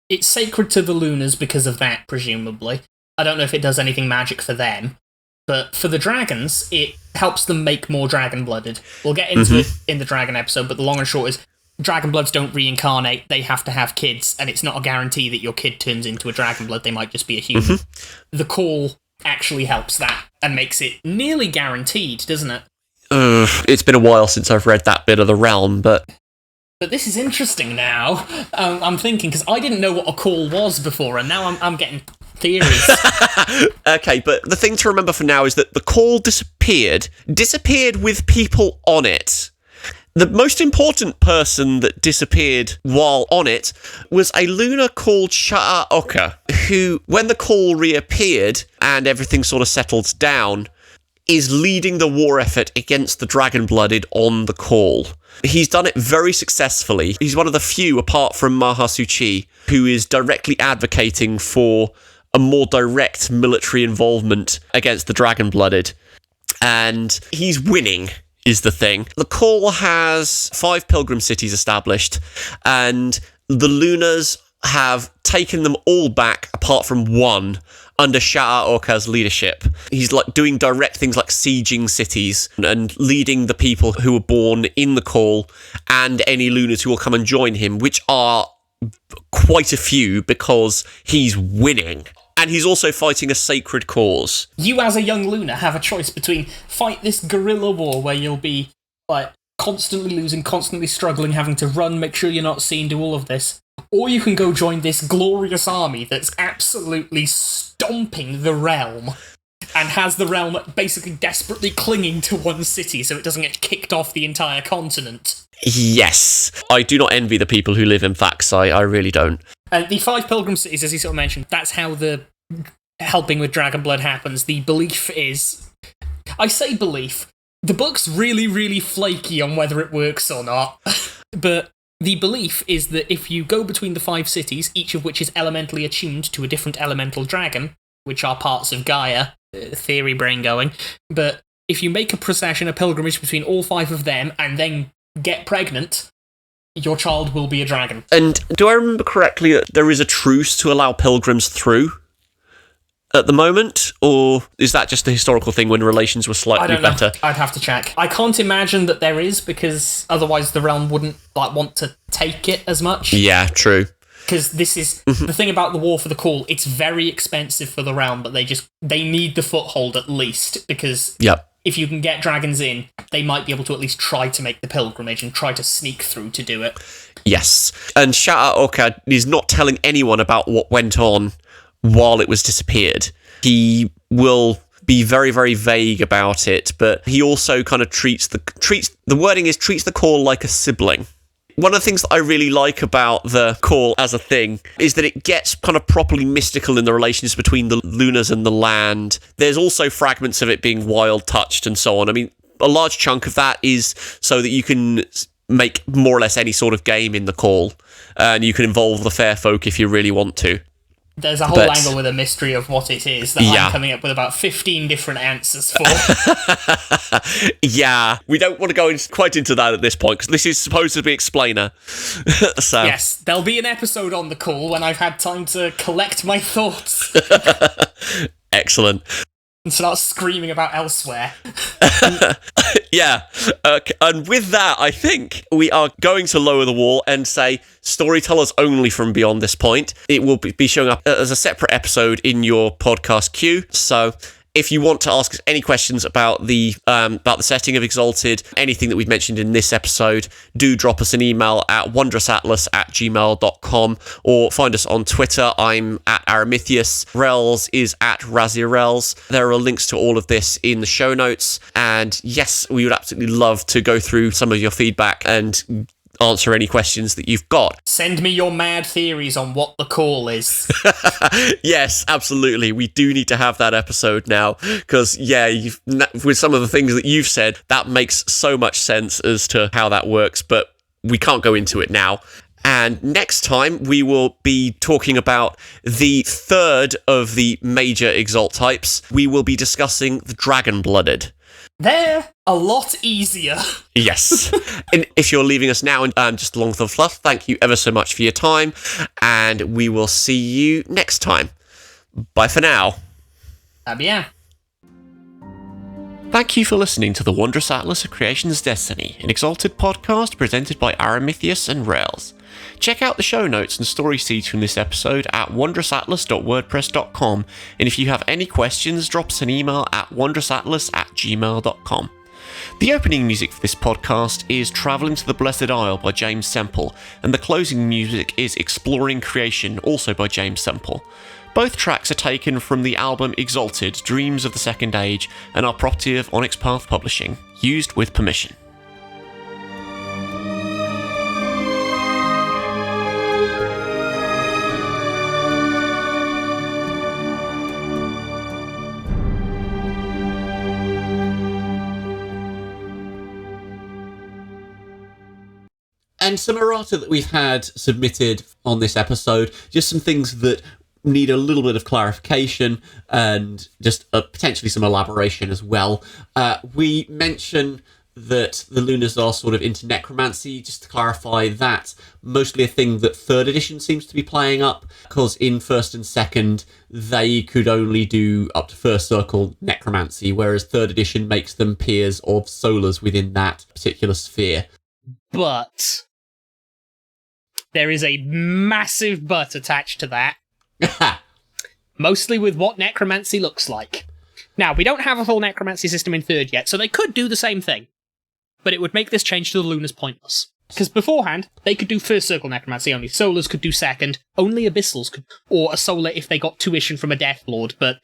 It's sacred to the Lunars because of that, presumably. I don't know if it does anything magic for them, but for the dragons, it helps them make more dragon-blooded. We'll get into it in the dragon episode, but the long and short is, dragonbloods don't reincarnate, they have to have kids, and it's not a guarantee that your kid turns into a dragonblood, they might just be a human. The call actually helps that, and makes it nearly guaranteed, doesn't it? It's been a while since I've read that bit of the realm, but this is interesting now. I'm thinking, because I didn't know what a call was before, and now I'm getting theories. Okay, but the thing to remember for now is that the call disappeared with people on it. The most important person that disappeared while on it was a lunar called Sha'aoka, who, when the call reappeared and everything sort of settled down, is leading the war effort against the dragon-blooded on the call. He's done it very successfully. He's one of the few, apart from Mahasuchi, who is directly advocating for a more direct military involvement against the dragon-blooded. And he's winning, is the thing. The call has 5 pilgrim cities established, and the Lunars have taken them all back, apart from one, under Sha'aoka's leadership. He's like doing direct things like sieging cities and leading the people who were born in the call and any Lunars who will come and join him, which are quite a few because he's winning. And he's also fighting a sacred cause. You, as a young Lunar, have a choice between fight this guerrilla war where you'll be like constantly losing, constantly struggling, having to run, make sure you're not seen, do all of this. Or you can go join this glorious army that's absolutely stomping the realm and has the realm basically desperately clinging to one city so it doesn't get kicked off the entire continent. Yes. I do not envy the people who live in Faxai. I really don't. And the 5 pilgrim cities, as you sort of mentioned, that's how the helping with Dragonblood happens. The belief is... I say belief. The book's really, really flaky on whether it works or not. But the belief is that if you go between the 5 cities, each of which is elementally attuned to a different elemental dragon, which are parts of Gaia, theory brain going, but if you make a procession, a pilgrimage between all 5 of them, and then get pregnant, your child will be a dragon. And do I remember correctly that there is a truce to allow pilgrims through at the moment? Or is that just a historical thing when relations were slightly better? I'd have to check. I can't imagine that there is, because otherwise the realm wouldn't want to take it as much. Yeah, true. Because this is the thing about the War for the Call, it's very expensive for the realm, but they need the foothold at least, because if you can get dragons in, they might be able to at least try to make the pilgrimage and try to sneak through to do it. Yes. And Sha'aoka is not telling anyone about what went on while it was disappeared. He will be very, very vague about it, but he also kind of treats the wording is treats the call like a sibling. One of the things that I really like about the call as a thing is that it gets kind of properly mystical in the relations between the Lunars and the land. There's also fragments of it being wild touched and so on. I mean, a large chunk of that is so that you can make more or less any sort of game in the call, and you can involve the fair folk if you really want to. There's a whole angle with a mystery of what it is that I'm coming up with about 15 different answers for. Yeah, we don't want to go quite into that at this point, because this is supposed to be explainer. So yes, there'll be an episode on the call when I've had time to collect my thoughts. Excellent. And start screaming about elsewhere. Yeah. And with that, I think we are going to lower the wall and say storytellers only from beyond this point. It will be showing up as a separate episode in your podcast queue. So if you want to ask us any questions about the setting of Exalted, anything that we've mentioned in this episode, do drop us an email at wondrousatlas@gmail.com or find us on Twitter. I'm at Aramithius. Raelz is at Raelz. There are links to all of this in the show notes. And yes, we would absolutely love to go through some of your feedback and answer any questions that you've got. Send me your mad theories on what the call is. Yes, absolutely. We do need to have that episode now, because with some of the things that you've said, that makes so much sense as to how that works, but we can't go into it now. And next time, we will be talking about the 3rd of the major Exalt types. We will be discussing the Dragon-Blooded. They're a lot easier. Yes. And if you're leaving us now and just along the fluff, thank you ever so much for your time, and we will see you next time. Bye for now. Yeah. Thank you for listening to the Wondrous Atlas of Creation's Destiny, an Exalted podcast presented by Aramithius and Raelz. Check out the show notes and story seeds from this episode at wondrousatlas.wordpress.com, and if you have any questions, drop us an email at wondrousatlas@gmail.com. The opening music for this podcast is Travelling to the Blessed Isle by James Semple, and the closing music is Exploring Creation, also by James Semple. Both tracks are taken from the album Exalted, Dreams of the Second Age, and are property of Onyx Path Publishing, used with permission. And some errata that we've had submitted on this episode, just some things that need a little bit of clarification and just potentially some elaboration as well. We mention that the Lunars are sort of into necromancy. Just to clarify, that's mostly a thing that 3rd edition seems to be playing up, because in 1st and 2nd they could only do up to 1st circle necromancy, whereas 3rd edition makes them peers of solars within that particular sphere. But there is a massive but attached to that. Mostly with what necromancy looks like. Now, we don't have a full necromancy system in 3rd yet, so they could do the same thing. But it would make this change to the Lunars pointless. Because beforehand, they could do 1st circle necromancy only. Solars could do 2nd. Only Abyssals could. Or a Solar if they got tuition from a Death Lord. But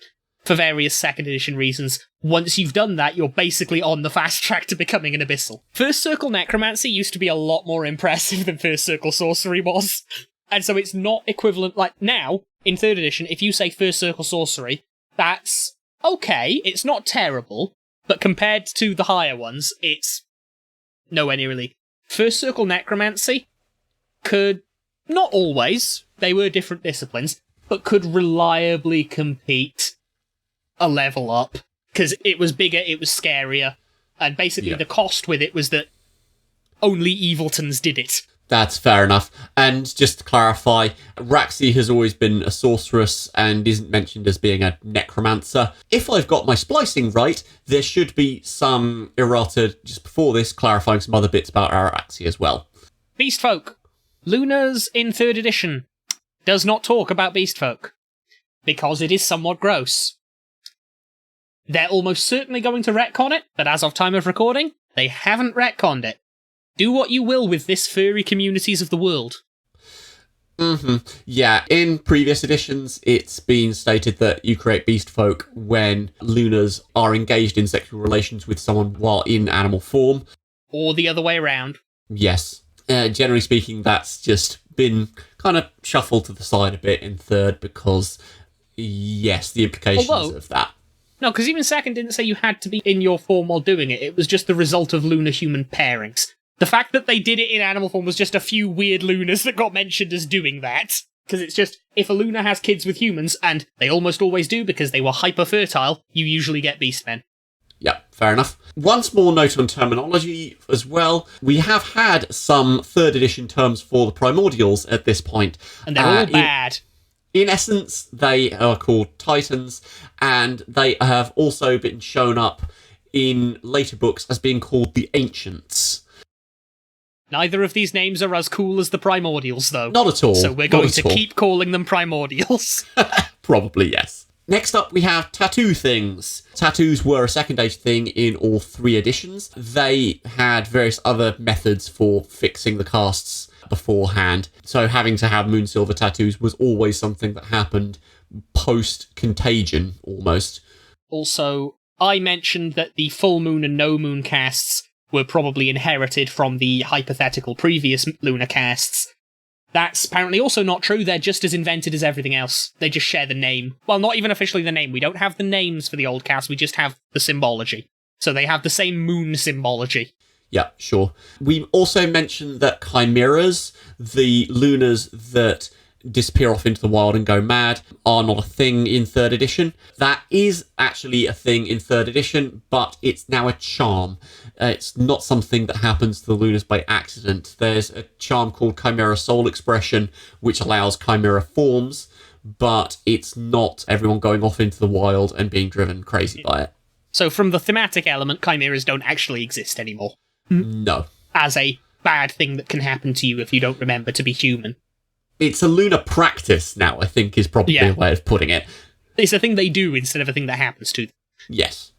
for various 2nd edition reasons, once you've done that, you're basically on the fast track to becoming an Abyssal. 1st circle necromancy used to be a lot more impressive than 1st circle sorcery was. And so it's not equivalent, like, now, in 3rd edition, if you say 1st circle sorcery, that's okay, it's not terrible, but compared to the higher ones, it's nowhere near really. 1st circle necromancy could, not always, they were different disciplines, but could reliably compete a level up, because it was bigger, it was scarier, and basically the cost with it was that only Eviltons did it. That's fair enough. And just to clarify, Raxi has always been a sorceress and isn't mentioned as being a necromancer. If I've got my splicing right, there should be some errata just before this clarifying some other bits about Araxi as well. Beast folk. Lunars in 3rd edition does not talk about beast folk, because it is somewhat gross. They're almost certainly going to retcon it, but as of time of recording, they haven't retconned it. Do what you will with this furry communities of the world. Yeah, in previous editions, it's been stated that you create beast folk when Lunars are engaged in sexual relations with someone while in animal form. Or the other way around. Yes. Generally speaking, that's just been kind of shuffled to the side a bit in 3rd because, yes, the implications of that. No, because even 2nd didn't say you had to be in your form while doing it. It was just the result of lunar-human pairings. The fact that they did it in animal form was just a few weird Lunars that got mentioned as doing that. Because it's just, if a Lunar has kids with humans, and they almost always do because they were hyper-fertile, you usually get beastmen. Yeah, fair enough. One small note on terminology as well. We have had some 3rd edition terms for the primordials at this point. And they're all bad. In essence, they are called Titans, and they have also been shown up in later books as being called the Ancients. Neither of these names are as cool as the Primordials, though. Not at all. So we're going to keep calling them Primordials. Probably, yes. Next up, we have tattoo things. Tattoos were a 2nd Age thing in all 3 editions. They had various other methods for fixing the casts beforehand. So having to have Moonsilver tattoos was always something that happened post-contagion, almost. Also, I mentioned that the full moon and no moon casts were probably inherited from the hypothetical previous lunar casts. That's apparently also not true. They're just as invented as everything else. They just share the name. Well, not even officially the name. We don't have the names for the old casts, we just have the symbology. So they have the same moon symbology. Yeah, sure. We also mentioned that chimeras, the Lunars that disappear off into the wild and go mad, are not a thing in 3rd edition. That is actually a thing in 3rd edition, but it's now a charm. It's not something that happens to the Lunars by accident. There's a charm called Chimera Soul Expression, which allows chimera forms, but it's not everyone going off into the wild and being driven crazy by it. So from the thematic element, chimeras don't actually exist anymore. No. As a bad thing that can happen to you if you don't remember to be human. It's a lunar practice now, I think, is probably a way of putting it. It's a thing they do instead of a thing that happens to them. Yes.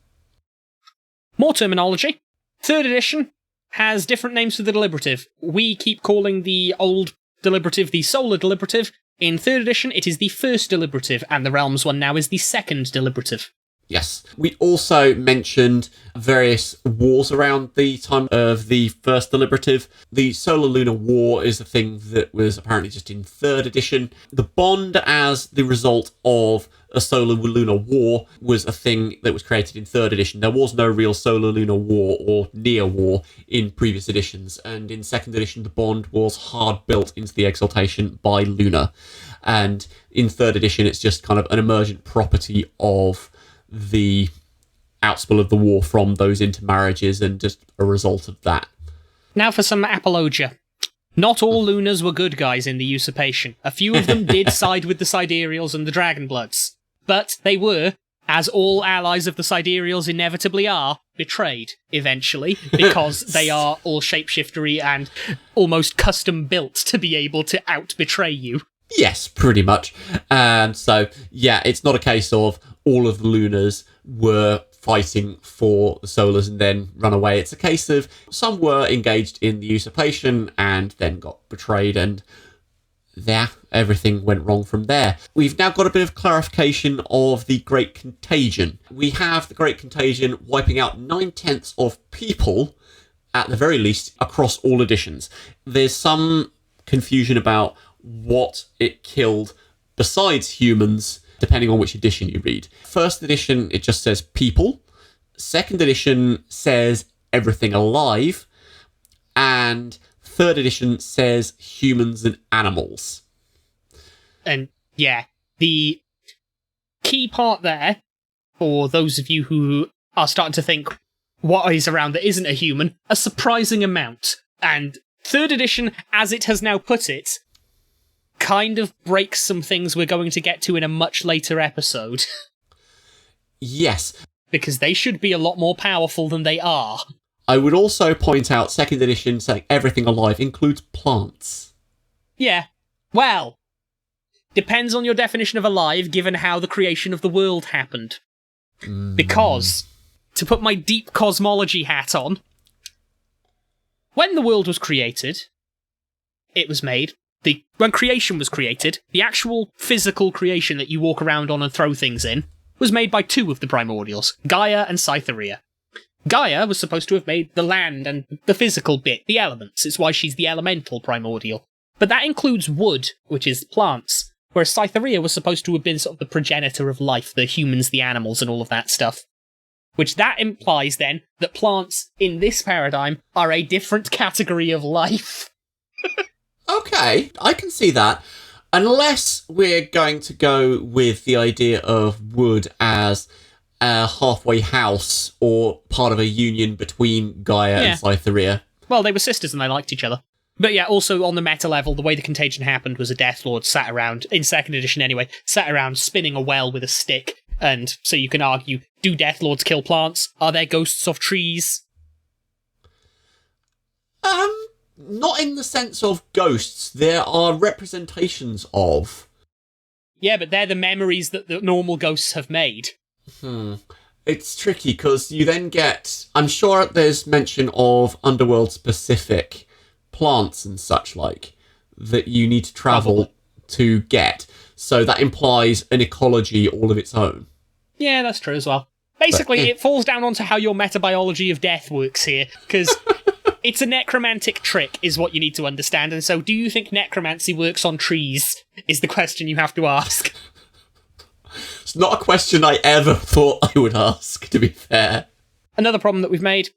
More terminology. 3rd edition has different names for the deliberative. We keep calling the old deliberative the solar deliberative. In 3rd edition, it is the 1st deliberative, and the Realms one now is the 2nd deliberative. Yes. We also mentioned various wars around the time of the 1st deliberative. The Solar-Lunar War is a thing that was apparently just in 3rd edition. The Bond, as the result of a Solar-Lunar War, was a thing that was created in 3rd edition. There was no real Solar-Lunar War or near war in previous editions, and in 2nd edition the Bond was hard built into the Exaltation by Lunar. And in 3rd edition it's just kind of an emergent property of the outspill of the war from those intermarriages and just a result of that. Now for some apologia. Not all Lunars were good guys in the usurpation. A few of them did side with the Sidereals and the Dragonbloods. But they were, as all allies of the Sidereals inevitably are, betrayed, eventually, because they are all shapeshiftery and almost custom built to be able to out-betray you. Yes, pretty much. And so, yeah, it's not a case of all of the Lunars were fighting for the Solars and then run away. It's a case of some were engaged in the usurpation and then got betrayed, and everything went wrong from there. We've now got a bit of clarification of the Great Contagion. We have the Great Contagion wiping out 9/10 of people, at the very least, across all editions. There's some confusion about what it killed besides humans, depending on which edition you read. 1st edition, it just says people. 2nd edition says everything alive. And 3rd edition says humans and animals. And yeah, the key part there, for those of you who are starting to think, what is around that isn't a human? A surprising amount. And 3rd edition, as it has now put it, kind of breaks some things we're going to get to in a much later episode. Yes. Because they should be a lot more powerful than they are. I would also point out 2nd edition saying everything alive includes plants. Yeah. Well, depends on your definition of alive, given how the creation of the world happened. Because, to put my deep cosmology hat on, when the world was created, it was made. When creation was created, the actual physical creation that you walk around on and throw things in was made by 2 of the primordials, Gaia and Cytherea. Gaia was supposed to have made the land and the physical bit, the elements. It's why she's the elemental primordial. But that includes wood, which is plants, whereas Cytherea was supposed to have been sort of the progenitor of life, the humans, the animals, and all of that stuff. Which that implies, then, that plants, in this paradigm, are a different category of life. Okay, I can see that. Unless we're going to go with the idea of wood as a halfway house or part of a union between Gaia and Cytherea. Well, they were sisters and they liked each other. But yeah, also on the meta level, the way the contagion happened was a Death Lord sat around, in 2nd edition anyway, sat around spinning a well with a stick. And so you can argue, do Death Lords kill plants? Are there ghosts of trees? Not in the sense of ghosts. There are representations of. Yeah, but they're the memories that the normal ghosts have made. It's tricky, because you then get... I'm sure there's mention of Underworld-specific plants and such like that you need to travel to get. So that implies an ecology all of its own. Yeah, that's true as well. Basically, it falls down onto how your metabiology of death works here, because... It's a necromantic trick, is what you need to understand, and so do you think necromancy works on trees, is the question you have to ask. It's not a question I ever thought I would ask, to be fair. Another problem that we've made.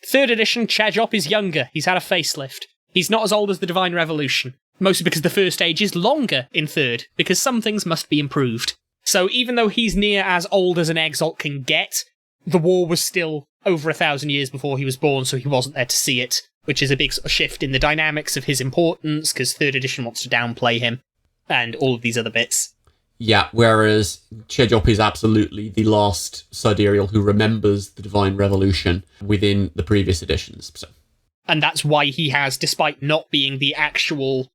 3rd edition, Chajop is younger. He's had a facelift. He's not as old as the Divine Revolution. Mostly because the first age is longer in 3rd, because some things must be improved. So even though he's near as old as an Exalt can get, the war was still over 1,000 years before he was born, so he wasn't there to see it, which is a big sort of shift in the dynamics of his importance, because 3rd edition wants to downplay him, and all of these other bits. Yeah, whereas Chejop is absolutely the last sidereal who remembers the Divine Revolution within the previous editions. So. And that's why he has, despite not being the actual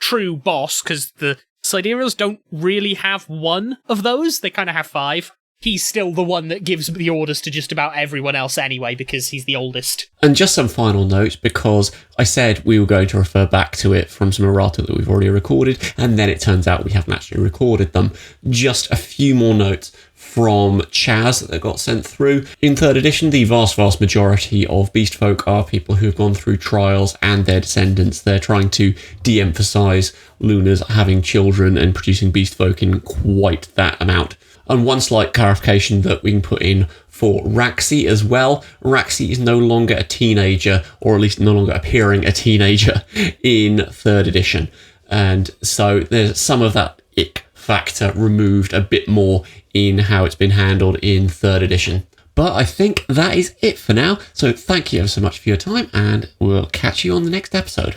true boss, because the sidereals don't really have one of those, they kind of have 5. He's still the one that gives the orders to just about everyone else anyway, because he's the oldest. And just some final notes, because I said we were going to refer back to it from some errata that we've already recorded, and then it turns out we haven't actually recorded them. Just a few more notes from Chaz that got sent through. In 3rd edition, the vast majority of beast folk are people who have gone through trials and their descendants. They're trying to de-emphasise Lunars having children and producing beast folk in quite that amount. And one slight clarification that we can put in for Raxi as well. Raxi is no longer a teenager, or at least no longer appearing a teenager in 3rd edition. And so there's some of that ick factor removed a bit more in how it's been handled in 3rd edition. But I think that is it for now. So thank you ever so much for your time, and we'll catch you on the next episode.